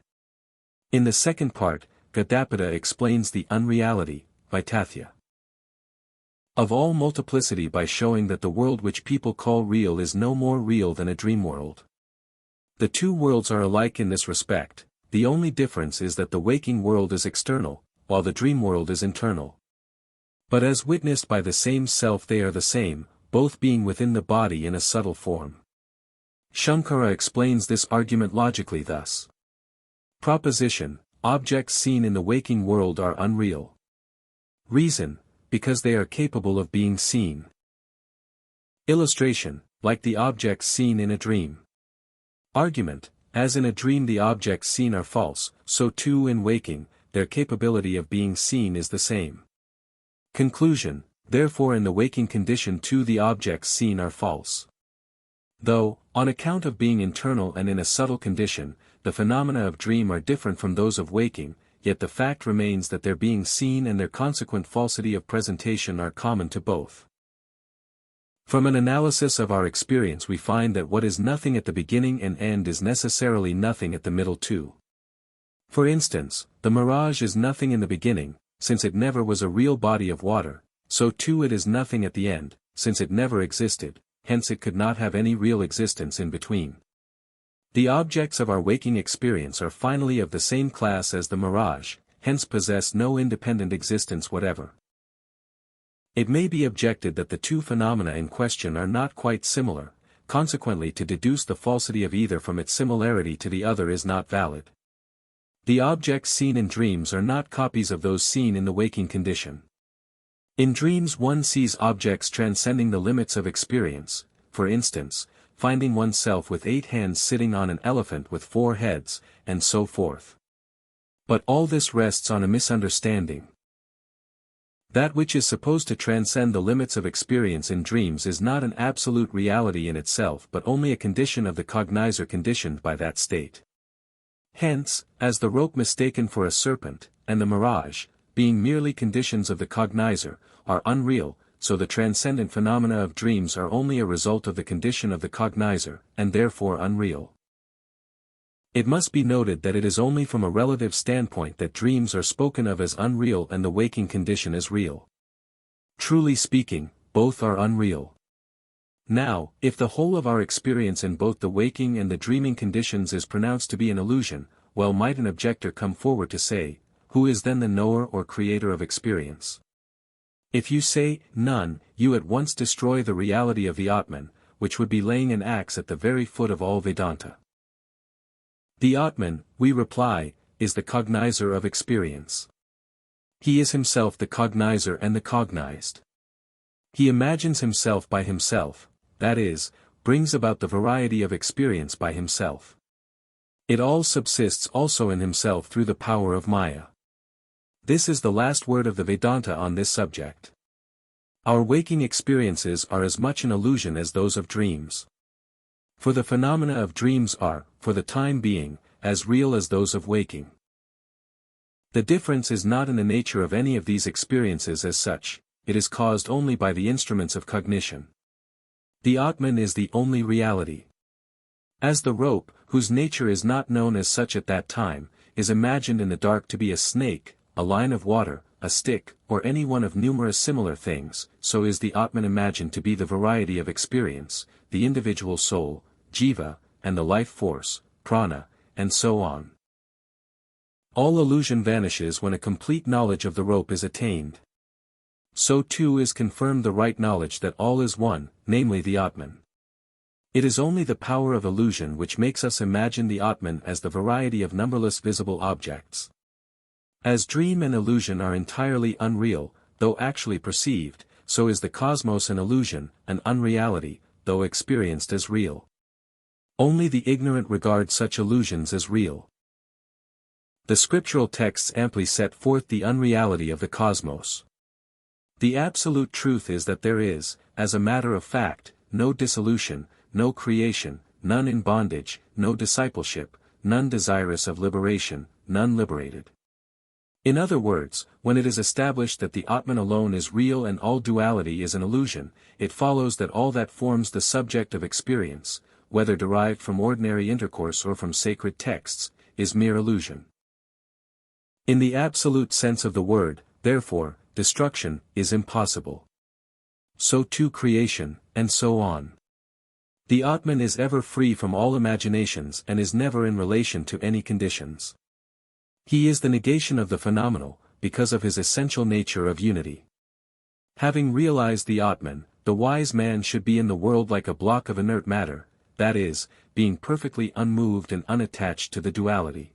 In the second part, Gadapita explains the unreality, Vaitatya, of all multiplicity by showing that the world which people call real is no more real than a dream world. The two worlds are alike in this respect, the only difference is that the waking world is external, while the dream world is internal. But as witnessed by the same self they are the same, both being within the body in a subtle form. Shankara explains this argument logically thus. Proposition, objects seen in the waking world are unreal. Reason, because they are capable of being seen. Illustration, like the objects seen in a dream. Argument, as in a dream the objects seen are false, so too in waking, their capability of being seen is the same. Conclusion, therefore in the waking condition too the objects seen are false. Though, on account of being internal and in a subtle condition, the phenomena of dream are different from those of waking, yet the fact remains that their being seen and their consequent falsity of presentation are common to both. From an analysis of our experience we find that what is nothing at the beginning and end is necessarily nothing at the middle too. For instance, the mirage is nothing in the beginning, since it never was a real body of water, so too it is nothing at the end, since it never existed, hence it could not have any real existence in between. The objects of our waking experience are finally of the same class as the mirage, hence possess no independent existence whatever. It may be objected that the two phenomena in question are not quite similar, consequently to deduce the falsity of either from its similarity to the other is not valid. The objects seen in dreams are not copies of those seen in the waking condition. In dreams one sees objects transcending the limits of experience, for instance, finding oneself with 8 hands sitting on an elephant with 4 heads, and so forth. But all this rests on a misunderstanding. That which is supposed to transcend the limits of experience in dreams is not an absolute reality in itself but only a condition of the cognizer conditioned by that state. Hence, as the rope mistaken for a serpent, and the mirage, being merely conditions of the cognizer, are unreal, so the transcendent phenomena of dreams are only a result of the condition of the cognizer, and therefore unreal. It must be noted that it is only from a relative standpoint that dreams are spoken of as unreal and the waking condition as real. Truly speaking, both are unreal. Now, if the whole of our experience in both the waking and the dreaming conditions is pronounced to be an illusion, well might an objector come forward to say, who is then the knower or creator of experience? If you say, none, you at once destroy the reality of the Atman, which would be laying an axe at the very foot of all Vedanta. The Atman, we reply, is the cognizer of experience. He is himself the cognizer and the cognized. He imagines himself by himself, that is, brings about the variety of experience by himself. It all subsists also in himself through the power of Maya. This is the last word of the Vedanta on this subject. Our waking experiences are as much an illusion as those of dreams. For the phenomena of dreams are, for the time being, as real as those of waking. The difference is not in the nature of any of these experiences as such, it is caused only by the instruments of cognition. The Atman is the only reality. As the rope, whose nature is not known as such at that time, is imagined in the dark to be a snake, a line of water, a stick, or any one of numerous similar things, so is the Atman imagined to be the variety of experience, the individual soul, jiva, and the life force, prana, and so on. All illusion vanishes when a complete knowledge of the rope is attained. So too is confirmed the right knowledge that all is one, namely the Atman. It is only the power of illusion which makes us imagine the Atman as the variety of numberless visible objects. As dream and illusion are entirely unreal, though actually perceived, so is the cosmos an illusion, an unreality, though experienced as real. Only the ignorant regard such illusions as real. The scriptural texts amply set forth the unreality of the cosmos. The absolute truth is that there is, as a matter of fact, no dissolution, no creation, none in bondage, no discipleship, none desirous of liberation, none liberated. In other words, when it is established that the Atman alone is real and all duality is an illusion, it follows that all that forms the subject of experience, whether derived from ordinary intercourse or from sacred texts, is mere illusion. In the absolute sense of the word, therefore, destruction is impossible. So too creation, and so on. The Atman is ever free from all imaginations and is never in relation to any conditions. He is the negation of the phenomenal, because of his essential nature of unity. Having realized the Atman, the wise man should be in the world like a block of inert matter, that is, being perfectly unmoved and unattached to the duality.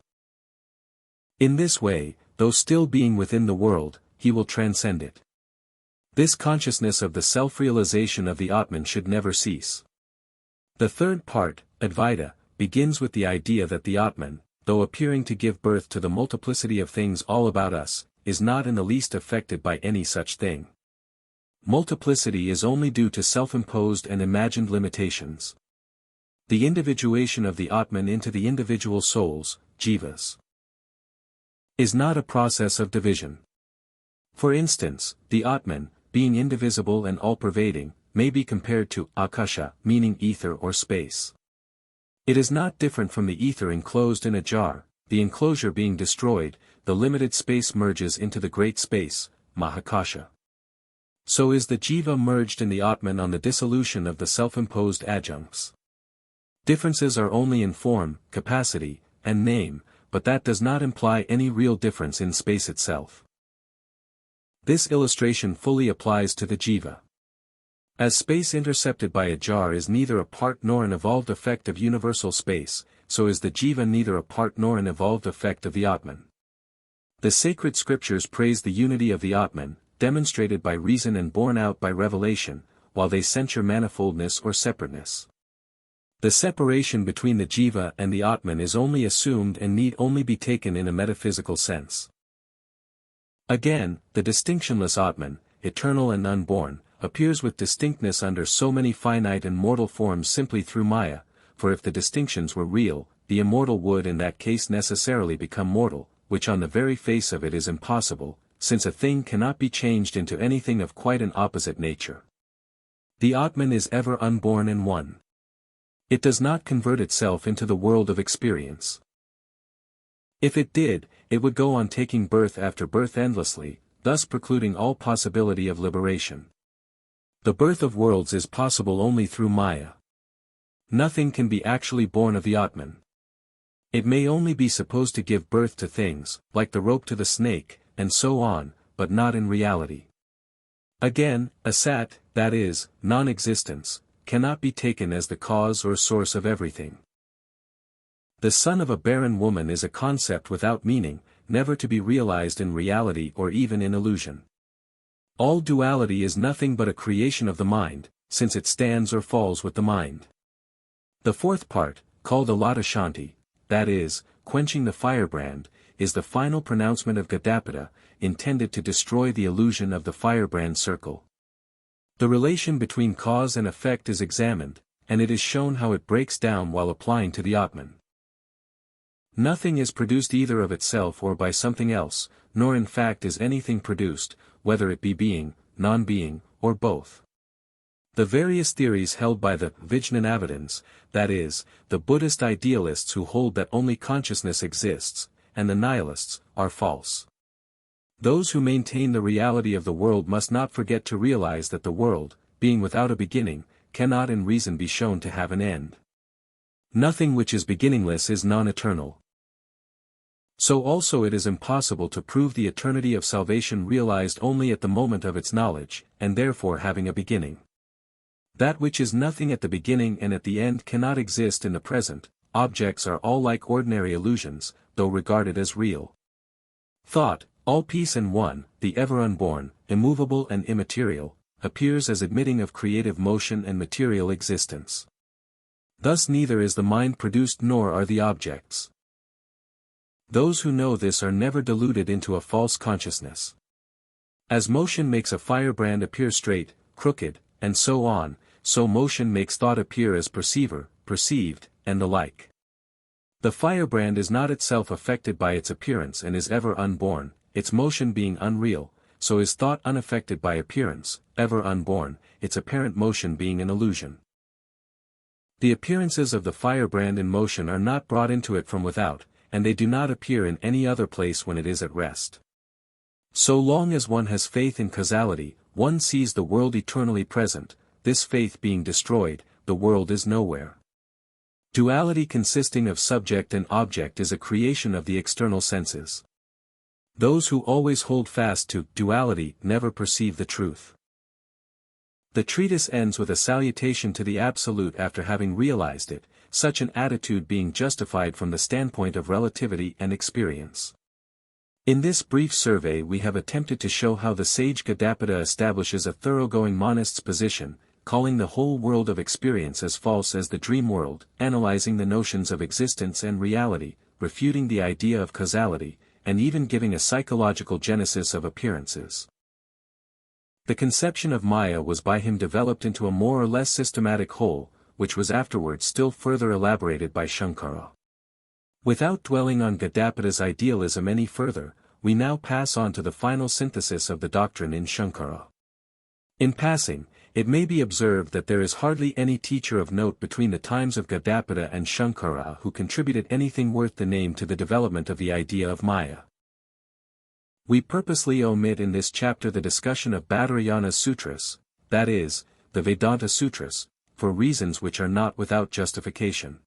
In this way, though still being within the world, he will transcend it. This consciousness of the self-realization of the Atman should never cease. The third part, Advaita, begins with the idea that the Atman, though appearing to give birth to the multiplicity of things all about us, is not in the least affected by any such thing. Multiplicity is only due to self-imposed and imagined limitations. The individuation of the Atman into the individual souls, jivas, is not a process of division. For instance, the Atman, being indivisible and all-pervading, may be compared to akasha, meaning ether or space. It is not different from the ether enclosed in a jar, the enclosure being destroyed, the limited space merges into the great space, mahakasha. So is the jiva merged in the Atman on the dissolution of the self-imposed adjuncts. Differences are only in form, capacity, and name, but that does not imply any real difference in space itself. This illustration fully applies to the jiva. As space intercepted by a jar is neither a part nor an evolved effect of universal space, so is the jiva neither a part nor an evolved effect of the Atman. The sacred scriptures praise the unity of the Atman, demonstrated by reason and borne out by revelation, while they censure manifoldness or separateness. The separation between the jiva and the Atman is only assumed and need only be taken in a metaphysical sense. Again, the distinctionless Atman, eternal and unborn, appears with distinctness under so many finite and mortal forms simply through Maya, for if the distinctions were real, the immortal would in that case necessarily become mortal, which on the very face of it is impossible, since a thing cannot be changed into anything of quite an opposite nature. The Atman is ever unborn and one. It does not convert itself into the world of experience. If it did, it would go on taking birth after birth endlessly, thus precluding all possibility of liberation. The birth of worlds is possible only through Maya. Nothing can be actually born of the Atman. It may only be supposed to give birth to things, like the rope to the snake, and so on, but not in reality. Again, asat, that is, non-existence, cannot be taken as the cause or source of everything. The son of a barren woman is a concept without meaning, never to be realized in reality or even in illusion. All duality is nothing but a creation of the mind, since it stands or falls with the mind. The fourth part, called Alata Shanti, that is, quenching the firebrand, is the final pronouncement of Gadapada, intended to destroy the illusion of the firebrand circle. The relation between cause and effect is examined, and it is shown how it breaks down while applying to the Atman. Nothing is produced either of itself or by something else, nor in fact is anything produced, whether it be being, non-being, or both. The various theories held by the Vijnanavadins, that is, the Buddhist idealists who hold that only consciousness exists, and the nihilists, are false. Those who maintain the reality of the world must not forget to realize that the world, being without a beginning, cannot in reason be shown to have an end. Nothing which is beginningless is non-eternal. So also it is impossible to prove the eternity of salvation realized only at the moment of its knowledge, and therefore having a beginning. That which is nothing at the beginning and at the end cannot exist in the present. Objects are all like ordinary illusions, though regarded as real. Thought, all peace and one, the ever unborn, immovable and immaterial, appears as admitting of creative motion and material existence. Thus neither is the mind produced nor are the objects. Those who know this are never deluded into a false consciousness. As motion makes a firebrand appear straight, crooked, and so on, so motion makes thought appear as perceiver, perceived, and the like. The firebrand is not itself affected by its appearance and is ever unborn, its motion being unreal, so is thought unaffected by appearance, ever unborn, its apparent motion being an illusion. The appearances of the firebrand in motion are not brought into it from without, and they do not appear in any other place when it is at rest. So long as one has faith in causality, one sees the world eternally present. This faith being destroyed, the world is nowhere. Duality consisting of subject and object is a creation of the external senses. Those who always hold fast to duality never perceive the truth. The treatise ends with a salutation to the Absolute after having realized it, such an attitude being justified from the standpoint of relativity and experience. In this brief survey we have attempted to show how the sage Gadapada establishes a thoroughgoing monist's position, calling the whole world of experience as false as the dream world, analyzing the notions of existence and reality, refuting the idea of causality, and even giving a psychological genesis of appearances. The conception of Maya was by him developed into a more or less systematic whole, which was afterwards still further elaborated by Shankara. Without dwelling on Gadapada's idealism any further, we now pass on to the final synthesis of the doctrine in Shankara. In passing, it may be observed that there is hardly any teacher of note between the times of Gadapada and Shankara who contributed anything worth the name to the development of the idea of Maya. We purposely omit in this chapter the discussion of Badarayana's sutras, that is, the Vedanta sutras, for reasons which are not without justification.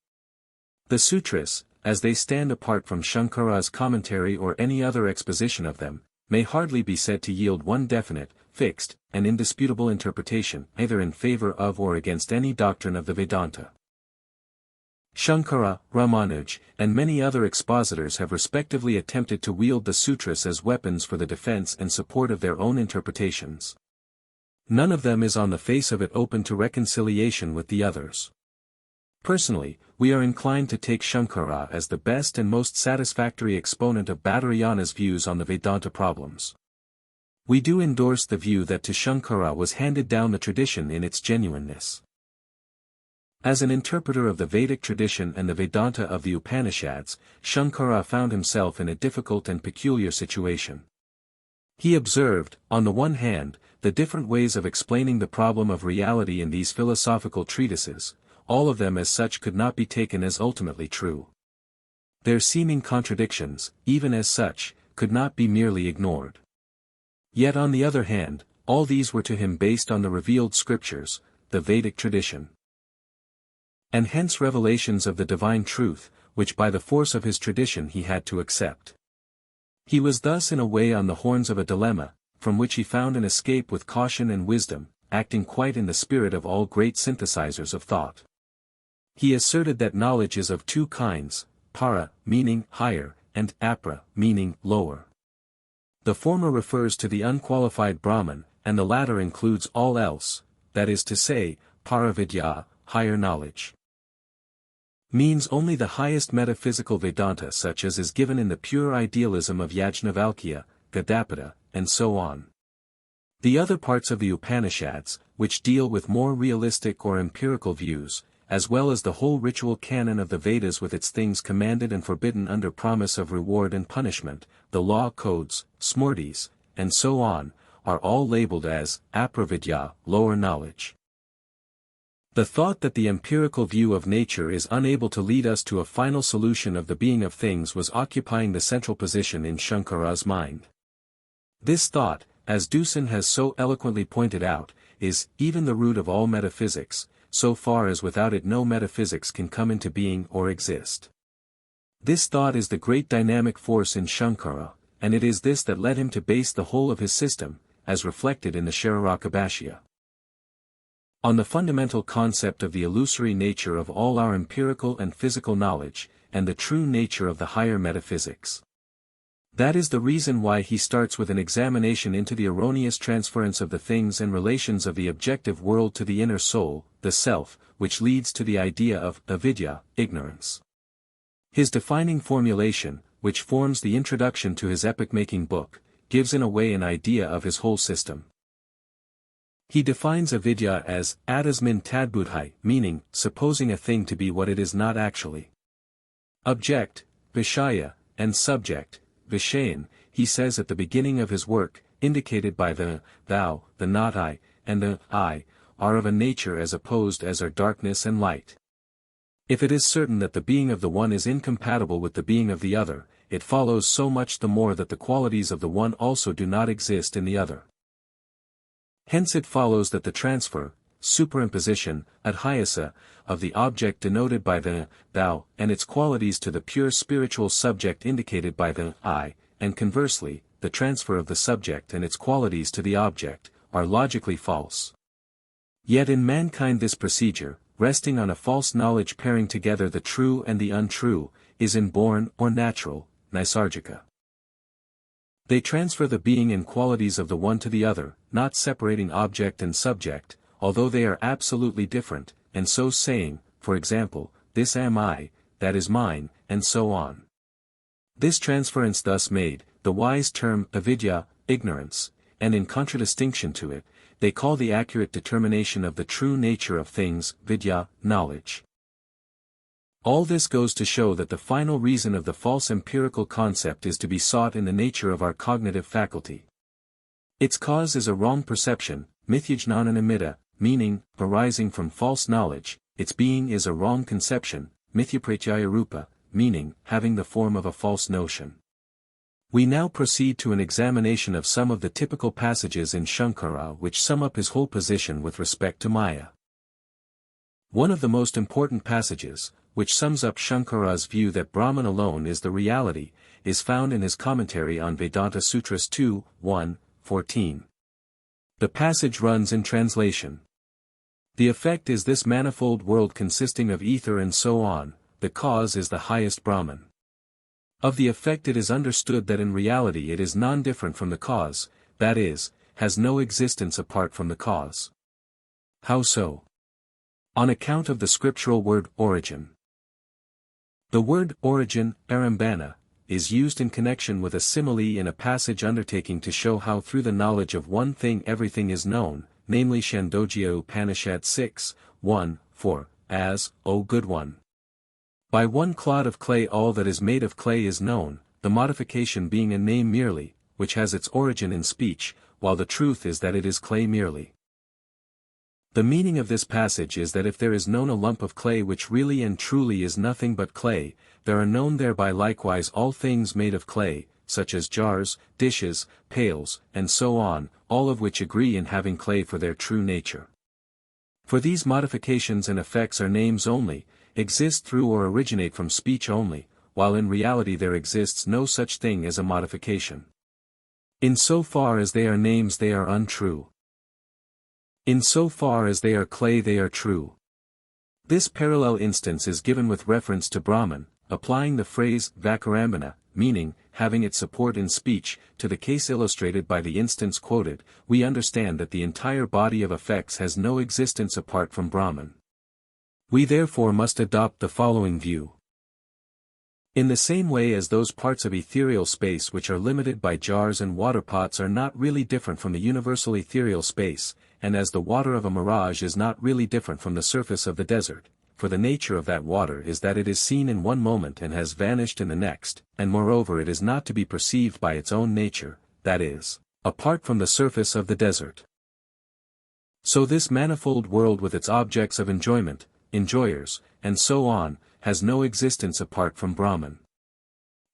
The sutras, as they stand apart from Shankara's commentary or any other exposition of them, may hardly be said to yield one definite, fixed, and indisputable interpretation, either in favor of or against any doctrine of the Vedanta. Shankara, Ramanuj, and many other expositors have respectively attempted to wield the sutras as weapons for the defense and support of their own interpretations. None of them is on the face of it open to reconciliation with the others. Personally, we are inclined to take Shankara as the best and most satisfactory exponent of Badarayana's views on the Vedanta problems. We do endorse the view that to Shankara was handed down the tradition in its genuineness. As an interpreter of the Vedic tradition and the Vedanta of the Upanishads, Shankara found himself in a difficult and peculiar situation. He observed, on the one hand, the different ways of explaining the problem of reality in these philosophical treatises. All of them as such could not be taken as ultimately true. Their seeming contradictions, even as such, could not be merely ignored. Yet on the other hand, all these were to him based on the revealed scriptures, the Vedic tradition. And hence revelations of the divine truth, which by the force of his tradition he had to accept. He was thus in a way on the horns of a dilemma, from which he found an escape with caution and wisdom, acting quite in the spirit of all great synthesizers of thought. He asserted that knowledge is of two kinds, para, meaning higher, and apra, meaning lower. The former refers to the unqualified Brahman, and the latter includes all else, that is to say, para-vidya, higher knowledge. Means only the highest metaphysical Vedanta such as is given in the pure idealism of Yajnavalkya, Gaudapada, and so on. The other parts of the Upanishads, which deal with more realistic or empirical views, as well as the whole ritual canon of the Vedas with its things commanded and forbidden under promise of reward and punishment, the law codes, smrtis, and so on, are all labeled as apravidya, lower knowledge. The thought that the empirical view of nature is unable to lead us to a final solution of the being of things was occupying the central position in Shankara's mind. This thought, as Dusan has so eloquently pointed out, is even the root of all metaphysics, so far as without it no metaphysics can come into being or exist. This thought is the great dynamic force in Shankara, and it is this that led him to base the whole of his system, as reflected in the Sharakabhashya, on the fundamental concept of the illusory nature of all our empirical and physical knowledge, and the true nature of the higher metaphysics. That is the reason why he starts with an examination into the erroneous transference of the things and relations of the objective world to the inner soul, the self, which leads to the idea of avidya, ignorance. His defining formulation, which forms the introduction to his epoch-making book, gives in a way an idea of his whole system. He defines avidya as adasmin tadbudhai, meaning, supposing a thing to be what it is not actually. Object, vishaya, and subject, vishayan, he says at the beginning of his work, indicated by the thou, the not I, and the I, are of a nature as opposed as are darkness and light. If it is certain that the being of the one is incompatible with the being of the other, it follows so much the more that the qualities of the one also do not exist in the other. Hence it follows that the transfer, superimposition, adhyasa, of the object denoted by the thou, and its qualities to the pure spiritual subject indicated by the I, and conversely, the transfer of the subject and its qualities to the object, are logically false. Yet in mankind this procedure, resting on a false knowledge pairing together the true and the untrue, is inborn or natural, nisargika. They transfer the being and qualities of the one to the other, not separating object and subject, although they are absolutely different, and so saying, for example, this am I, that is mine, and so on. This transference thus made, the wise term avidya, ignorance, and in contradistinction to it, they call the accurate determination of the true nature of things, vidya, knowledge. All this goes to show that the final reason of the false empirical concept is to be sought in the nature of our cognitive faculty. Its cause is a wrong perception, mithyajnananimita, meaning, arising from false knowledge, its being is a wrong conception, mithyapratyaya-rupa, meaning, having the form of a false notion. We now proceed to an examination of some of the typical passages in Shankara which sum up his whole position with respect to Māyā. One of the most important passages, which sums up Shankara's view that Brahman alone is the reality, is found in his commentary on Vedanta Sutras 2, 1, 14. The passage runs in translation. The effect is this manifold world consisting of ether and so on, the cause is the highest Brahman. Of the effect it is understood that in reality it is non-different from the cause, that is, has no existence apart from the cause. How so? On account of the scriptural word origin. The word origin, arambana, is used in connection with a simile in a passage undertaking to show how through the knowledge of one thing everything is known, namely Chandogya Upanishad 6, 1, 4, as, O good one. By one clod of clay all that is made of clay is known, the modification being a name merely, which has its origin in speech, while the truth is that it is clay merely. The meaning of this passage is that if there is known a lump of clay which really and truly is nothing but clay, there are known thereby likewise all things made of clay, such as jars, dishes, pails, and so on, all of which agree in having clay for their true nature. For these modifications and effects are names only, exist through or originate from speech only, while in reality there exists no such thing as a modification. In so far as they are names they are untrue. In so far as they are clay they are true. This parallel instance is given with reference to Brahman, applying the phrase vakarambana, meaning, having its support in speech, to the case illustrated by the instance quoted, we understand that the entire body of effects has no existence apart from Brahman. We therefore must adopt the following view. In the same way as those parts of ethereal space which are limited by jars and water pots are not really different from the universal ethereal space, and as the water of a mirage is not really different from the surface of the desert, for the nature of that water is that it is seen in one moment and has vanished in the next, and moreover it is not to be perceived by its own nature, that is, apart from the surface of the desert. So this manifold world with its objects of enjoyment, enjoyers, and so on, has no existence apart from Brahman.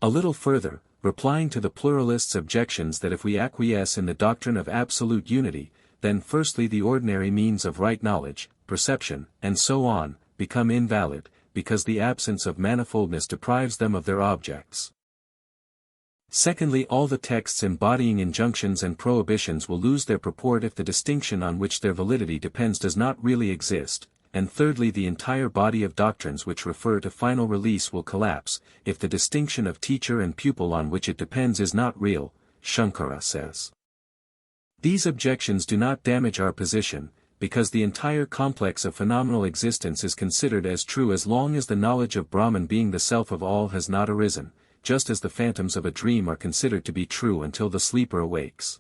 A little further, replying to the pluralists' objections that if we acquiesce in the doctrine of absolute unity, then firstly the ordinary means of right knowledge, perception, and so on, become invalid, because the absence of manifoldness deprives them of their objects. Secondly, all the texts embodying injunctions and prohibitions will lose their purport if the distinction on which their validity depends does not really exist, and thirdly the entire body of doctrines which refer to final release will collapse, if the distinction of teacher and pupil on which it depends is not real, Shankara says. These objections do not damage our position, because the entire complex of phenomenal existence is considered as true as long as the knowledge of Brahman being the self of all has not arisen, just as the phantoms of a dream are considered to be true until the sleeper awakes.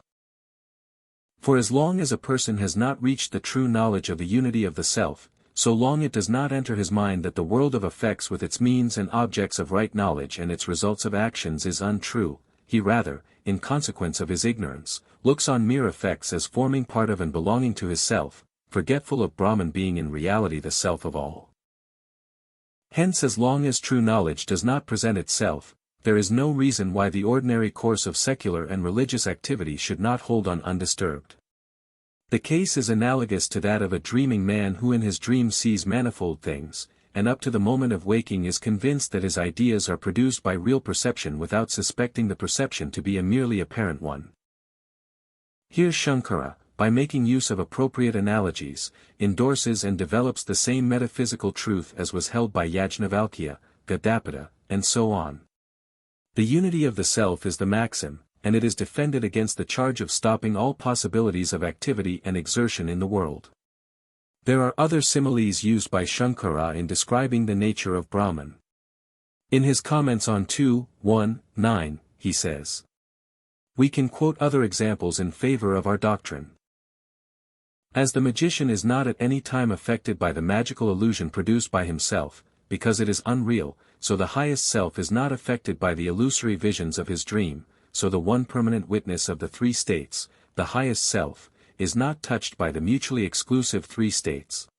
For as long as a person has not reached the true knowledge of the unity of the self, so long it does not enter his mind that the world of effects with its means and objects of right knowledge and its results of actions is untrue, he rather, in consequence of his ignorance, looks on mere effects as forming part of and belonging to his self, forgetful of Brahman being in reality the self of all. Hence as long as true knowledge does not present itself, there is no reason why the ordinary course of secular and religious activity should not hold on undisturbed. The case is analogous to that of a dreaming man who in his dream sees manifold things, and up to the moment of waking is convinced that his ideas are produced by real perception without suspecting the perception to be a merely apparent one. Here Shankara, by making use of appropriate analogies, endorses and develops the same metaphysical truth as was held by Yajnavalkya, Gaudapada, and so on. The unity of the self is the maxim, and it is defended against the charge of stopping all possibilities of activity and exertion in the world. There are other similes used by Shankara in describing the nature of Brahman. In his comments on 2:1-9, he says, we can quote other examples in favor of our doctrine. As the magician is not at any time affected by the magical illusion produced by himself, because it is unreal, so the highest self is not affected by the illusory visions of his dream, so the one permanent witness of the three states, the highest self, is not touched by the mutually exclusive three states.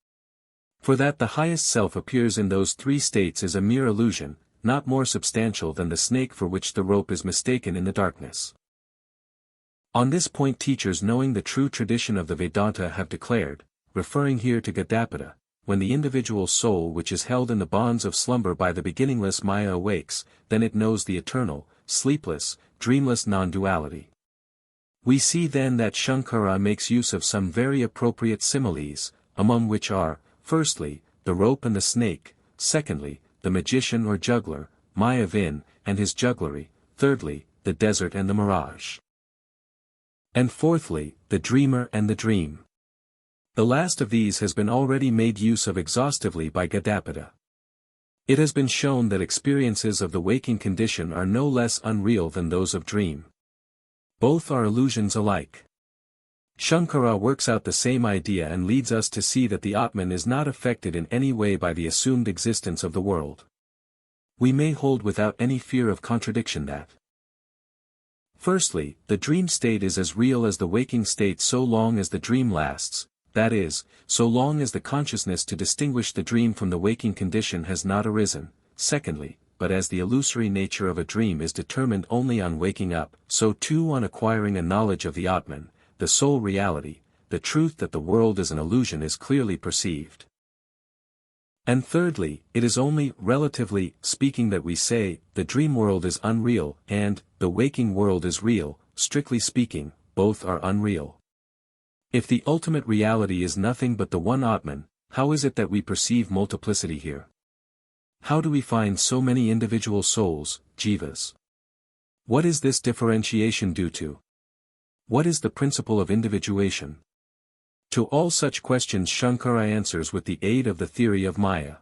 For that the highest self appears in those three states is a mere illusion, not more substantial than the snake for which the rope is mistaken in the darkness. On this point teachers knowing the true tradition of the Vedanta have declared, referring here to Gaudapada, when the individual soul which is held in the bonds of slumber by the beginningless Maya awakes, then it knows the eternal, sleepless, dreamless non-duality. We see then that Shankara makes use of some very appropriate similes, among which are, firstly, the rope and the snake, secondly, the magician or juggler, Mayavin, and his jugglery, thirdly, the desert and the mirage, and fourthly, the dreamer and the dream. The last of these has been already made use of exhaustively by Gaudapada. It has been shown that experiences of the waking condition are no less unreal than those of dream. Both are illusions alike. Shankara works out the same idea and leads us to see that the Atman is not affected in any way by the assumed existence of the world. We may hold without any fear of contradiction that, firstly, the dream state is as real as the waking state so long as the dream lasts, that is, so long as the consciousness to distinguish the dream from the waking condition has not arisen, secondly, but as the illusory nature of a dream is determined only on waking up, so too on acquiring a knowledge of the Atman, the sole reality, the truth that the world is an illusion is clearly perceived. And thirdly, it is only, relatively speaking, that we say, the dream world is unreal, and, the waking world is real. Strictly speaking, both are unreal. If the ultimate reality is nothing but the one Atman, how is it that we perceive multiplicity here? how do we find so many individual souls, jivas? What is this differentiation due to? What is the principle of individuation? To all such questions Shankara answers with the aid of the theory of Māyā.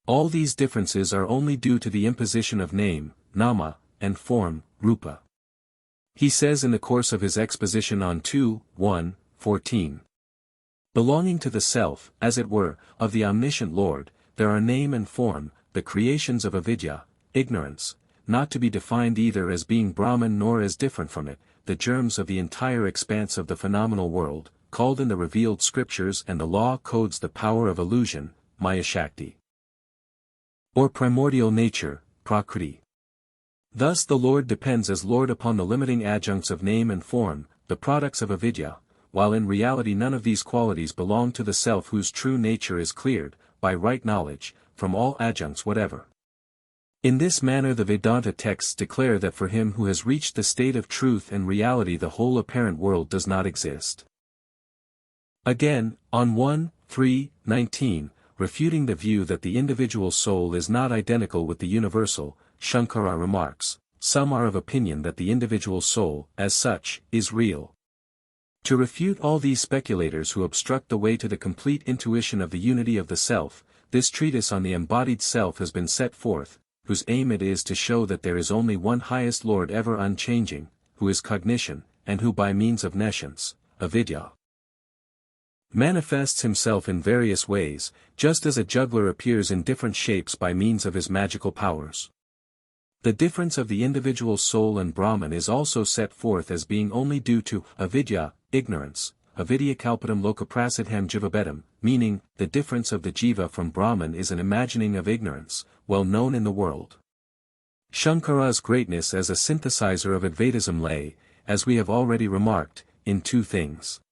All these differences are only due to the imposition of name, nama, and form, rupa. He says in the course of his exposition on 2:1-14. Belonging to the self, as it were, of the omniscient Lord, there are name and form, the creations of avidya, ignorance, not to be defined either as being Brahman nor as different from it, the germs of the entire expanse of the phenomenal world, called in the revealed scriptures and the law codes the power of illusion, Maya Shakti. Or primordial nature, Prakriti. Thus the Lord depends as Lord upon the limiting adjuncts of name and form, the products of avidya, while in reality none of these qualities belong to the self whose true nature is cleared, by right knowledge, from all adjuncts whatever. In this manner the Vedanta texts declare that for him who has reached the state of truth and reality the whole apparent world does not exist. Again, on 1:3-19, refuting the view that the individual soul is not identical with the universal, Shankara remarks, some are of opinion that the individual soul, as such, is real. To refute all these speculators who obstruct the way to the complete intuition of the unity of the self, this treatise on the embodied self has been set forth, whose aim it is to show that there is only one highest Lord ever unchanging, who is cognition, and who by means of nescience, avidya, manifests himself in various ways, just as a juggler appears in different shapes by means of his magical powers. The difference of the individual soul and Brahman is also set forth as being only due to avidya, ignorance, avidya kalpatam lokaprasidham jivabedam, meaning, the difference of the jiva from Brahman is an imagining of ignorance, well known in the world. Shankara's greatness as a synthesizer of Advaitism lay, as we have already remarked, in two things.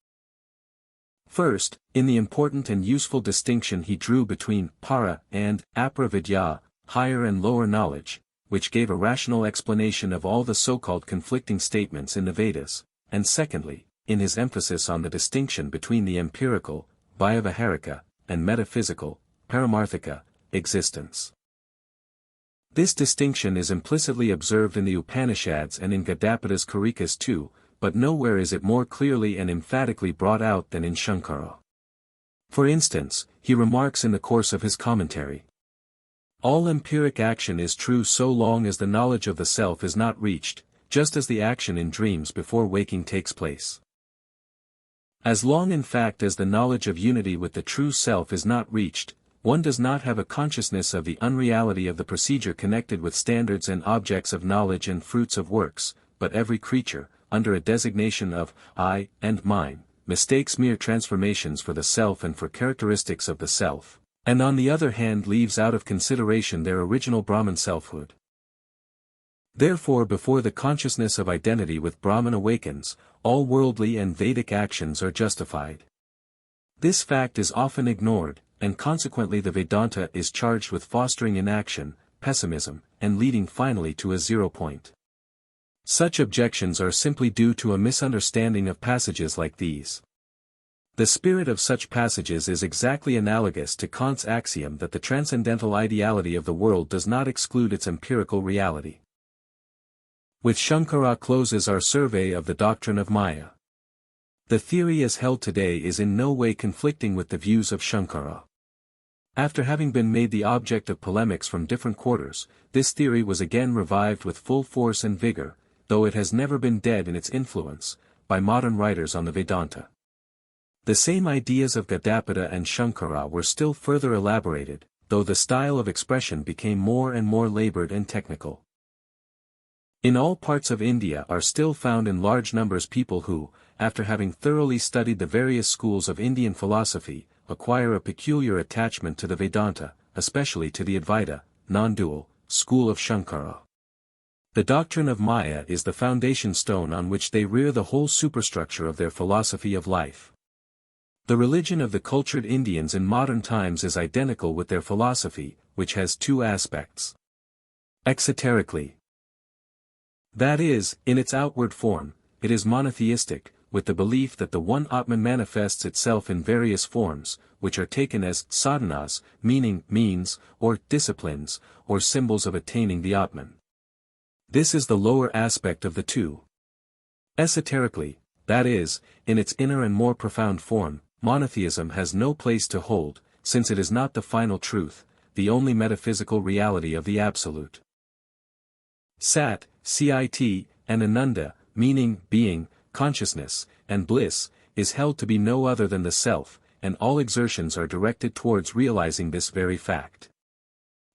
First, in the important and useful distinction he drew between para and apara vidya, higher and lower knowledge, which gave a rational explanation of all the so-called conflicting statements in the Vedas, and secondly, in his emphasis on the distinction between the empirical, vyavaharika, and metaphysical, paramarthika, existence. This distinction is implicitly observed in the Upanishads and in Gadapada's Karikas too, but nowhere is it more clearly and emphatically brought out than in Shankara. For instance, he remarks in the course of his commentary, all empiric action is true so long as the knowledge of the self is not reached, just as the action in dreams before waking takes place. As long in fact as the knowledge of unity with the true self is not reached, one does not have a consciousness of the unreality of the procedure connected with standards and objects of knowledge and fruits of works, but every creature, under a designation of I and mine, mistakes mere transformations for the self and for characteristics of the self, and on the other hand leaves out of consideration their original Brahman selfhood. Therefore before the consciousness of identity with Brahman awakens, all worldly and Vedic actions are justified. This fact is often ignored, and consequently the Vedanta is charged with fostering inaction, pessimism, and leading finally to a zero point. Such objections are simply due to a misunderstanding of passages like these. The spirit of such passages is exactly analogous to Kant's axiom that the transcendental ideality of the world does not exclude its empirical reality. With Shankara closes our survey of the doctrine of Māyā. The theory as held today is in no way conflicting with the views of Shankara. After having been made the object of polemics from different quarters, this theory was again revived with full force and vigor, though it has never been dead in its influence, by modern writers on the Vedanta. The same ideas of Gadapada and Shankara were still further elaborated, though the style of expression became more and more labored and technical. In all parts of India are still found in large numbers people who, after having thoroughly studied the various schools of Indian philosophy, acquire a peculiar attachment to the Vedanta, especially to the Advaita, non-dual, school of Shankara. The doctrine of Māyā is the foundation stone on which they rear the whole superstructure of their philosophy of life. The religion of the cultured Indians in modern times is identical with their philosophy, which has two aspects. Exoterically, that is, in its outward form, it is monotheistic, with the belief that the one Atman manifests itself in various forms, which are taken as sadhanas, meaning means, or disciplines, or symbols of attaining the Atman. This is the lower aspect of the two. Esoterically, that is, in its inner and more profound form, monotheism has no place to hold, since it is not the final truth, the only metaphysical reality of the Absolute. Sat, Cit, and Ananda, meaning, being, consciousness, and bliss, is held to be no other than the self, and all exertions are directed towards realizing this very fact.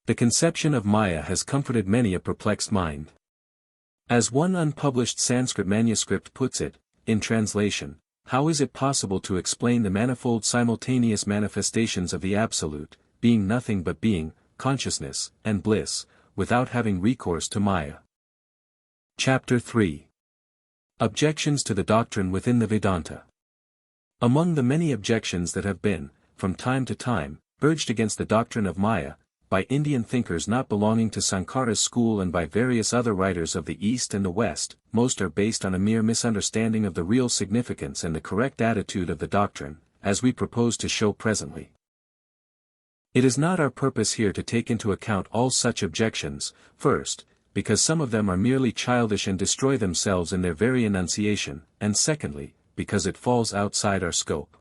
The conception of Maya has comforted many a perplexed mind. As one unpublished Sanskrit manuscript puts it, in translation, how is it possible to explain the manifold simultaneous manifestations of the Absolute, being nothing but being, consciousness, and bliss, without having recourse to Maya? Chapter 3. Objections to the doctrine within the Vedanta. Among the many objections that have been, from time to time, urged against the doctrine of Maya, by Indian thinkers not belonging to Sankara's school and by various other writers of the East and the West, most are based on a mere misunderstanding of the real significance and the correct attitude of the doctrine, as we propose to show presently. It is not our purpose here to take into account all such objections, first, because some of them are merely childish and destroy themselves in their very enunciation, and secondly, because it falls outside our scope.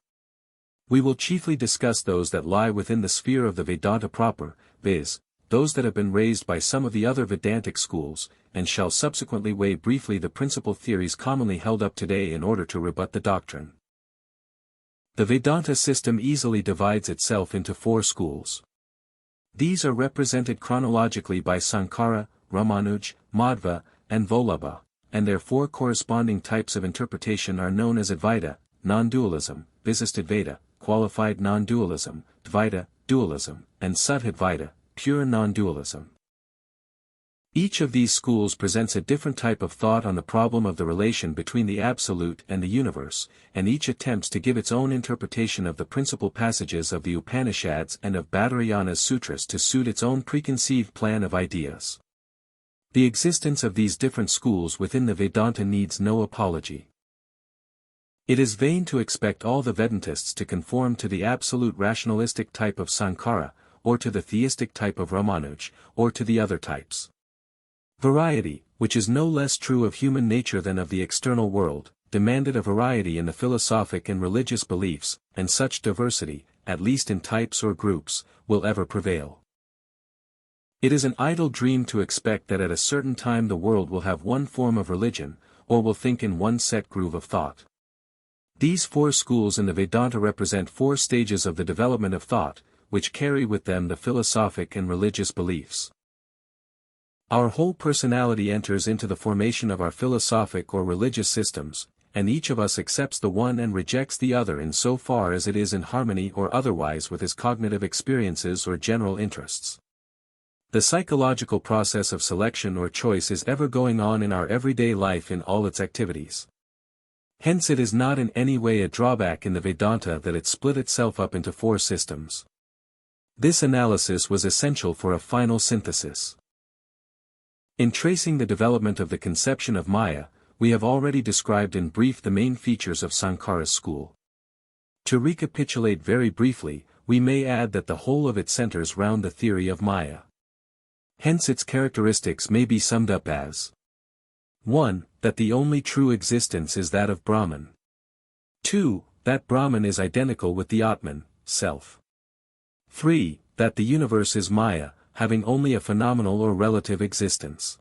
We will chiefly discuss those that lie within the sphere of the Vedanta proper, viz., those that have been raised by some of the other Vedantic schools, and shall subsequently weigh briefly the principal theories commonly held up today in order to rebut the doctrine. The Vedanta system easily divides itself into four schools. These are represented chronologically by Sankara, Ramanuj, Madhva, and Vallabha, and their four corresponding types of interpretation are known as Advaita, non-dualism, Visistadvaita, qualified non-dualism, Dvaita, dualism, and Suddhadvaita, pure non-dualism. Each of these schools presents a different type of thought on the problem of the relation between the Absolute and the universe, and each attempts to give its own interpretation of the principal passages of the Upanishads and of Badarayana's sutras to suit its own preconceived plan of ideas. The existence of these different schools within the Vedanta needs no apology. It is vain to expect all the Vedantists to conform to the absolute rationalistic type of Sankara, or to the theistic type of Ramanuj, or to the other types. Variety, which is no less true of human nature than of the external world, demanded a variety in the philosophic and religious beliefs, and such diversity, at least in types or groups, will ever prevail. It is an idle dream to expect that at a certain time the world will have one form of religion, or will think in one set groove of thought. These four schools in the Vedanta represent four stages of the development of thought, which carry with them the philosophic and religious beliefs. Our whole personality enters into the formation of our philosophic or religious systems, and each of us accepts the one and rejects the other in so far as it is in harmony or otherwise with his cognitive experiences or general interests. The psychological process of selection or choice is ever going on in our everyday life in all its activities. Hence it is not in any way a drawback in the Vedanta that it split itself up into four systems. This analysis was essential for a final synthesis. In tracing the development of the conception of Maya, we have already described in brief the main features of Sankara's school. To recapitulate very briefly, we may add that the whole of it centers round the theory of Maya. Hence its characteristics may be summed up as 1. That the only true existence is that of Brahman. 2. That Brahman is identical with the Atman, self. 3. That the universe is Maya, having only a phenomenal or relative existence.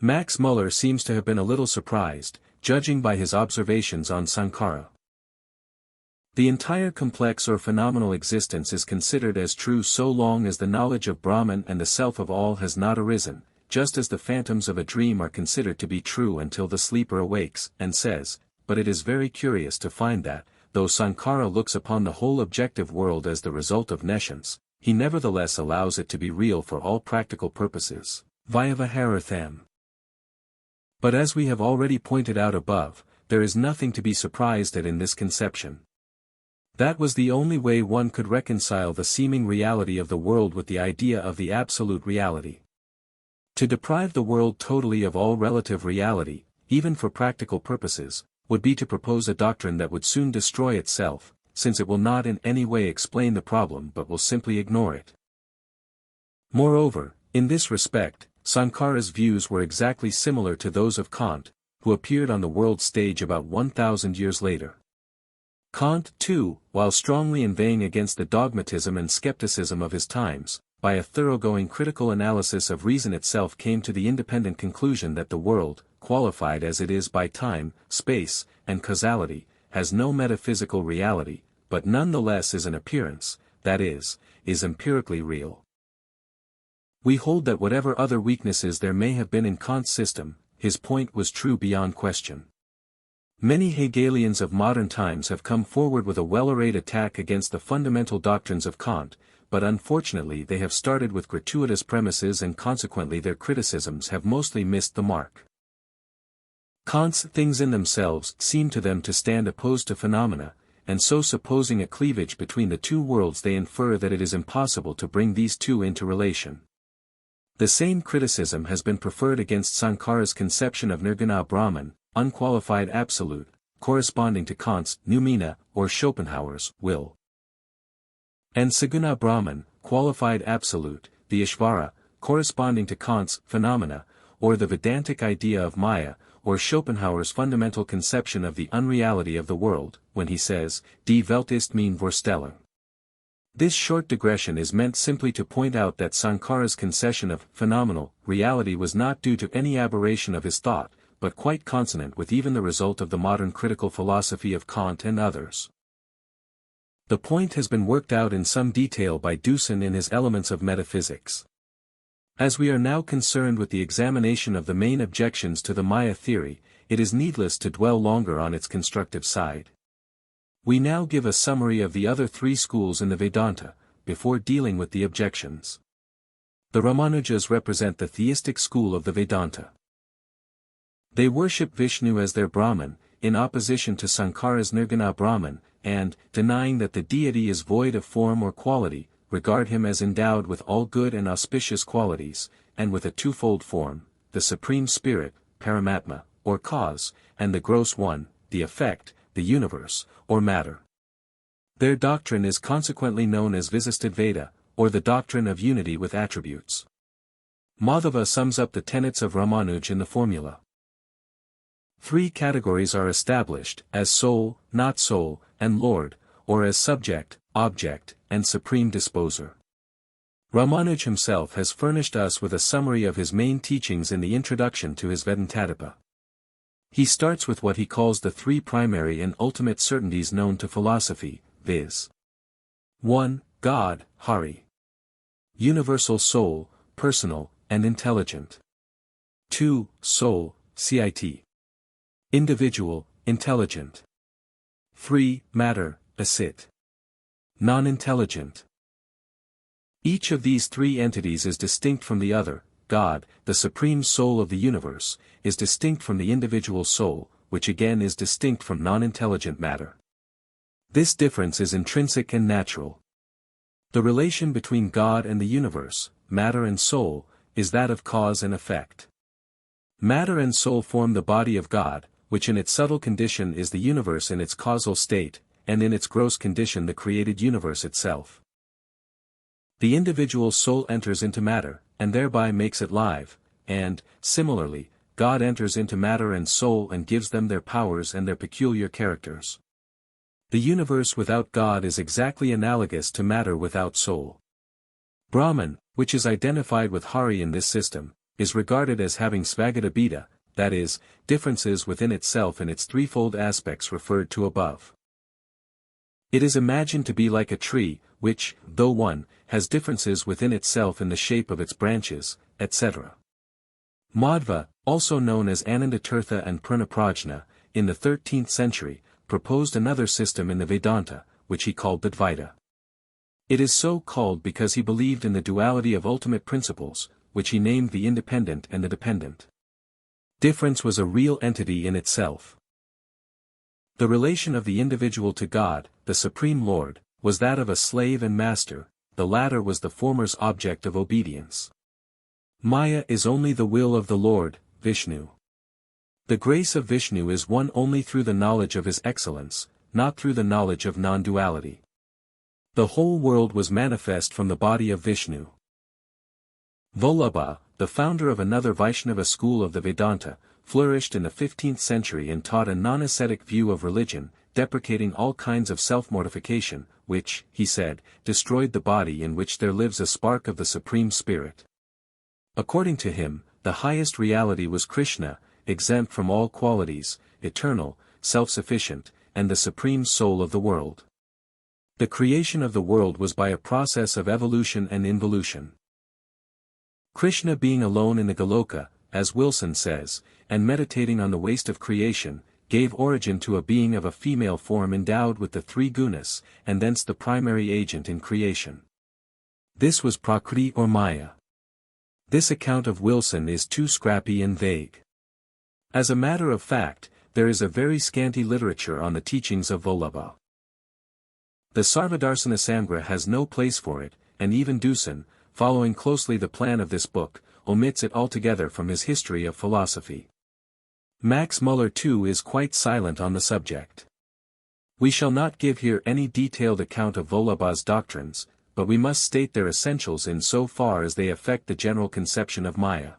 Max Muller seems to have been a little surprised, judging by his observations on Sankara. The entire complex or phenomenal existence is considered as true so long as the knowledge of Brahman and the self of all has not arisen, just as the phantoms of a dream are considered to be true until the sleeper awakes, and says, but it is very curious to find that, though Sankara looks upon the whole objective world as the result of nescience, he nevertheless allows it to be real for all practical purposes, vyavaharartham. But as we have already pointed out above, there is nothing to be surprised at in this conception. That was the only way one could reconcile the seeming reality of the world with the idea of the absolute reality. To deprive the world totally of all relative reality, even for practical purposes, would be to propose a doctrine that would soon destroy itself, since it will not in any way explain the problem but will simply ignore it. Moreover, in this respect, Sankara's views were exactly similar to those of Kant, who appeared on the world stage about 1,000 years later. Kant, too, while strongly inveighing against the dogmatism and skepticism of his times, by a thoroughgoing critical analysis of reason itself came to the independent conclusion that the world, qualified as it is by time, space, and causality, has no metaphysical reality, but nonetheless is an appearance, that is empirically real. We hold that whatever other weaknesses there may have been in Kant's system, his point was true beyond question. Many Hegelians of modern times have come forward with a well-arrayed attack against the fundamental doctrines of Kant, but unfortunately they have started with gratuitous premises and consequently their criticisms have mostly missed the mark. Kant's things in themselves seem to them to stand opposed to phenomena, and so supposing a cleavage between the two worlds they infer that it is impossible to bring these two into relation. The same criticism has been preferred against Sankara's conception of Nirguna Brahman, unqualified absolute, corresponding to Kant's noumena or Schopenhauer's will. And Saguna Brahman, qualified absolute, the Ishvara, corresponding to Kant's phenomena, or the Vedantic idea of Māyā, or Schopenhauer's fundamental conception of the unreality of the world, when he says, Die Welt ist mein Vorstellung. This short digression is meant simply to point out that Sankara's concession of phenomenal reality was not due to any aberration of his thought, but quite consonant with even the result of the modern critical philosophy of Kant and others. The point has been worked out in some detail by Deussen in his Elements of Metaphysics. As we are now concerned with the examination of the main objections to the Māyā theory, it is needless to dwell longer on its constructive side. We now give a summary of the other three schools in the Vedanta, before dealing with the objections. The Ramanujas represent the theistic school of the Vedanta. They worship Vishnu as their Brahman, in opposition to Sankara's Nirguna Brahman, and, denying that the deity is void of form or quality, regard him as endowed with all good and auspicious qualities, and with a twofold form, the Supreme Spirit, Paramatma, or cause, and the gross one, the effect, the universe, or matter. Their doctrine is consequently known as Visistadvaita, or the doctrine of unity with attributes. Madhava sums up the tenets of Ramanuj in the formula. Three categories are established, as soul, not soul, and Lord, or as subject, object, and supreme disposer. Ramanuj himself has furnished us with a summary of his main teachings in the introduction to his Vedantadipa. He starts with what he calls the three primary and ultimate certainties known to philosophy, viz. 1. God, Hari. Universal soul, personal, and intelligent. 2. Soul, Cit. Individual, intelligent. 3. Matter, Asit. Non-intelligent. Each of these three entities is distinct from the other. God, the supreme soul of the universe, is distinct from the individual soul, which again is distinct from non-intelligent matter. This difference is intrinsic and natural. The relation between God and the universe, matter and soul, is that of cause and effect. Matter and soul form the body of God, which in its subtle condition is the universe in its causal state, and in its gross condition the created universe itself. The individual soul enters into matter, and thereby makes it live, and, similarly, God enters into matter and soul and gives them their powers and their peculiar characters. The universe without God is exactly analogous to matter without soul. Brahman, which is identified with Hari in this system, is regarded as having Svagata-bheda, that is, differences within itself in its threefold aspects referred to above. It is imagined to be like a tree, which, though one, has differences within itself in the shape of its branches, etc. Madhva, also known as Anandatirtha and Purnaprajna, in the 13th century, proposed another system in the Vedanta, which he called Advaita. It is so called because he believed in the duality of ultimate principles, which he named the independent and the dependent. Difference was a real entity in itself. The relation of the individual to God, the Supreme Lord, was that of a slave and master, the latter was the former's object of obedience. Māyā is only the will of the Lord, Vishnu. The grace of Vishnu is won only through the knowledge of his excellence, not through the knowledge of non-duality. The whole world was manifest from the body of Vishnu. Vallabha, the founder of another Vaishnava school of the Vedanta, flourished in the 15th century and taught a non-ascetic view of religion, deprecating all kinds of self-mortification, which, he said, destroyed the body in which there lives a spark of the Supreme Spirit. According to him, the highest reality was Krishna, exempt from all qualities, eternal, self-sufficient, and the supreme soul of the world. The creation of the world was by a process of evolution and involution. Krishna being alone in the Goloka, as Wilson says, and meditating on the waste of creation, gave origin to a being of a female form endowed with the three gunas, and thence the primary agent in creation. This was Prakriti or Maya. This account of Wilson is too scrappy and vague. As a matter of fact, there is a very scanty literature on the teachings of Vallabha. The Sarvadarsana Samgra has no place for it, and even Dusan, following closely the plan of this book, omits it altogether from his history of philosophy. Max Muller too is quite silent on the subject. We shall not give here any detailed account of Vallabha's doctrines, but we must state their essentials in so far as they affect the general conception of Maya.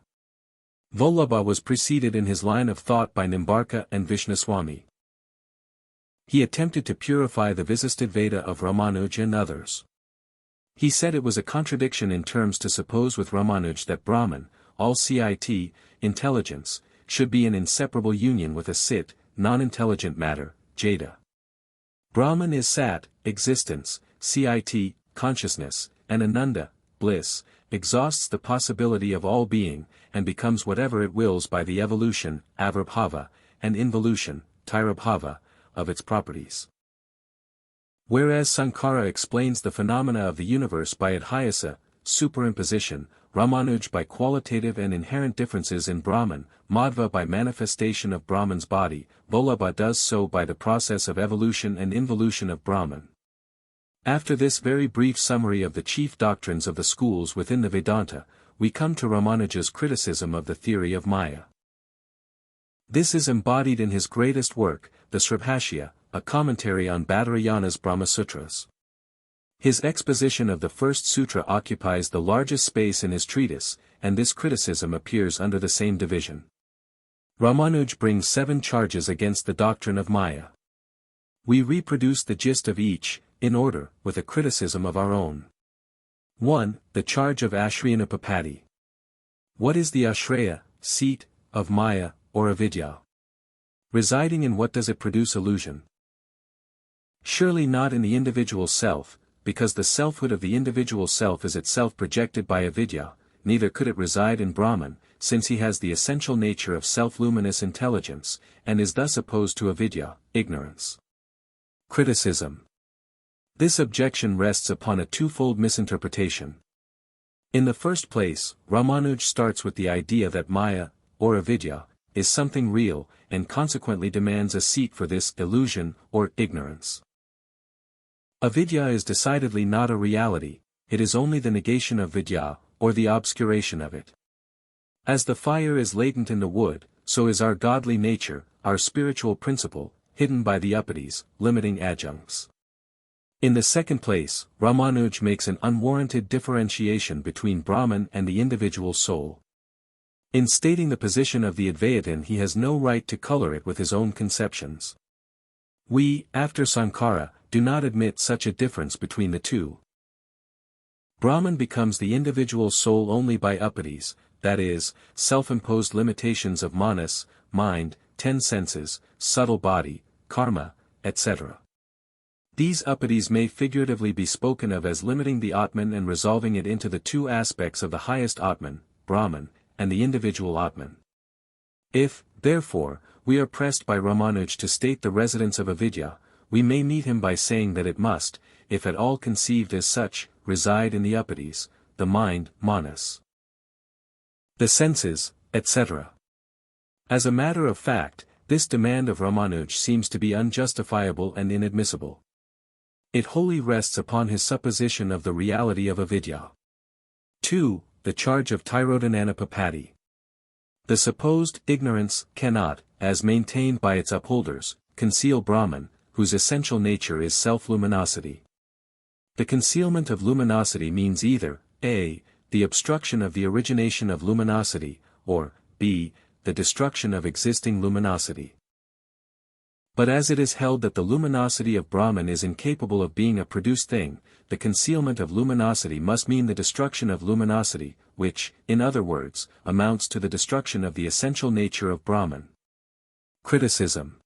Vallabha was preceded in his line of thought by Nimbarka and Vishnaswami. He attempted to purify the Visistadvaita of Ramanuja and others. He said it was a contradiction in terms to suppose with Ramanuj that Brahman, all cit, intelligence, should be in inseparable union with a sit, non-intelligent matter, Jada. Brahman is Sat, existence, cit, consciousness, and Ananda, bliss, exhausts the possibility of all being, and becomes whatever it wills by the evolution, avirbhava, and involution, tirabhava, of its properties. Whereas Sankara explains the phenomena of the universe by adhyasa, superimposition, Ramanuj by qualitative and inherent differences in Brahman, Madhva by manifestation of Brahman's body, Vallabha does so by the process of evolution and involution of Brahman. After this very brief summary of the chief doctrines of the schools within the Vedanta, we come to Ramanuja's criticism of the theory of Maya. This is embodied in his greatest work, the Sribhashya, a commentary on Badarayana's Brahmasutras. His exposition of the first sutra occupies the largest space in his treatise, and this criticism appears under the same division. Ramanuj brings 7 charges against the doctrine of Maya. We reproduce the gist of each, in order, with a criticism of our own. 1. The charge of Ashrayanupapati. What is the Ashraya, seat, of Maya, or avidya? Residing in what does it produce illusion? Surely not in the individual self, because the selfhood of the individual self is itself projected by avidya, neither could it reside in Brahman, since he has the essential nature of self-luminous intelligence, and is thus opposed to avidya, ignorance. Criticism. This objection rests upon a twofold misinterpretation. In the first place, Ramanuj starts with the idea that Maya, or avidya, is something real, and consequently demands a seat for this illusion, or ignorance. Avidya is decidedly not a reality, it is only the negation of vidya, or the obscuration of it. As the fire is latent in the wood, so is our godly nature, our spiritual principle, hidden by the upadis, limiting adjuncts. In the second place, Ramanuj makes an unwarranted differentiation between Brahman and the individual soul. In stating the position of the Advaitin, he has no right to color it with his own conceptions. We, after Sankara, do not admit such a difference between the two. Brahman becomes the individual soul only by upadis, that is, self-imposed limitations of manas, mind, 10 senses, subtle body, karma, etc. These upadis may figuratively be spoken of as limiting the Atman and resolving it into the two aspects of the highest Atman, Brahman, and the individual Atman. If, therefore, we are pressed by Ramanuj to state the residence of avidya, we may meet him by saying that it must, if at all conceived as such, reside in the upadis, the mind, manas, the senses, etc. As a matter of fact, this demand of Ramanuj seems to be unjustifiable and inadmissible. It wholly rests upon his supposition of the reality of avidya. 2. The charge of Tirodhananupapati. The supposed ignorance cannot, as maintained by its upholders, conceal Brahman, whose essential nature is self-luminosity. The concealment of luminosity means either, a. the obstruction of the origination of luminosity, or, b. the destruction of existing luminosity. But as it is held that the luminosity of Brahman is incapable of being a produced thing, the concealment of luminosity must mean the destruction of luminosity, which, in other words, amounts to the destruction of the essential nature of Brahman. Criticism.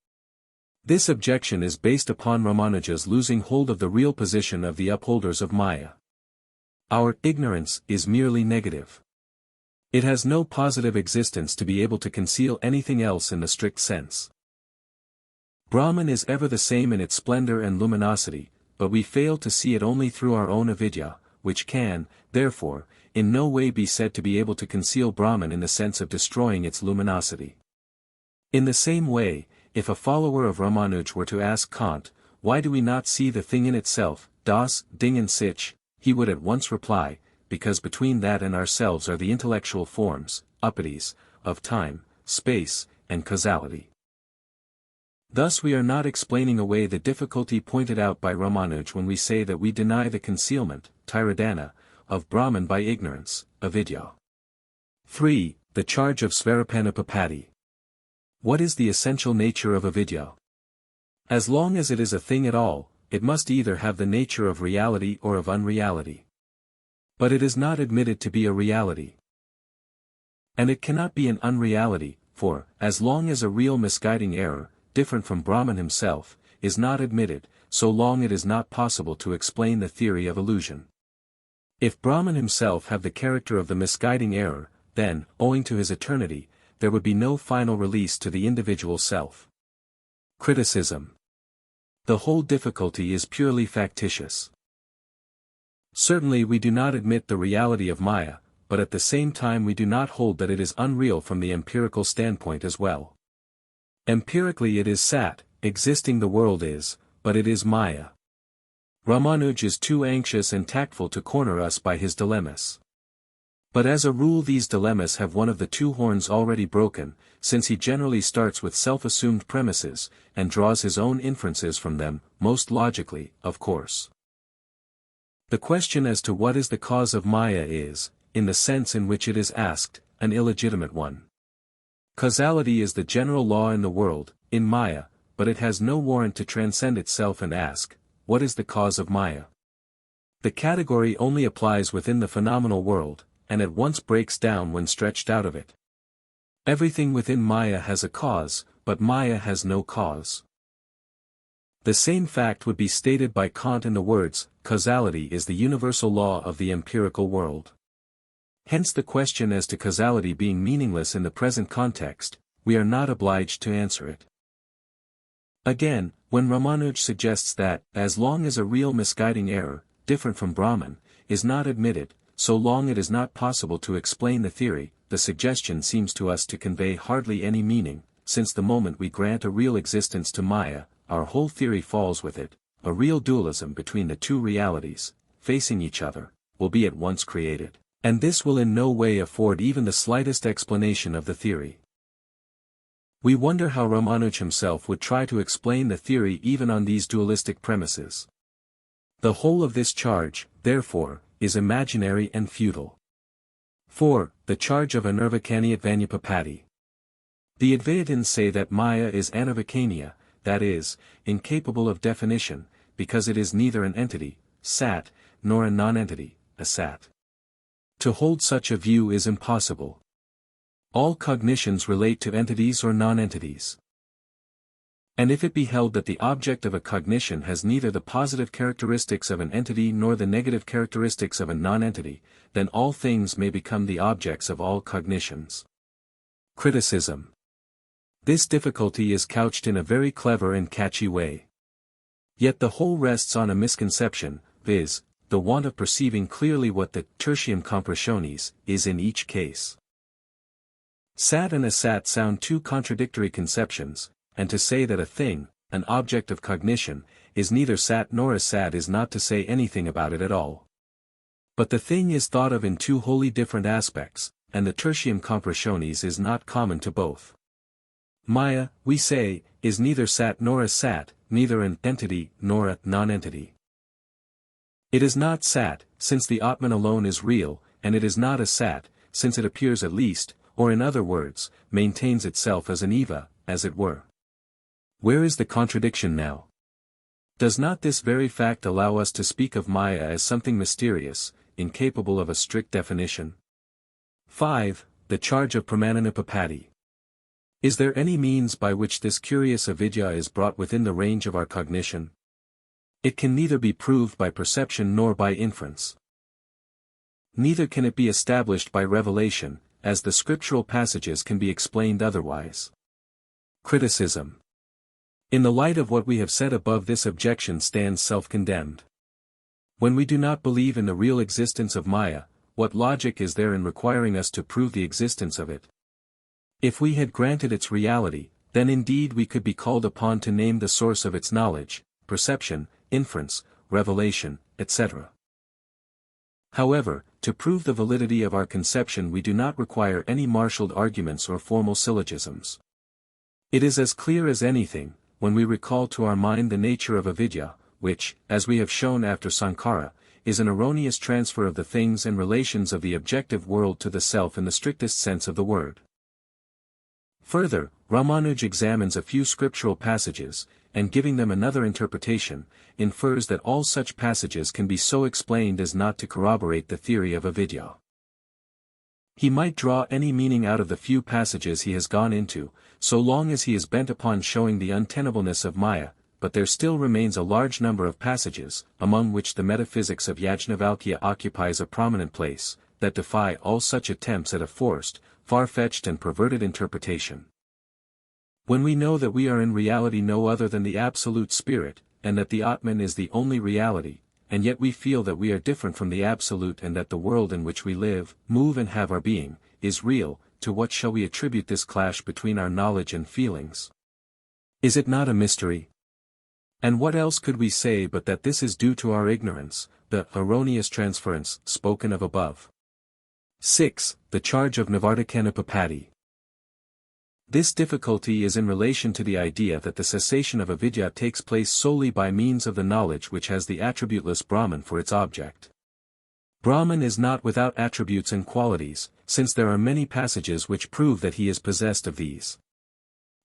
This objection is based upon Ramanuja's losing hold of the real position of the upholders of Maya. Our ignorance is merely negative. It has no positive existence to be able to conceal anything else in the strict sense. Brahman is ever the same in its splendor and luminosity, but we fail to see it only through our own avidya, which can, therefore, in no way be said to be able to conceal Brahman in the sense of destroying its luminosity. In the same way, if a follower of Ramanuj were to ask Kant, why do we not see the thing in itself, das, Ding and sich, he would at once reply, because between that and ourselves are the intellectual forms, upatis, of time, space, and causality. Thus we are not explaining away the difficulty pointed out by Ramanuj when we say that we deny the concealment, tiradana, of Brahman by ignorance, avidya. 3. The charge of Svarapanipapati. What is the essential nature of avidya? As long as it is a thing at all, it must either have the nature of reality or of unreality. But it is not admitted to be a reality. And it cannot be an unreality, for, as long as a real misguiding error, different from Brahman himself, is not admitted, so long it is not possible to explain the theory of illusion. If Brahman himself have the character of the misguiding error, then, owing to his eternity, there would be no final release to the individual self. Criticism. The whole difficulty is purely factitious. Certainly we do not admit the reality of Maya, but at the same time we do not hold that it is unreal from the empirical standpoint as well. Empirically it is sat, existing the world is, but it is Maya. Ramanuj is too anxious and tactful to corner us by his dilemmas. But as a rule these dilemmas have one of the two horns already broken, since he generally starts with self-assumed premises, and draws his own inferences from them, most logically, of course. The question as to what is the cause of Maya is, in the sense in which it is asked, an illegitimate one. Causality is the general law in the world, in Maya, but it has no warrant to transcend itself and ask, what is the cause of Maya? The category only applies within the phenomenal world, and at once breaks down when stretched out of it. Everything within Maya has a cause, but Maya has no cause. The same fact would be stated by Kant in the words, causality is the universal law of the empirical world. Hence the question as to causality being meaningless in the present context, we are not obliged to answer it. Again, when Ramanuj suggests that, as long as a real misguiding error, different from Brahman, is not admitted, so long it is not possible to explain the theory, the suggestion seems to us to convey hardly any meaning, since the moment we grant a real existence to Maya, our whole theory falls with it, a real dualism between the two realities, facing each other, will be at once created, and this will in no way afford even the slightest explanation of the theory. We wonder how Ramanuj himself would try to explain the theory even on these dualistic premises. The whole of this charge, therefore, is imaginary and futile. 4. The charge of Anirvakanyat. The Advaitins say that Maya is anirvakanya, that is, incapable of definition, because it is neither an entity, sat, nor a non-entity, asat. To hold such a view is impossible. All cognitions relate to entities or non-entities. And if it be held that the object of a cognition has neither the positive characteristics of an entity nor the negative characteristics of a non-entity, then all things may become the objects of all cognitions. Criticism. This difficulty is couched in a very clever and catchy way. Yet the whole rests on a misconception, viz., the want of perceiving clearly what the tertium compressionis is in each case. Sat and asat sound two contradictory conceptions, and to say that a thing, an object of cognition, is neither sat nor asat is not to say anything about it at all. But the thing is thought of in two wholly different aspects, and the tertium compressionis is not common to both. Maya, we say, is neither sat nor a sat, neither an entity nor a non-entity. It is not sat, since the Atman alone is real, and it is not a sat, since it appears at least, or in other words, maintains itself as an eva, as it were. Where is the contradiction now? Does not this very fact allow us to speak of Maya as something mysterious, incapable of a strict definition? 5. The charge of Pramananipapati. Is there any means by which this curious avidya is brought within the range of our cognition? It can neither be proved by perception nor by inference. Neither can it be established by revelation, as the scriptural passages can be explained otherwise. Criticism. In the light of what we have said above, this objection stands self-condemned. When we do not believe in the real existence of Maya, what logic is there in requiring us to prove the existence of it? If we had granted its reality, then indeed we could be called upon to name the source of its knowledge, perception, inference, revelation, etc. However, to prove the validity of our conception we do not require any marshaled arguments or formal syllogisms. It is as clear as anything, when we recall to our mind the nature of avidya, which, as we have shown after Sankara, is an erroneous transfer of the things and relations of the objective world to the self in the strictest sense of the word. Further, Ramanuj examines a few scriptural passages, and giving them another interpretation, infers that all such passages can be so explained as not to corroborate the theory of avidya. He might draw any meaning out of the few passages he has gone into, so long as he is bent upon showing the untenableness of Maya, but there still remains a large number of passages, among which the metaphysics of Yajnavalkya occupies a prominent place, that defy all such attempts at a forced, far-fetched and perverted interpretation. When we know that we are in reality no other than the Absolute Spirit, and that the Atman is the only reality, and yet we feel that we are different from the Absolute and that the world in which we live, move and have our being, is real, to what shall we attribute this clash between our knowledge and feelings? Is it not a mystery? And what else could we say but that this is due to our ignorance, the erroneous transference spoken of above? 6. The charge of Nivardhakanipapati. This difficulty is in relation to the idea that the cessation of avidya takes place solely by means of the knowledge which has the attributeless Brahman for its object. Brahman is not without attributes and qualities, since there are many passages which prove that he is possessed of these.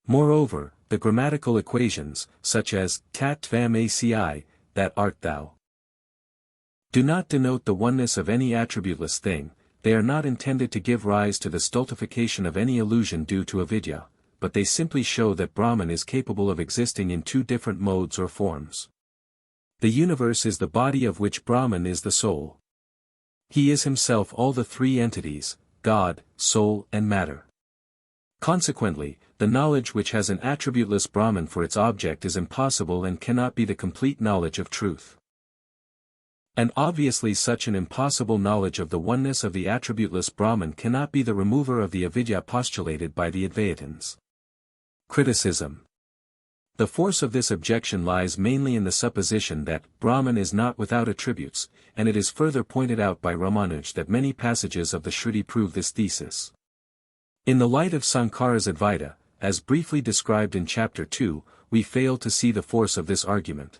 Moreover, the grammatical equations, such as tat tvam aci, that art thou, do not denote the oneness of any attributeless thing. They are not intended to give rise to the stultification of any illusion due to avidya, but they simply show that Brahman is capable of existing in two different modes or forms. The universe is the body of which Brahman is the soul. He is himself all the three entities, God, soul and matter. Consequently, the knowledge which has an attributeless Brahman for its object is impossible and cannot be the complete knowledge of truth. And obviously such an impossible knowledge of the oneness of the attributeless Brahman cannot be the remover of the avidya postulated by the Advaitins. Criticism. The force of this objection lies mainly in the supposition that Brahman is not without attributes, and it is further pointed out by Ramanuj that many passages of the Shruti prove this thesis. In the light of Sankara's Advaita, as briefly described in Chapter 2, we fail to see the force of this argument.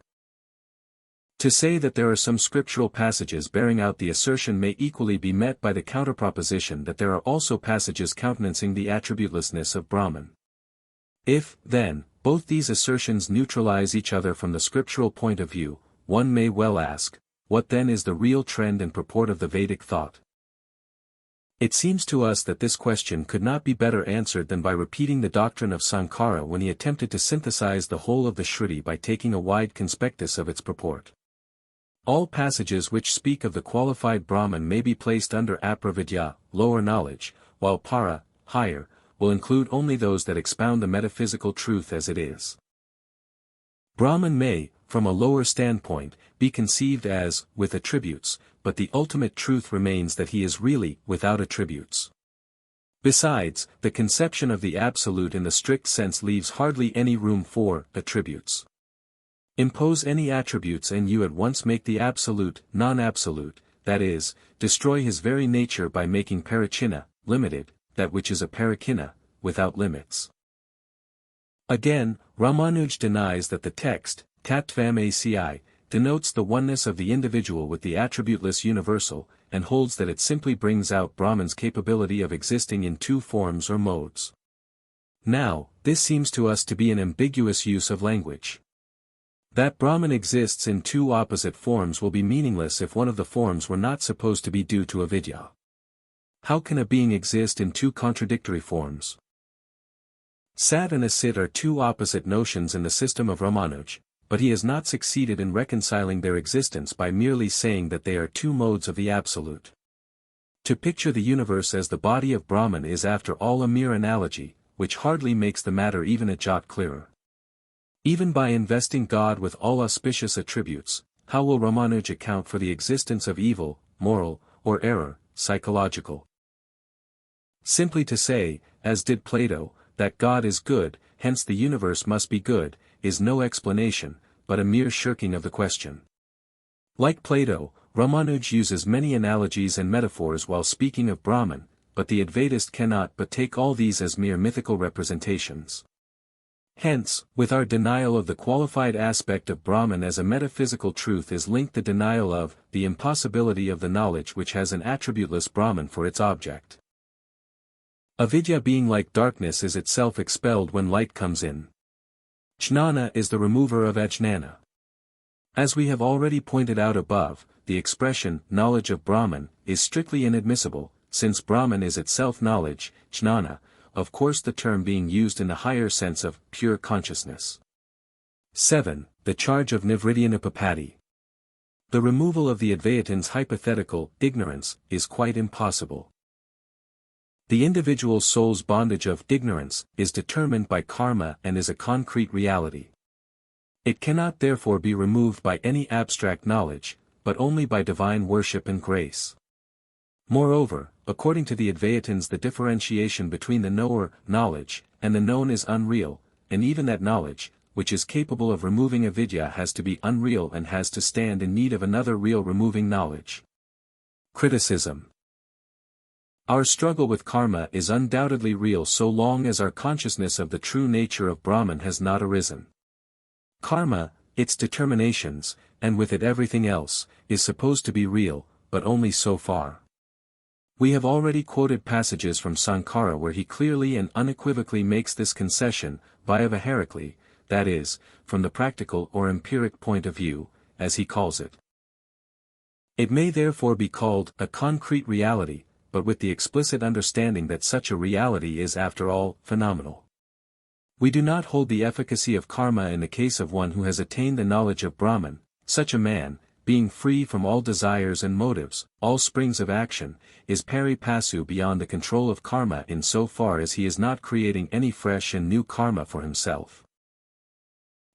To say that there are some scriptural passages bearing out the assertion may equally be met by the counterproposition that there are also passages countenancing the attributelessness of Brahman. If, then, both these assertions neutralize each other from the scriptural point of view, one may well ask, what then is the real trend and purport of the Vedic thought? It seems to us that this question could not be better answered than by repeating the doctrine of Sankara when he attempted to synthesize the whole of the Shruti by taking a wide conspectus of its purport. All passages which speak of the qualified Brahman may be placed under apravidya, lower knowledge, while para, higher, will include only those that expound the metaphysical truth as it is. Brahman may, from a lower standpoint, be conceived as, with attributes, but the ultimate truth remains that he is really without attributes. Besides, the conception of the Absolute in the strict sense leaves hardly any room for attributes. Impose any attributes and you at once make the Absolute non-absolute, that is, destroy his very nature by making parichinna, limited, that which is a parikhinna, without limits. Again, Ramanuj denies that the text, Tattvam Aci, denotes the oneness of the individual with the attributeless universal, and holds that it simply brings out Brahman's capability of existing in two forms or modes. Now, this seems to us to be an ambiguous use of language. That Brahman exists in two opposite forms will be meaningless if one of the forms were not supposed to be due to avidya. How can a being exist in two contradictory forms? Sat and Asit are two opposite notions in the system of Ramanuj, but he has not succeeded in reconciling their existence by merely saying that they are two modes of the Absolute. To picture the universe as the body of Brahman is after all a mere analogy, which hardly makes the matter even a jot clearer. Even by investing God with all auspicious attributes, how will Ramanuj account for the existence of evil, moral, or error, psychological? Simply to say, as did Plato, that God is good, hence the universe must be good, is no explanation, but a mere shirking of the question. Like Plato, Ramanuj uses many analogies and metaphors while speaking of Brahman, but the Advaitist cannot but take all these as mere mythical representations. Hence, with our denial of the qualified aspect of Brahman as a metaphysical truth is linked the denial of the impossibility of the knowledge which has an attributeless Brahman for its object. Avidya being like darkness is itself expelled when light comes in. Jnana is the remover of ajnana. As we have already pointed out above, the expression knowledge of Brahman is strictly inadmissible, since Brahman is itself knowledge, jnana, of course the term being used in the higher sense of pure consciousness. 7. The charge of nivridyanupapatti. The removal of the Advaitins' hypothetical ignorance is quite impossible. The individual soul's bondage of ignorance is determined by karma and is a concrete reality. It cannot therefore be removed by any abstract knowledge, but only by divine worship and grace. Moreover, according to the Advaitins, the differentiation between the knower, knowledge, and the known is unreal, and even that knowledge, which is capable of removing avidya, has to be unreal and has to stand in need of another real removing knowledge. Criticism. Our struggle with karma is undoubtedly real so long as our consciousness of the true nature of Brahman has not arisen. Karma, its determinations, and with it everything else, is supposed to be real, but only so far. We have already quoted passages from Sankara where he clearly and unequivocally makes this concession, vyaviharically, that is, from the practical or empiric point of view, as he calls it. It may therefore be called a concrete reality, but with the explicit understanding that such a reality is after all phenomenal. We do not hold the efficacy of karma in the case of one who has attained the knowledge of Brahman. Such a man, being free from all desires and motives, all springs of action, is pari passu beyond the control of karma in so far as he is not creating any fresh and new karma for himself.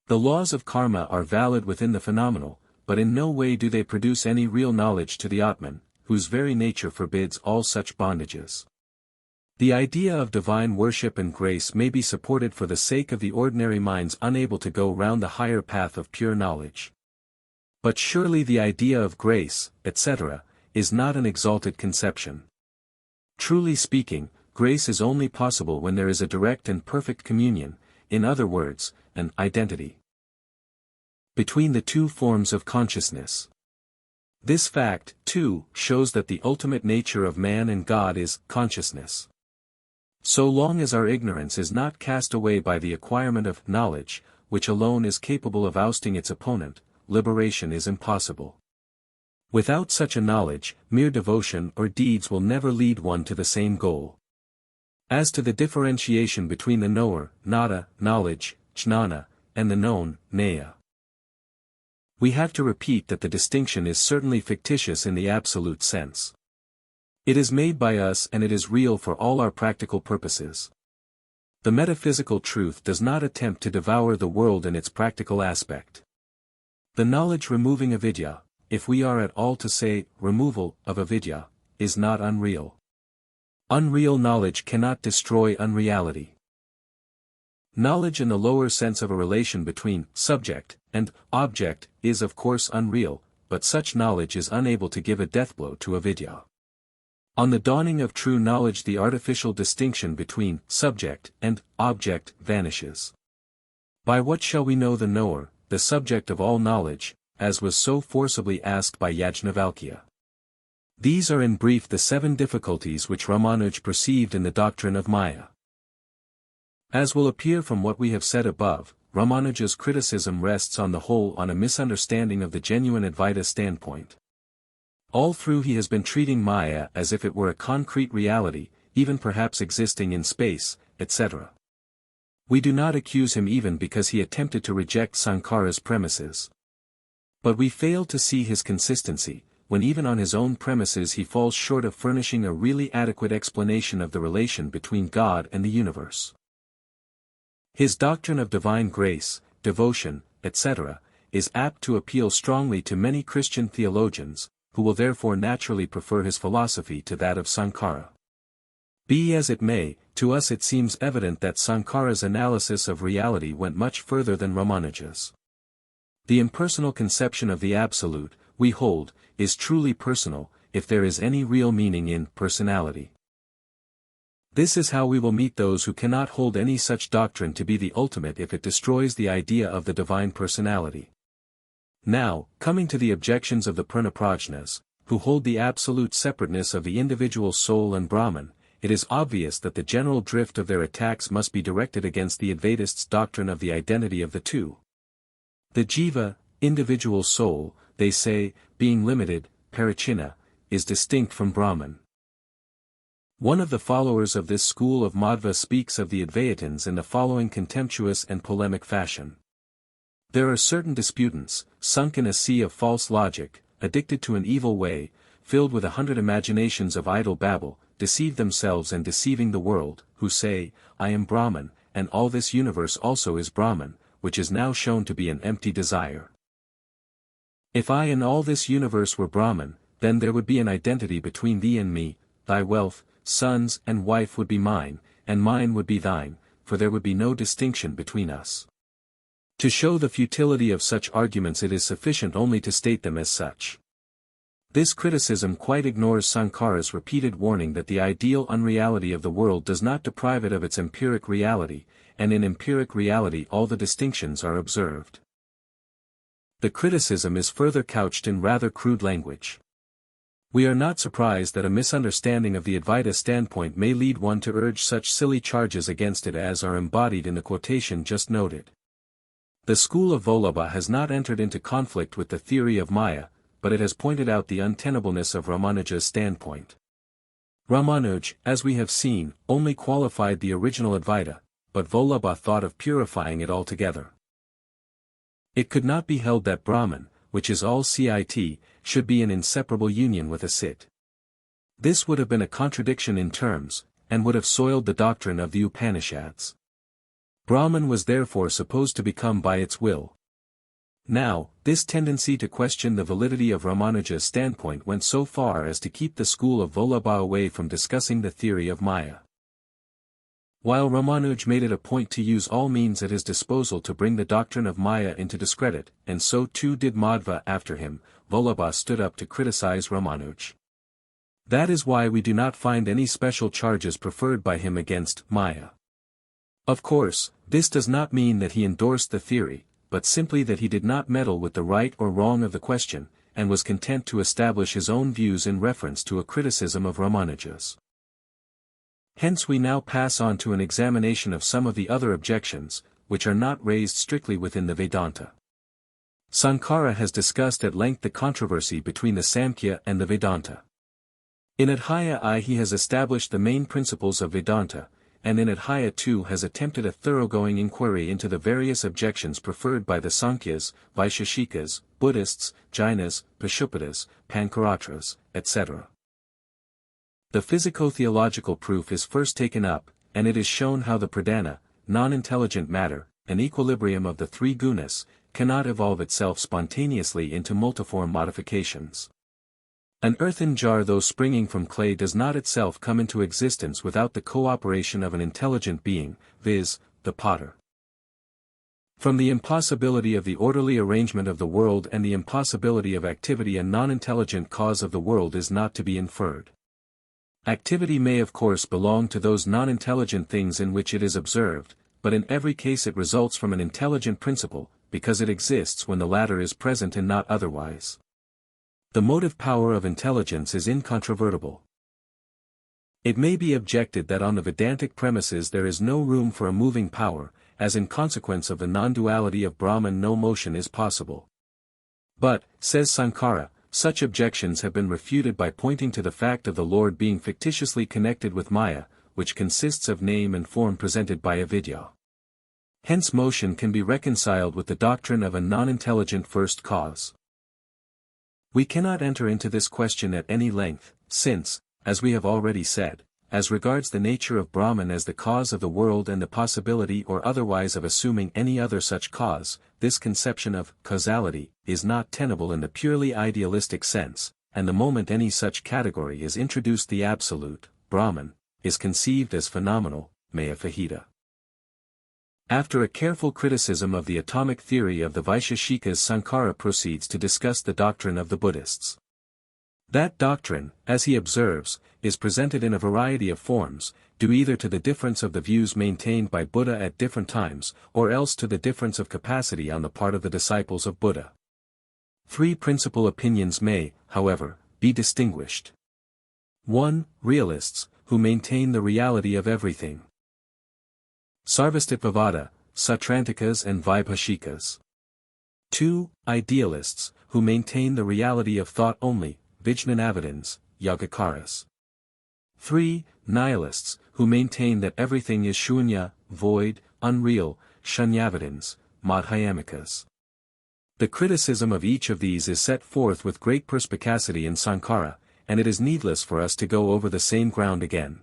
The laws of karma are valid within the phenomenal, but in no way do they produce any real knowledge to the Atman, whose very nature forbids all such bondages. The idea of divine worship and grace may be supported for the sake of the ordinary minds unable to go round the higher path of pure knowledge. But surely the idea of grace, etc., is not an exalted conception. Truly speaking, grace is only possible when there is a direct and perfect communion, in other words, an identity between the two forms of consciousness. This fact, too, shows that the ultimate nature of man and God is consciousness. So long as our ignorance is not cast away by the acquirement of knowledge, which alone is capable of ousting its opponent, liberation is impossible. Without such a knowledge, mere devotion or deeds will never lead one to the same goal. As to the differentiation between the knower, nada, knowledge, jnana, and the known, naya, we have to repeat that the distinction is certainly fictitious in the absolute sense. It is made by us and it is real for all our practical purposes. The metaphysical truth does not attempt to devour the world in its practical aspect. The knowledge removing avidya, if we are at all to say, removal of avidya, is not unreal. Unreal knowledge cannot destroy unreality. Knowledge in the lower sense of a relation between subject and object is of course unreal, but such knowledge is unable to give a deathblow to avidya. On the dawning of true knowledge the artificial distinction between subject and object vanishes. By what shall we know the knower, the subject of all knowledge, as was so forcibly asked by Yajnavalkya? These are in brief the 7 difficulties which Ramanuj perceived in the doctrine of Māyā. As will appear from what we have said above, Ramanuja's criticism rests on the whole on a misunderstanding of the genuine Advaita standpoint. All through he has been treating Māyā as if it were a concrete reality, even perhaps existing in space, etc. We do not accuse him even because he attempted to reject Sankara's premises. But we fail to see his consistency, when even on his own premises he falls short of furnishing a really adequate explanation of the relation between God and the universe. His doctrine of divine grace, devotion, etc., is apt to appeal strongly to many Christian theologians, who will therefore naturally prefer his philosophy to that of Sankara. Be as it may, to us it seems evident that Sankara's analysis of reality went much further than Ramanuja's. The impersonal conception of the Absolute, we hold, is truly personal, if there is any real meaning in personality. This is how we will meet those who cannot hold any such doctrine to be the ultimate if it destroys the idea of the divine personality. Now, coming to the objections of the Purnaprajnas, who hold the absolute separateness of the individual soul and Brahman, it is obvious that the general drift of their attacks must be directed against the Advaitists' doctrine of the identity of the two. The jiva, individual soul, they say, being limited, parichinna, is distinct from Brahman. One of the followers of this school of Madhva speaks of the Advaitins in the following contemptuous and polemic fashion. There are certain disputants, sunk in a sea of false logic, addicted to an evil way, filled with 100 imaginations of idle babble, deceive themselves and deceiving the world, who say, I am Brahman, and all this universe also is Brahman, which is now shown to be an empty desire. If I and all this universe were Brahman, then there would be an identity between thee and me, thy wealth, sons and wife would be mine, and mine would be thine, for there would be no distinction between us. To show the futility of such arguments it is sufficient only to state them as such. This criticism quite ignores Sankara's repeated warning that the ideal unreality of the world does not deprive it of its empiric reality, and in empiric reality all the distinctions are observed. The criticism is further couched in rather crude language. We are not surprised that a misunderstanding of the Advaita standpoint may lead one to urge such silly charges against it as are embodied in the quotation just noted. The school of Vallabha has not entered into conflict with the theory of Māyā, but it has pointed out the untenableness of Ramanuja's standpoint. Ramanuj, as we have seen, only qualified the original Advaita, but Vallabha thought of purifying it altogether. It could not be held that Brahman, which is all cit, should be in inseparable union with Asit. This would have been a contradiction in terms, and would have soiled the doctrine of the Upanishads. Brahman was therefore supposed to become by its will. Now, this tendency to question the validity of Ramanuja's standpoint went so far as to keep the school of Vallabha away from discussing the theory of Māyā. While Ramanuj made it a point to use all means at his disposal to bring the doctrine of Māyā into discredit, and so too did Madhva after him, Vallabha stood up to criticize Ramanuj. That is why we do not find any special charges preferred by him against Māyā. Of course, this does not mean that he endorsed the theory, but simply that he did not meddle with the right or wrong of the question, and was content to establish his own views in reference to a criticism of Ramanuja's. Hence we now pass on to an examination of some of the other objections, which are not raised strictly within the Vedanta. Sankara has discussed at length the controversy between the Samkhya and the Vedanta. In Adhyaya I he has established the main principles of Vedanta, and in Adhyaya II has attempted a thoroughgoing inquiry into the various objections preferred by the Sankhyas, Vaisheshikas, Buddhists, Jainas, Pashupatas, Pancaratras, etc. The physico-theological proof is first taken up, and it is shown how the pradana, non-intelligent matter, an equilibrium of the three gunas, cannot evolve itself spontaneously into multiform modifications. An earthen jar though springing from clay does not itself come into existence without the cooperation of an intelligent being, viz., the potter. From the impossibility of the orderly arrangement of the world and the impossibility of activity a non-intelligent cause of the world is not to be inferred. Activity may of course belong to those non-intelligent things in which it is observed, but in every case it results from an intelligent principle, because it exists when the latter is present and not otherwise. The motive power of intelligence is incontrovertible. It may be objected that on the Vedantic premises there is no room for a moving power, as in consequence of the non-duality of Brahman no motion is possible. But, says Sankara, such objections have been refuted by pointing to the fact of the Lord being fictitiously connected with Maya, which consists of name and form presented by avidya. Hence motion can be reconciled with the doctrine of a non-intelligent first cause. We cannot enter into this question at any length, since, as we have already said, as regards the nature of Brahman as the cause of the world and the possibility or otherwise of assuming any other such cause, this conception of causality is not tenable in the purely idealistic sense, and the moment any such category is introduced the absolute, Brahman, is conceived as phenomenal, Maya Fahita. After a careful criticism of the atomic theory of the Vaisheshikas, Sankara proceeds to discuss the doctrine of the Buddhists. That doctrine, as he observes, is presented in a variety of forms, due either to the difference of the views maintained by Buddha at different times, or else to the difference of capacity on the part of the disciples of Buddha. Three principal opinions may, however, be distinguished. 1. Realists, who maintain the reality of everything. Sarvastivavada, Sautrantikas and Vaibhashikas. 2. Idealists, who maintain the reality of thought only, Vijnanavadins, Yogacaras. 3. Nihilists, who maintain that everything is shunya, void, unreal, Shunyavadins, Madhyamikas. The criticism of each of these is set forth with great perspicacity in Sankara, and it is needless for us to go over the same ground again.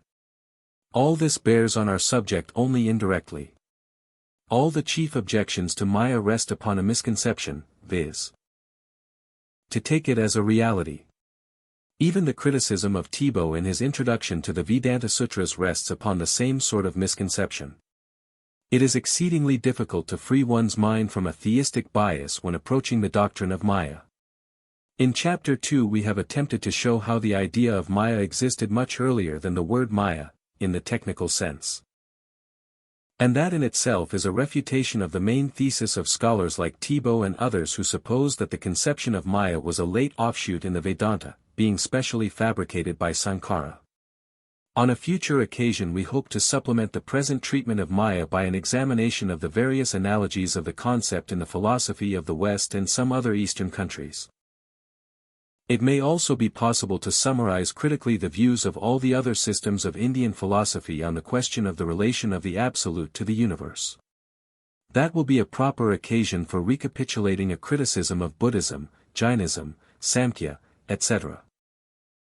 All this bears on our subject only indirectly. All the chief objections to Maya rest upon a misconception, viz. to take it as a reality. Even the criticism of Thibaut in his introduction to the Vedanta Sutras rests upon the same sort of misconception. It is exceedingly difficult to free one's mind from a theistic bias when approaching the doctrine of Maya. In Chapter 2 we have attempted to show how the idea of Maya existed much earlier than the word Maya, in the technical sense. And that in itself is a refutation of the main thesis of scholars like Thibaut and others who suppose that the conception of Maya was a late offshoot in the Vedanta, being specially fabricated by Sankara. On a future occasion we hope to supplement the present treatment of Maya by an examination of the various analogies of the concept in the philosophy of the West and some other Eastern countries. It may also be possible to summarize critically the views of all the other systems of Indian philosophy on the question of the relation of the Absolute to the universe. That will be a proper occasion for recapitulating a criticism of Buddhism, Jainism, Samkhya, etc.